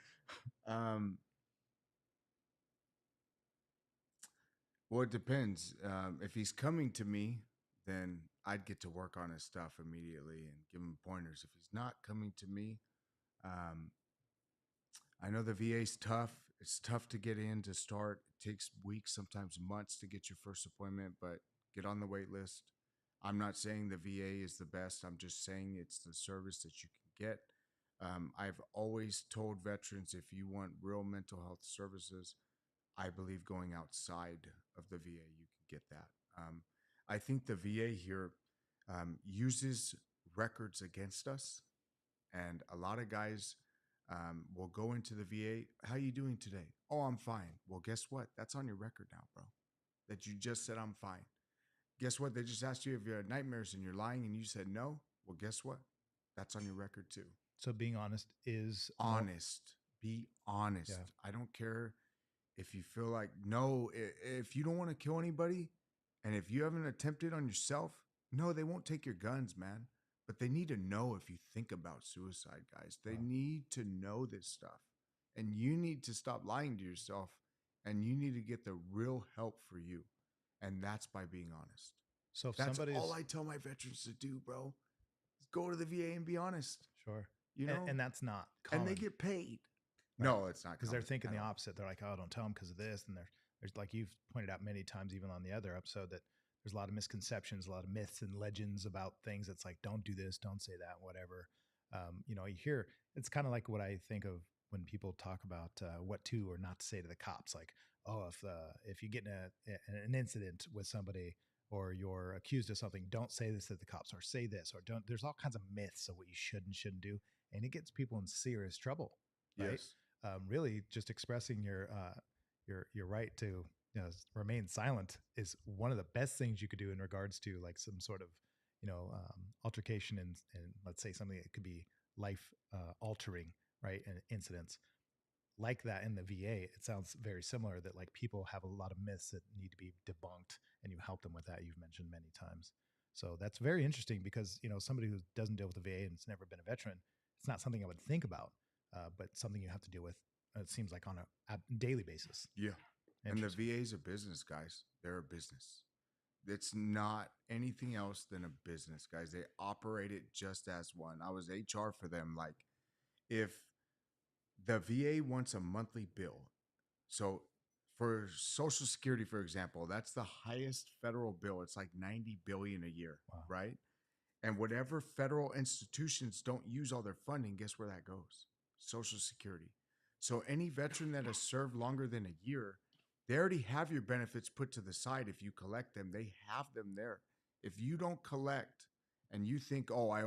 Well, it depends. If he's coming to me, then I'd get to work on his stuff immediately and give him pointers. If he's not coming to me, I know the VA's tough. It's tough to get in to start. It takes weeks, sometimes months to get your first appointment, but get on the wait list. I'm not saying the VA is the best. I'm just saying it's the service that you can get. I've always told veterans, if you want real mental health services, I believe going outside of the VA, you can get that. I think the VA here uses records against us. And a lot of guys will go into the VA. How you doing today? Oh, I'm fine. Well, guess what? That's on your record now, bro. That you just said I'm fine. Guess what? They just asked you if you had nightmares and you're lying and you said no. Well, guess what? That's on your record too. So being honest is honest. Be honest. Yeah. I don't care if you feel like no. If you don't want to kill anybody, and if you haven't attempted on yourself, no, they won't take your guns, man. But they need to know if you think about suicide, guys. They need to know this stuff. And you need to stop lying to yourself. And you need to get the real help for you. And that's by being honest. So if that's somebody's all I tell my veterans to do, bro. Go to the VA and be honest. Sure. And that's not common. And they get paid. Right. No, it's not. Because they're thinking the opposite. They're like, oh, don't tell them because of this. And there's like you've pointed out many times, even on the other episode, that there's a lot of misconceptions, a lot of myths and legends about things. That's like, don't do this, don't say that, whatever. You know, you hear it's kind of like what I think of when people talk about what to or not to say to the cops. Like, oh, if you get in an incident with somebody or you're accused of something, don't say this to the cops or say this or don't. There's all kinds of myths of what you should and shouldn't do, and it gets people in serious trouble. Right? Yes. Really, just expressing your right to remain silent is one of the best things you could do in regards to like some sort of altercation and let's say something that could be life altering, right? And incidents like that in the VA, it sounds very similar that like people have a lot of myths that need to be debunked and you help them with that. You've mentioned many times. So that's very interesting because, somebody who doesn't deal with the VA and has never been a veteran, it's not something I would think about, but something you have to deal with, it seems like on a daily basis. Yeah. And the VA is a business, guys. They're a business. It's not anything else than a business, guys. They operate it just as one. I was HR for them. Like, if the VA wants a monthly bill, so for Social Security, for example, that's the highest federal bill. It's like $90 billion a year, Wow. right? And whatever federal institutions don't use all their funding, guess where that goes? Social Security. So any veteran that has served longer than a year, they already have your benefits put to the side. If you collect them, they have them there. If you don't collect and you think, oh, I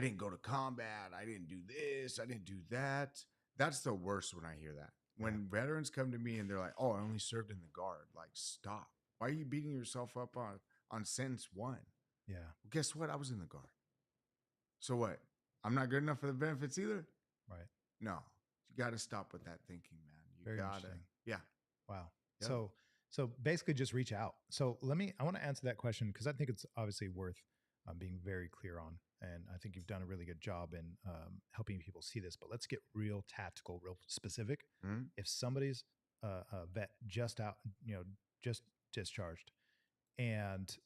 didn't go to combat, I didn't do this, I didn't do that. That's the worst when I hear that. When veterans come to me and they're like, oh, I only served in the Guard. Like, stop. Why are you beating yourself up on sentence 1? Yeah. Well, guess what? I was in the Guard. So what? I'm not good enough for the benefits either? Right. No. You got to stop with that thinking, man. You Very got to. interesting. Yeah. Wow. Yep. So basically just reach out. So I want to answer that question because I think it's obviously worth being very clear on. And I think you've done a really good job in helping people see this, but let's get real tactical, real specific. Mm-hmm. If somebody's a vet just discharged and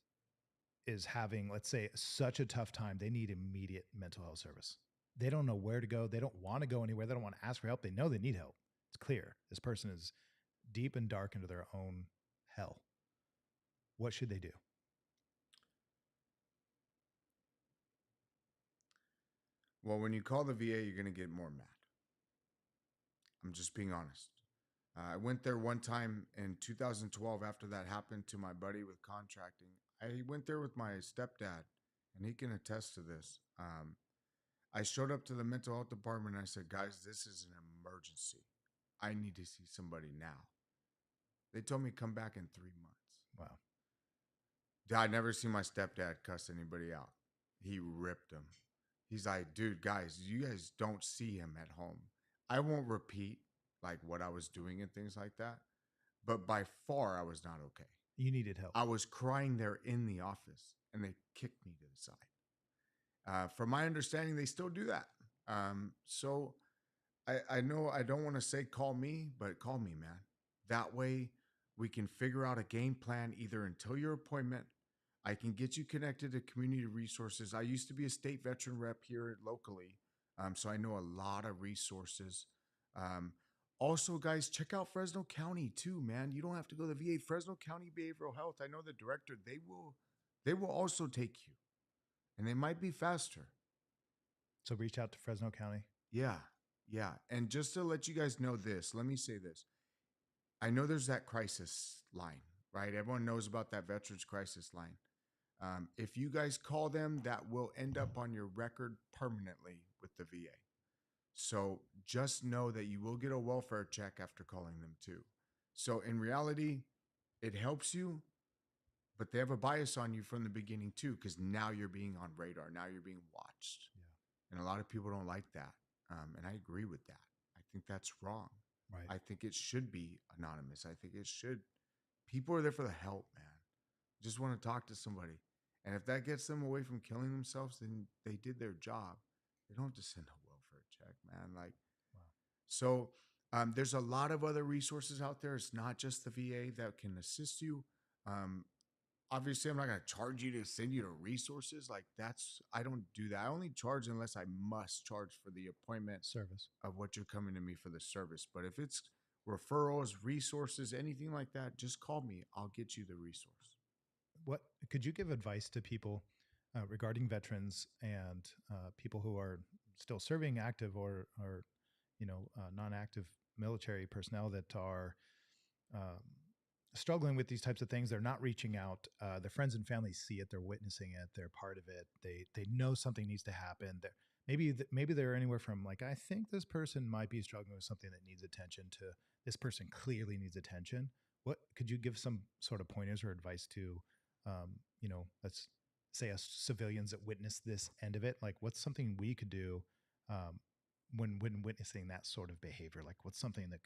is having, let's say, such a tough time, they need immediate mental health service. They don't know where to go. They don't want to go anywhere. They don't want to ask for help. They know they need help. It's clear. This person is deep and dark into their own hell. What should they do? Well, when you call the VA, you're going to get more mad. I'm just being honest. I went there one time in 2012 after that happened to my buddy with contracting. I went there with my stepdad, and he can attest to this. I showed up to the mental health department and I said, guys, this is an emergency. I need to see somebody now. They told me come back in 3 months. Wow. I never seen my stepdad cuss anybody out. He ripped him. He's like, dude, guys, you guys don't see him at home. I won't repeat like what I was doing and things like that, but by far I was not okay. You needed help. I was crying there in the office and they kicked me to the side. From my understanding, they still do that. So I know I don't want to say call me, but call me, man. That way we can figure out a game plan either until your appointment. I can get you connected to community resources. I used to be a state veteran rep here locally, so I know a lot of resources. Also, guys, check out Fresno County too, man. You don't have to go to the VA. Fresno County Behavioral Health. I know the director. They will also take you, and they might be faster. So reach out to Fresno County. Yeah. And just to let you guys know this, let me say this. I know there's that crisis line, right? Everyone knows about that veterans crisis line. If you guys call them, that will end up on your record permanently with the VA. So just know that you will get a welfare check after calling them too. So in reality, it helps you, but they have a bias on you from the beginning too, because now you're being on radar. Now you're being watched. Yeah. And a lot of people don't like that. And I agree with that. I think that's wrong. Right. I think it should be anonymous. I think it should. People are there for the help, man. Just want to talk to somebody. And if that gets them away from killing themselves, then they did their job. They don't have to send a welfare check, man. Like, wow. So there's a lot of other resources out there. It's not just the VA that can assist you. Obviously, I'm not going to charge you to send you to resources. Like I don't do that. I only charge unless I must charge for the appointment service of what you're coming to me for the service. But if it's referrals, resources, anything like that, just call me. I'll get you the resource. What could you give advice to people regarding veterans and people who are still serving active or non-active military personnel that are struggling with these types of things. They're not reaching out. Their friends and family see it. They're witnessing it. They're part of it. They know something needs to happen. Maybe they're anywhere from like, I think this person might be struggling with something that needs attention, to this person clearly needs attention. What could you give some sort of pointers or advice to, let's say us civilians that witness this end of it? Like, what's something we could do when witnessing that sort of behavior? Like, what's something that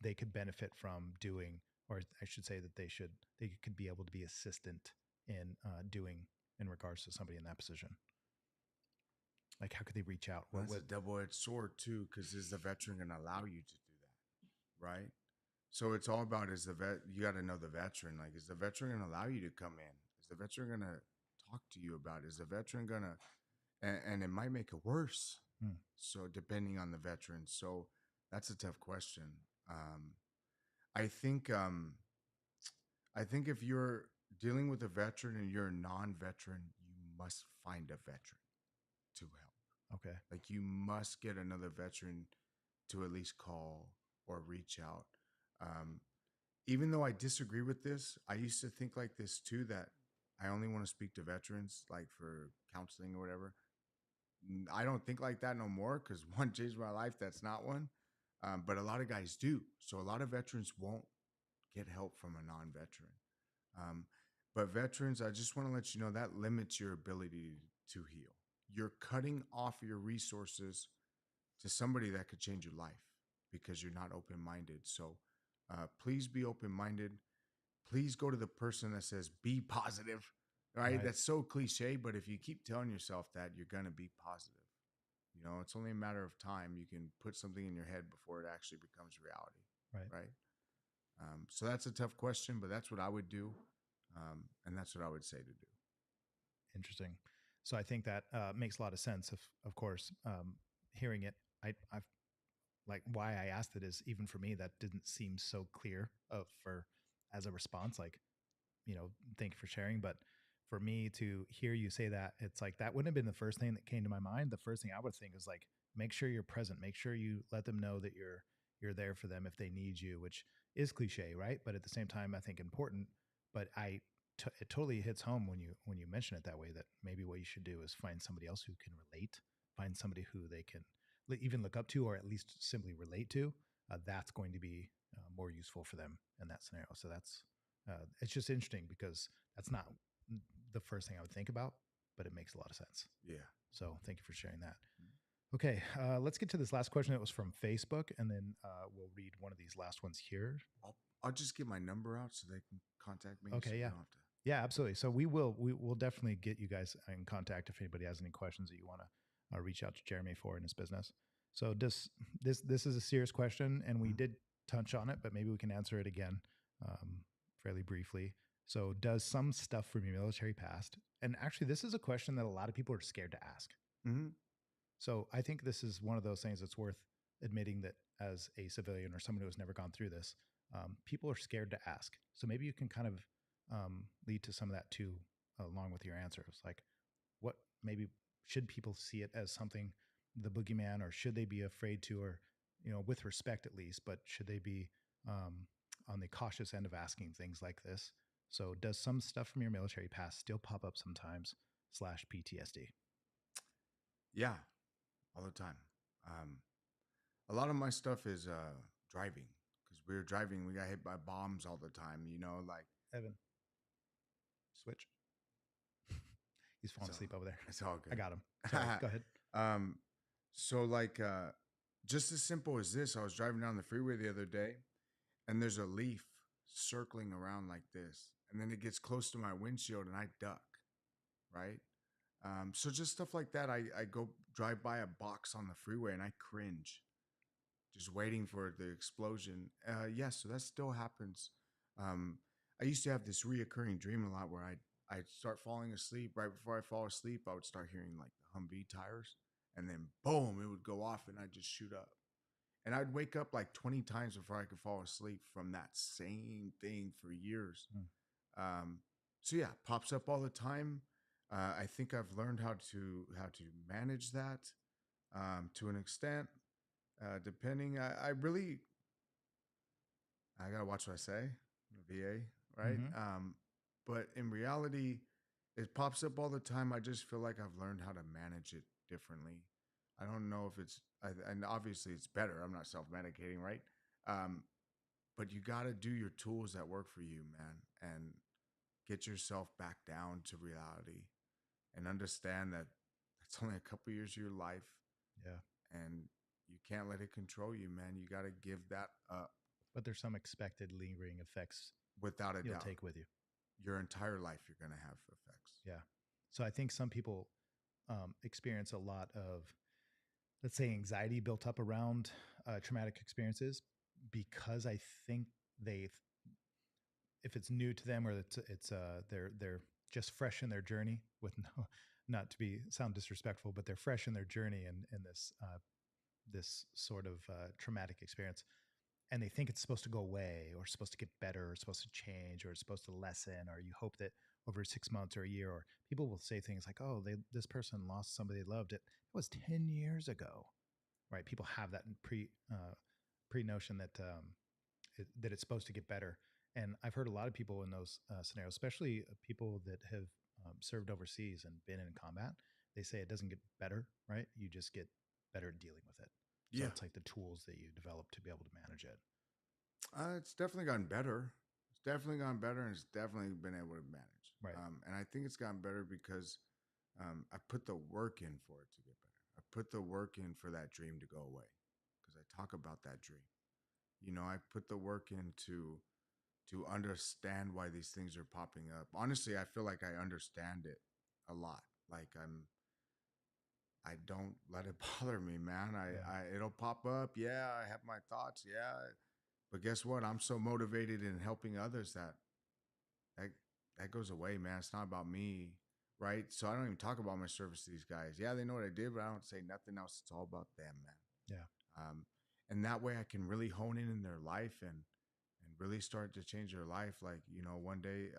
they could benefit from doing, or I should say that they could be able to be assistant in doing in regards to somebody in that position? Like, how could they reach out? Well, that's a double-edged sword too, because is the veteran going to allow you to do that, right? So it's all about, you got to know the veteran. Like, is the veteran going to allow you to come in? Is the veteran going to talk to you about it? Is the veteran going to, and it might make it worse. So depending on the veteran. So that's a tough question. I think if you're dealing with a veteran and you're a non-veteran, you must find a veteran to help. Okay. Like, you must get another veteran to at least call or reach out. Even though I disagree with this, I used to think like this too, that I only want to speak to veterans, like for counseling or whatever. I don't think like that no more, because one changed my life. That's not one. But a lot of guys do. So a lot of veterans won't get help from a non-veteran. But veterans, I just want to let you know that limits your ability to heal. You're cutting off your resources to somebody that could change your life because you're not open-minded. So please be open-minded. Please go to the person that says, be positive, right? That's so cliche, but if you keep telling yourself that, you're going to be positive. It's only a matter of time. You can put something in your head before it actually becomes reality. Right. So that's a tough question, but that's what I would do. And that's what I would say to do. Interesting. So I think that makes a lot of sense. Of course, hearing it, I've like, why I asked it is, even for me, that didn't seem so clear as a response. Like, thank you for sharing. But for me to hear you say that, it's like, that wouldn't have been the first thing that came to my mind. The first thing I would think is like, make sure you're present. Make sure you let them know that you're there for them if they need you, which is cliche, right? But at the same time, I think important. But it totally hits home when you mention it that way, that maybe what you should do is find somebody else who can relate, find somebody who they can even look up to, or at least simply relate to. That's going to be more useful for them in that scenario. So that's it's just interesting, because that's not the first thing I would think about, but it makes a lot of sense. Yeah. So thank you for sharing that. Okay, let's get to this last question. It was from Facebook, and then we'll read one of these last ones here. I'll just get my number out so they can contact me. Okay, so yeah. Yeah, absolutely. So we will definitely get you guys in contact if anybody has any questions that you want to reach out to Jeremy for in his business. So this is a serious question, and we did touch on it, but maybe we can answer it again fairly briefly. So does some stuff from your military past, and actually this is a question that a lot of people are scared to ask. Mm-hmm. So I think this is one of those things that's worth admitting, that as a civilian or someone who has never gone through this, people are scared to ask. So maybe you can kind of lead to some of that too, along with your answer. It's like, what maybe should people see it as something, the boogeyman, or should they be afraid to, or with respect at least, but should they be on the cautious end of asking things like this? So does some stuff from your military past still pop up sometimes / PTSD? Yeah, all the time. A lot of my stuff is driving, because we were driving. We got hit by bombs all the time, like. Evan, switch. He's falling asleep over there. It's all good. I got him. Sorry, go ahead. So like, just as simple as this, I was driving down the freeway the other day, and there's a leaf circling around like this, and then it gets close to my windshield, and I duck, right? So just stuff like that. I go drive by a box on the freeway, and I cringe, just waiting for the explosion. So that still happens. I used to have this reoccurring dream a lot where I'd start falling asleep. Right before I fall asleep, I would start hearing like the Humvee tires, and then boom, it would go off, and I'd just shoot up. And I'd wake up like 20 times before I could fall asleep from that same thing for years. So yeah, pops up all the time. I think I've learned how to manage that to an extent. Depending, I gotta watch what I say. I'm a VA, right? Mhm. But in reality, it pops up all the time. I just feel like I've learned how to manage it differently. I don't know if and obviously it's better. I'm not self medicating, right? Um, but you got to do your tools that work for you, man, and get yourself back down to reality and understand that it's only a couple years of your life, Yeah. and you can't let it control you, man. You got to give that up But there's some expected lingering effects without a you'll doubt. take with you. Your entire life, you're going to have effects. Yeah. So I think some people experience a lot of, let's say, anxiety built up around traumatic experiences because I think if it's new to them or they're just fresh in their journey with no, not to sound disrespectful, but they're fresh in their journey in this sort of traumatic experience, and they think it's supposed to go away or supposed to get better or supposed to change or it's supposed to lessen, or you hope that over 6 months or a year, or people will say things like, oh, this person lost somebody they loved, it was 10 years ago, right? People have that pre notion that that it's supposed to get better. And I've heard a lot of people in those scenarios, especially people that have served overseas and been in combat, they say it doesn't get better, right? You just get better at dealing with it. So Yeah. it's like the tools that you develop to be able to manage it. It's definitely gotten better. It's definitely gotten better, and it's definitely been able to manage. Right. And I think it's gotten better because I put the work in for it to get better. I put the work in for that dream to go away because I talk about that dream. I put the work in to understand why these things are popping up. Honestly, I feel like I understand it a lot. Like I don't let it bother me, man. It'll pop up. Yeah, I have my thoughts. Yeah, but guess what? I'm so motivated in helping others that that goes away, man. It's not about me, right? So I don't even talk about my service to these guys. Yeah, they know what I did, but I don't say nothing else. It's all about them, man. Yeah. And that way I can really hone in their life and really start to change their life. Like, one day,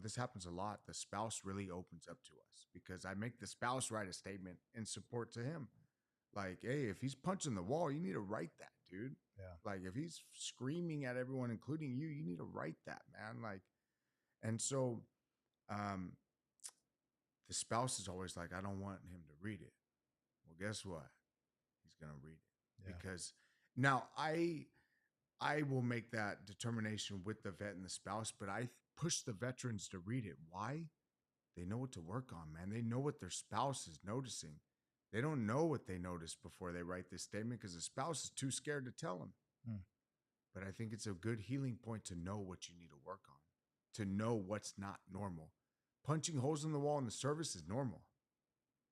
this happens a lot. The spouse really opens up to us because I make the spouse write a statement in support to him. Like, hey, if he's punching the wall, you need to write that, dude. Yeah. Like, if he's screaming at everyone, including you, you need to write that, man. Like, and so the spouse is always like, I don't want him to read it. Well, guess what? He's going to read it. Yeah. Because now I will make that determination with the vet and the spouse, but I push the veterans to read it. Why? They know what to work on, man. They know what their spouse is noticing. They don't know what they noticed before they write this statement because the spouse is too scared to tell them. But I think it's a good healing point to know what you need to work on, to know what's not normal. Punching holes in the wall in the service is normal.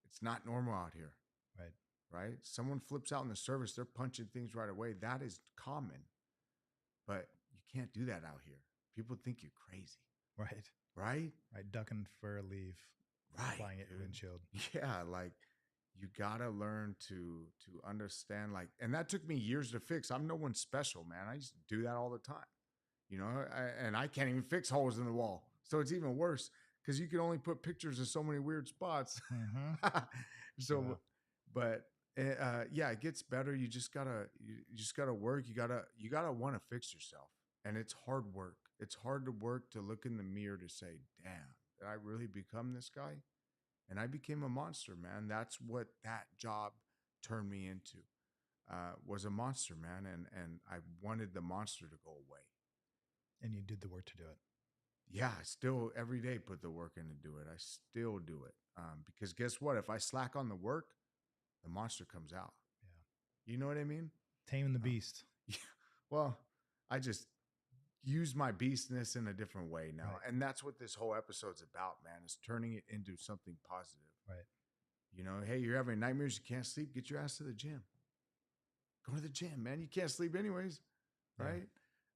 It's not normal out here. Right. Right? Someone flips out in the service, they're punching things right away. That is common. But you can't do that out here. People think you're crazy. Right. Right? Right. Ducking for a leaf. Right. Flying at your windshield. Yeah. Like you gotta learn to understand, like, and that took me years to fix. I'm no one special, man. I used to do that all the time. And I can't even fix holes in the wall. So it's even worse because you can only put pictures of so many weird spots. Mm-hmm. So, Yeah. but yeah, it gets better. You just gotta work. You gotta want to fix yourself, and it's hard work. It's hard to work to look in the mirror to say, "Damn, did I really become this guy?" And I became a monster, man. That's what that job turned me into. Was a monster, man, and I wanted the monster to go away. And you did the work to do it. Yeah, I still every day put the work in to do it. I still do it because guess what? If I slack on the work, the monster comes out. Yeah. You know what I mean? Taming the beast. Yeah. Well, I just use my beastness in a different way now. Right. And that's what this whole episode's about, man, is turning it into something positive. Right. Hey, you're having nightmares, you can't sleep, get your ass to the gym. Go to the gym, man. You can't sleep anyways, right?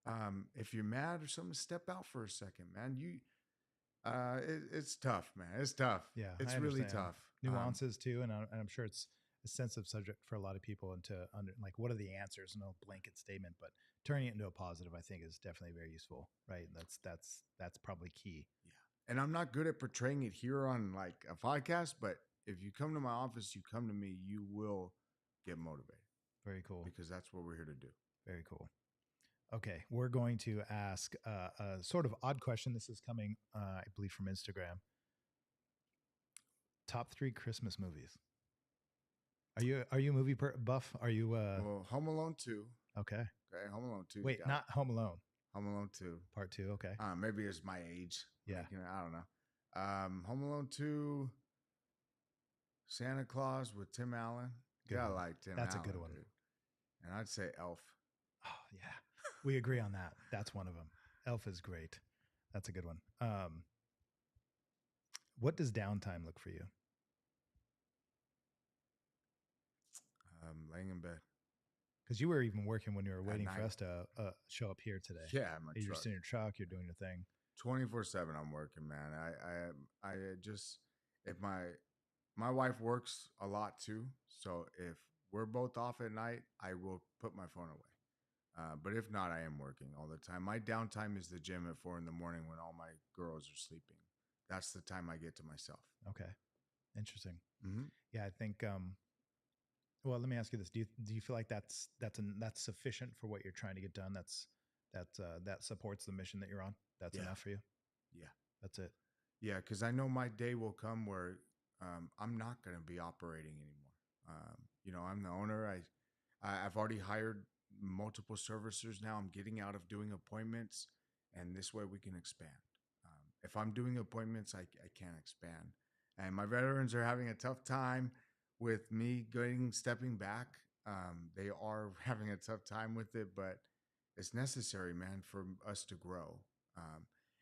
Yeah. If you're mad or something, step out for a second, man. It's tough, man. It's tough. Yeah. It's really tough. Nuances too. And I'm sure it's a sensitive subject for a lot of people, and like, what are the answers? No blanket statement, but turning it into a positive, I think, is definitely very useful. Right. And that's probably key. Yeah. and I'm not good at portraying it here on like a podcast, but if you come to my office, you come to me, you will get motivated. Very cool. Because that's what we're here to do. Very cool. Okay, we're going to ask a sort of odd question. This is coming, I believe, from Instagram. Top 3 Christmas movies. Are you a movie buff? Are you? Well, Home Alone 2. Okay. Okay, Home Alone 2. Wait, not Home Alone. Home Alone 2. Part 2. Okay. Maybe it's my age. Yeah. Like, I don't know. Home Alone 2. Santa Claus with Tim Allen. Good one. Like Tim That's Allen, a good one. dude. And I'd say Elf. Oh yeah, we agree on that. That's one of them. Elf is great. That's a good one. What does downtime look for you? Laying in bed. Because you were even working when you were waiting for night. us to show up here today. Yeah, my You're truck. just in your truck. You're doing your thing. 24/7 I'm working, man. I just, if my wife works a lot too, so if we're both off at night, I will put my phone away. But if not, I am working all the time. My downtime is the gym at 4 a.m. when all my girls are sleeping. That's the time I get to myself. Okay, interesting. Mm-hmm. Yeah, I think. Well, let me ask you this: Do you feel like that's sufficient for what you're trying to get done? That supports the mission that you're on. That's Yeah. enough for you. Yeah, That's it. yeah, because I know my day will come where I'm not going to be operating anymore. I'm the owner. I've already hired multiple servicers now. I'm getting out of doing appointments, and this way we can expand. If I'm doing appointments, I can't expand. And my veterans are having a tough time with me stepping back. They are having a tough time with it, but it's necessary, man, for us to grow.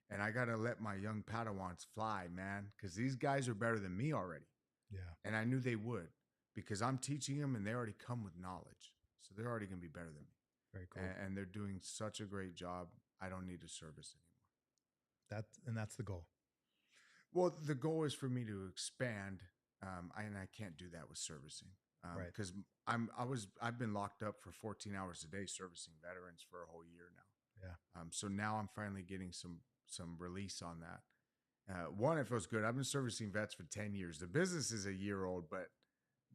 And I got to let my young Padawans fly, man, because these guys are better than me already. Yeah. And I knew they would, because I'm teaching them and they already come with knowledge. So they're already going to be better than me. Very cool. And they're doing such a great job. I don't need to service anymore. That's the goal. Well, the goal is for me to expand. And I can't do that with servicing. Right. Because I've been locked up for 14 hours a day servicing veterans for a whole year now. Yeah. So now I'm finally getting some release on that. One, it feels good. I've been servicing vets for 10 years. The business is a year old,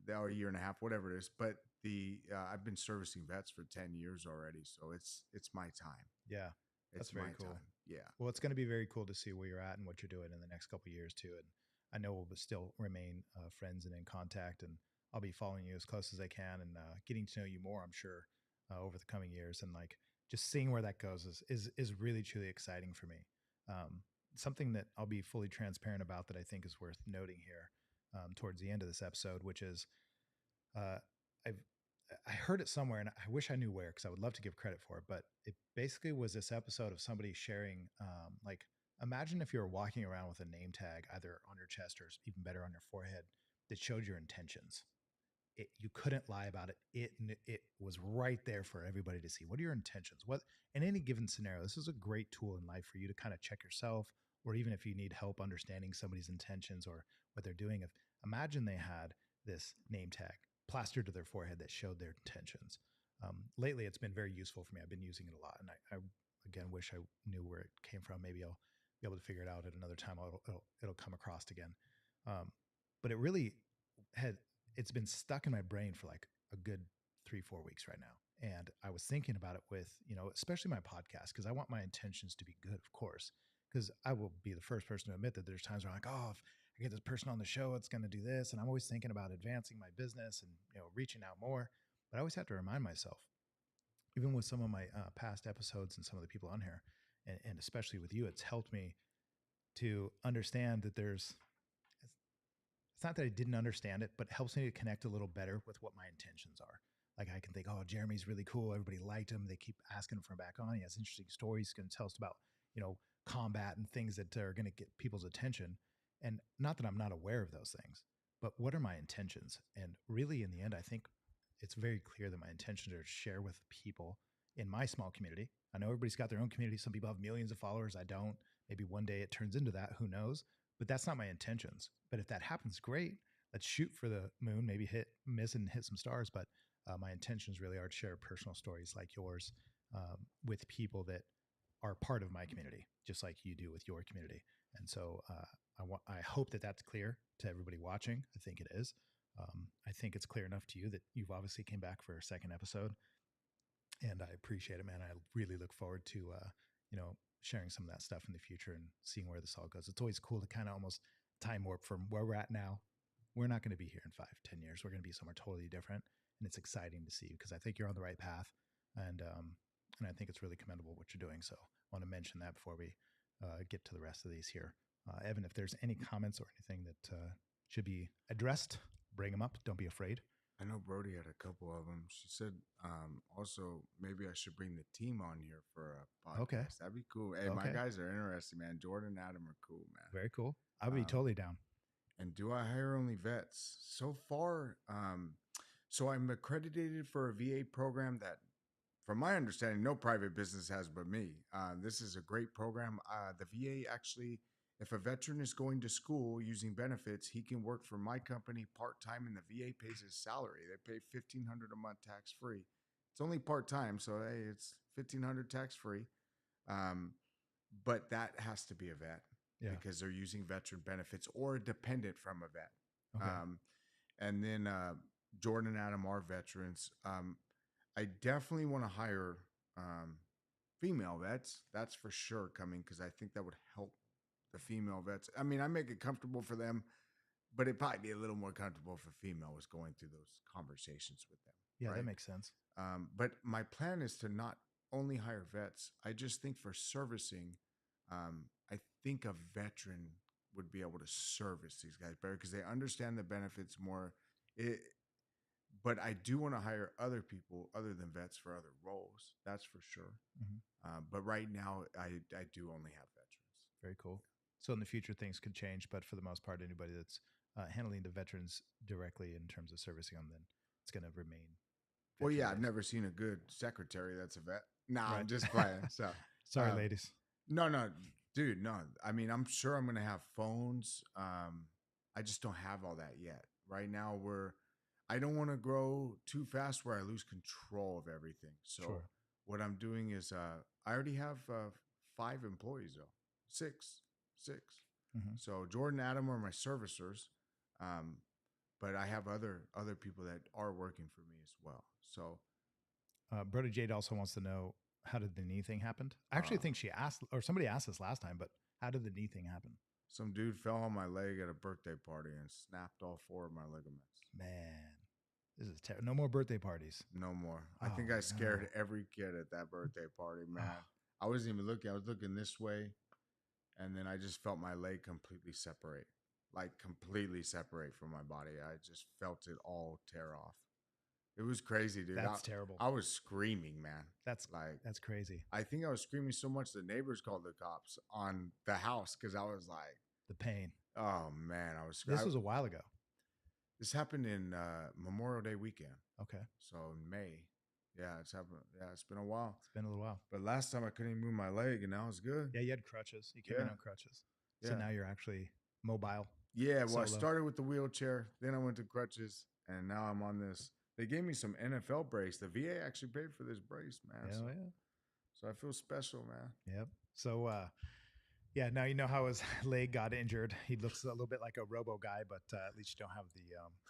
or a year and a half, whatever it is. But I've been servicing vets for 10 years already. So it's my time. Yeah. That's very cool. Time. Yeah. Well, it's going to be very cool to see where you're at and what you're doing in the next couple of years too. And I know we'll still remain friends and in contact, and I'll be following you as close as I can and getting to know you more, I'm sure, over the coming years. And like just seeing where that goes is really, truly exciting for me. Something that I'll be fully transparent about that I think is worth noting here towards the end of this episode, which is I heard it somewhere, and I wish I knew where, because I would love to give credit for it, but it basically was this episode of somebody sharing, like, imagine if you were walking around with a name tag either on your chest or even better on your forehead that showed your intentions. You couldn't lie about it. It was right there for everybody to see. What are your intentions? What in any given scenario, this is a great tool in life for you to kind of check yourself, or even if you need help understanding somebody's intentions or what they're doing. Imagine they had this name tag plastered to their forehead that showed their intentions. Lately, it's been very useful for me. I've been using it a lot, and I again wish I knew where it came from. Maybe I'll be able to figure it out at another time. It'll come across again. But it really it's been stuck in my brain for like a good 3-4 weeks right now. And I was thinking about it with, especially my podcast, because I want my intentions to be good, of course, because I will be the first person to admit that there's times where I'm like, oh, if I get this person on the show, it's going to do this. And I'm always thinking about advancing my business and, reaching out more. But I always have to remind myself, even with some of my past episodes and some of the people on here, and especially with you, it's helped me to understand that it's not that I didn't understand it, but it helps me to connect a little better with what my intentions are. Like I can think, oh, Jeremy's really cool. Everybody liked him. They keep asking him for him back on. He has interesting stories. He's going to tell us about, combat and things that are going to get people's attention. And not that I'm not aware of those things, but what are my intentions? And really, in the end, I think it's very clear that my intentions are to share with people in my small community. I know everybody's got their own community. Some people have millions of followers. I don't. Maybe one day it turns into that. Who knows? But that's not my intentions. But if that happens, great. Let's shoot for the moon, maybe miss and hit some stars. But my intentions really are to share personal stories like yours with people that are part of my community, just like you do with your community. And so I hope that that's clear to everybody watching. I think it is. I think it's clear enough to you that you've obviously came back for a second episode, and I appreciate it, man. I really look forward to, sharing some of that stuff in the future and seeing where this all goes. It's always cool to kind of almost time warp from where we're at now. We're not going to be here in 5-10 years. We're going to be somewhere totally different. And it's exciting to see you because I think you're on the right path. And I think it's really commendable what you're doing. So I want to mention that before we get to the rest of these here. Evan, if there's any comments or anything that should be addressed, bring them up. Don't be afraid. I know Brody had a couple of them. She said also maybe I should bring the team on here for a podcast. Okay. That'd be cool. Hey, my guys are interesting, man. Jordan and Adam are cool, man. Very cool. I would be totally down. And do I hire only vets? So far, so I'm accredited for a VA program that, from my understanding, no private business has but me. This is a great program. The VA actually, if a veteran is going to school using benefits, he can work for my company part-time and the VA pays his salary. They pay $1,500 a month tax-free. It's only part-time, so hey, it's $1,500 tax-free. But that has to be a vet because they're using veteran benefits or a dependent from a vet. Okay. And then Jordan and Adam are veterans. I definitely want to hire female vets. That's for sure coming because I think that would help the female vets. I mean, I make it comfortable for them, but it'd probably be a little more comfortable if a female was going through those conversations with them. Yeah, right? that makes sense. But my plan is to not only hire vets. I just think for servicing, I think a veteran would be able to service these guys better because they understand the benefits more. But I do want to hire other people other than vets for other roles. That's for sure. Mm-hmm. But right now, I do only have veterans. Very cool. So in the future, things could change. But for the most part, anybody that's handling the veterans directly in terms of servicing them, then it's going to remain. Well, yeah, I've never seen a good secretary that's a vet. Nah, right. I'm just playing. So sorry, ladies. No, dude, no. I mean, I'm sure I'm going to have phones. I just don't have all that yet. Right now, I don't want to grow too fast where I lose control of everything. So what I'm doing is I already have 5 employees, though. 6. Mm-hmm. So Jordan and Adam are my servicers. But I have other people that are working for me as well. So Brody Jade also wants to know, how did the knee thing happen? I actually think she asked, or somebody asked this last time, but how did the knee thing happen? Some dude fell on my leg at a birthday party and snapped all 4 of my ligaments. Man, this is terrible. No more birthday parties. No more. I think I scared every kid at that birthday party, man. I wasn't even looking. I was looking this way, and then I just felt my leg completely separate. Like completely separate from my body. I just felt it all tear off. It was crazy, dude. That's terrible. I was screaming, man. That's crazy. I think I was screaming so much the neighbors called the cops on the house because I was like, the pain. Oh man, I was screaming. This was a while ago. This happened in Memorial Day weekend. Okay. So in May. Yeah, it's happened. Yeah, it's been a while. It's been a little while. But last time I couldn't even move my leg and now it's good. Yeah, you had crutches. You came in on crutches. So now you're actually mobile. Yeah, well, solo. I started with the wheelchair, then I went to crutches, and now I'm on this. They gave me some NFL brace. The VA actually paid for this brace, man. Hell yeah. So I feel special, man. Yep. So, now you know how his leg got injured. He looks a little bit like a robo guy, but at least you don't have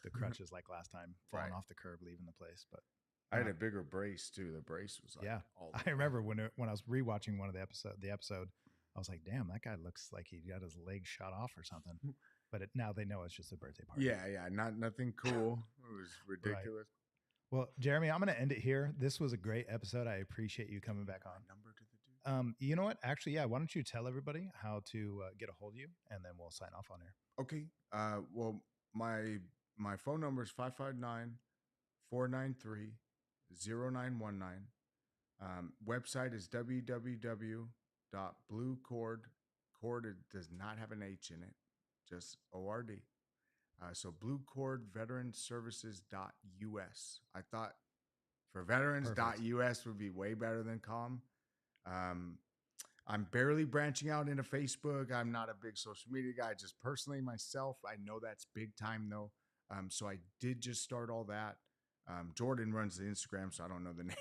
the crutches like last time, falling off the curb, leaving the place. But I had a bigger brace too. The brace was like I remember when I was rewatching one of the episode, I was like, damn, that guy looks like he got his leg shot off or something. But now they know it's just a birthday party. Yeah, nothing cool. It was ridiculous. Right. Well, Jeremy, I'm going to end it here. This was a great episode. I appreciate you coming back on. Number to the dude. You know what? Actually, why don't you tell everybody how to get a hold of you, and then we'll sign off on here. Okay. Well, my phone number is 559-493-0919. Website is www.bluecord. Cord, it does not have an H in it. Just ORD. So bluecordveteranservices.us. I thought for veterans.us would be way better than com. I'm barely branching out into Facebook. I'm not a big social media guy, just personally myself. I know that's big time though. So I did just start all that. Jordan runs the Instagram, so I don't know the name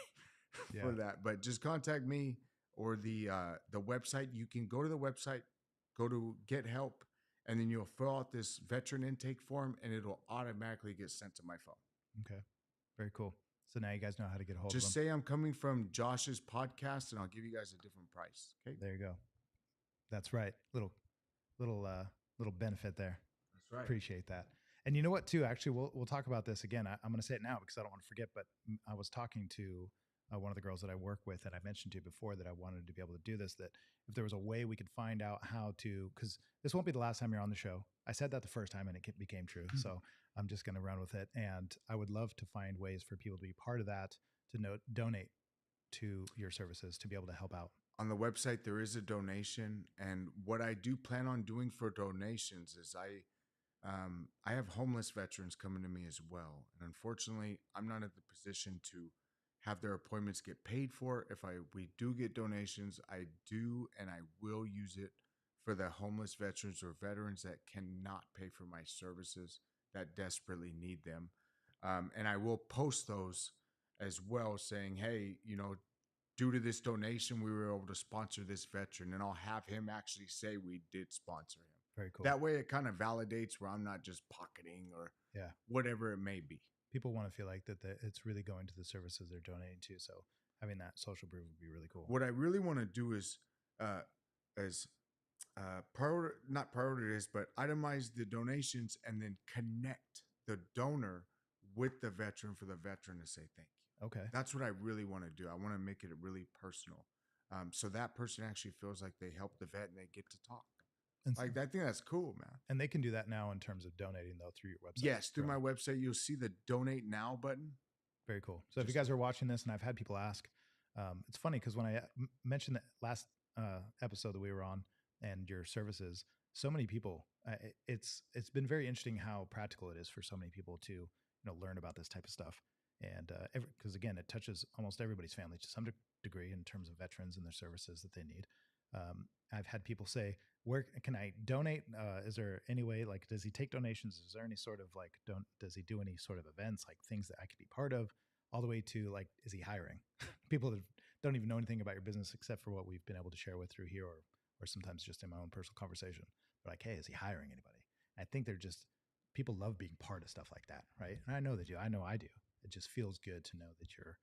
for that. But just contact me or the website. You can go to the website go to get help, and then you'll fill out this veteran intake form, and it'll automatically get sent to my phone. Okay. Very cool. So now you guys know how to get a hold Just of them. say I'm coming from Josh's podcast, and I'll give you guys a different price. Okay. There you go. That's right. Little benefit there. That's right. Appreciate that. And you know what, too? Actually, we'll talk about this again. I'm going to say it now because I don't want to forget. But I was talking to one of the girls that I work with, and I mentioned to you before that I wanted to be able to do this. That if there was a way we could find out how to, because this won't be the last time you're on the show. I said that the first time, and it became true. So I'm just going to run with it. And I would love to find ways for people to be part of that, to donate to your services, to be able to help out. On the website, there is a donation, and what I do plan on doing for donations is I have homeless veterans coming to me as well, and unfortunately, I'm not at the position to have their appointments get paid for. If we do get donations, I do and I will use it for the homeless veterans or veterans that cannot pay for my services, that desperately need them, and I will post those as well, saying, hey, due to this donation, we were able to sponsor this veteran, and I'll have him actually say we did sponsor him. Very cool. That way it kind of validates where I'm not just pocketing or whatever it may be. People want to feel like that it's really going to the services they're donating to. So having that social proof would be really cool. What I really want to do is not prioritize, but itemize the donations and then connect the donor with the veteran for the veteran to say thank you. Okay. That's what I really want to do. I want to make it really personal. So that person actually feels like they helped the vet and they get to talk. And I think that's cool, man. And they can do that now in terms of donating, though, through your website. Yes, through my website, you'll see the donate now button. Very cool. So if you guys are watching this, and I've had people ask, it's funny because when I mentioned that last episode that we were on and your services, so many people, it's been very interesting how practical it is for so many people to learn about this type of stuff. And because again, it touches almost everybody's family to some degree in terms of veterans and their services that they need. I've had people say, where can I donate? Is there any way, like, does he take donations? Is there any sort of does he do any sort of events, like things that I could be part of, all the way to like, is he hiring? People that don't even know anything about your business except for what we've been able to share with through here or sometimes just in my own personal conversation. But like, hey, is he hiring anybody? I think people love being part of stuff like that, right? And I know they do. I know I do. It just feels good to know that you're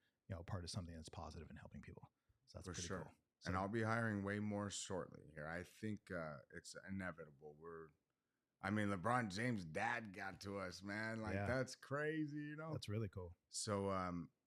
part of something that's positive and helping people. So that's pretty cool. And I'll be hiring way more shortly here. I think it's inevitable. LeBron James' dad got to us, man. That's crazy, That's really cool. So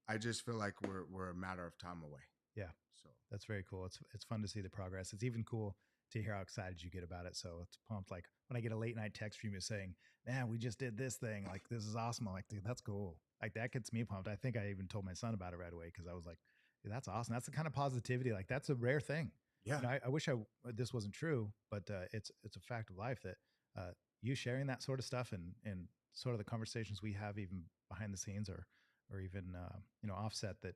I just feel like we're a matter of time away. Yeah. So that's very cool. It's fun to see the progress. It's even cool to hear how excited you get about it. So it's pumped. Like when I get a late night text from you saying, man, we just did this thing. Like, this is awesome. I'm like, dude, that's cool. Like that gets me pumped. I think I even told my son about it right away because I was like, dude, that's awesome. That's the kind of positivity. Like that's a rare thing. Yeah. I wish this wasn't true, but it's a fact of life that you sharing that sort of stuff and sort of the conversations we have even behind the scenes or even offset, that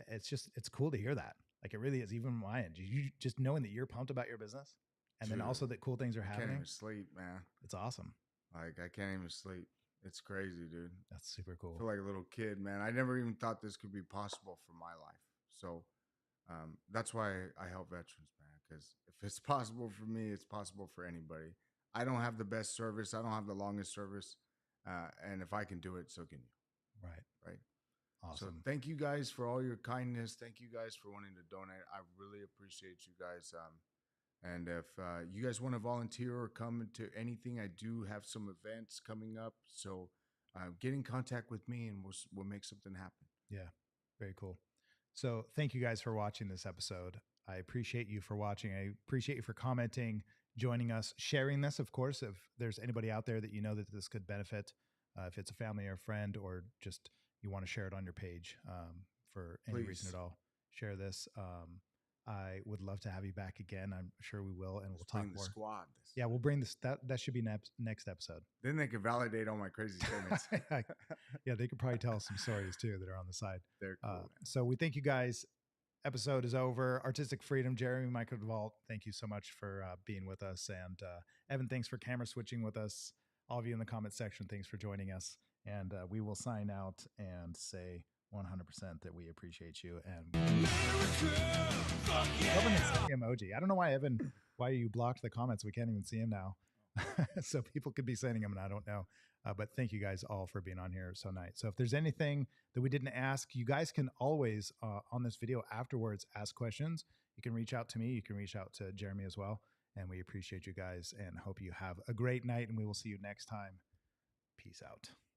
it's cool to hear that. Like it really is, even on my end. You just knowing that you're pumped about your business, and then also that cool things are happening. I can't even sleep, man. It's awesome. Like I can't even sleep. It's crazy, dude. That's super cool. I feel like a little kid, man. I never even thought this could be possible for my life. So that's why I help veterans, man. Because if it's possible for me, it's possible for anybody. I don't have the best service. I don't have the longest service. And if I can do it, so can you. Right. Awesome. So thank you guys for all your kindness. Thank you guys for wanting to donate. I really appreciate you guys. And if you guys want to volunteer or come to anything, I do have some events coming up. So get in contact with me and we'll make something happen. Yeah, very cool. So thank you guys for watching this episode. I appreciate you for watching. I appreciate you for commenting, joining us, sharing this, of course. If there's anybody out there that you know that this could benefit, if it's a family or a friend, or just you want to share it on your page for any reason at all, share this. I would love to have you back again. I'm sure we will, and we'll talk more. Squad. Yeah, we'll bring this. That should be next episode. Then they can validate all my crazy statements. Yeah, they could probably tell some stories too that are on the side. They're cool. So we thank you guys. Episode is over. Artistic Freedom, Jeremy, Michael DeVault, thank you so much for being with us. And Evan, thanks for camera switching with us. All of you in the comment section, thanks for joining us. And we will sign out and say 100% that we appreciate you. And Evan is the emoji. I don't know why Evan why you blocked the comments. We can't even see them now. So people could be sending them and I don't know. But thank you guys all for being on here so nice. So if there's anything that we didn't ask, you guys can always on this video afterwards ask questions. You can reach out to me. You can reach out to Jeremy as well. And we appreciate you guys and hope you have a great night. And we will see you next time. Peace out.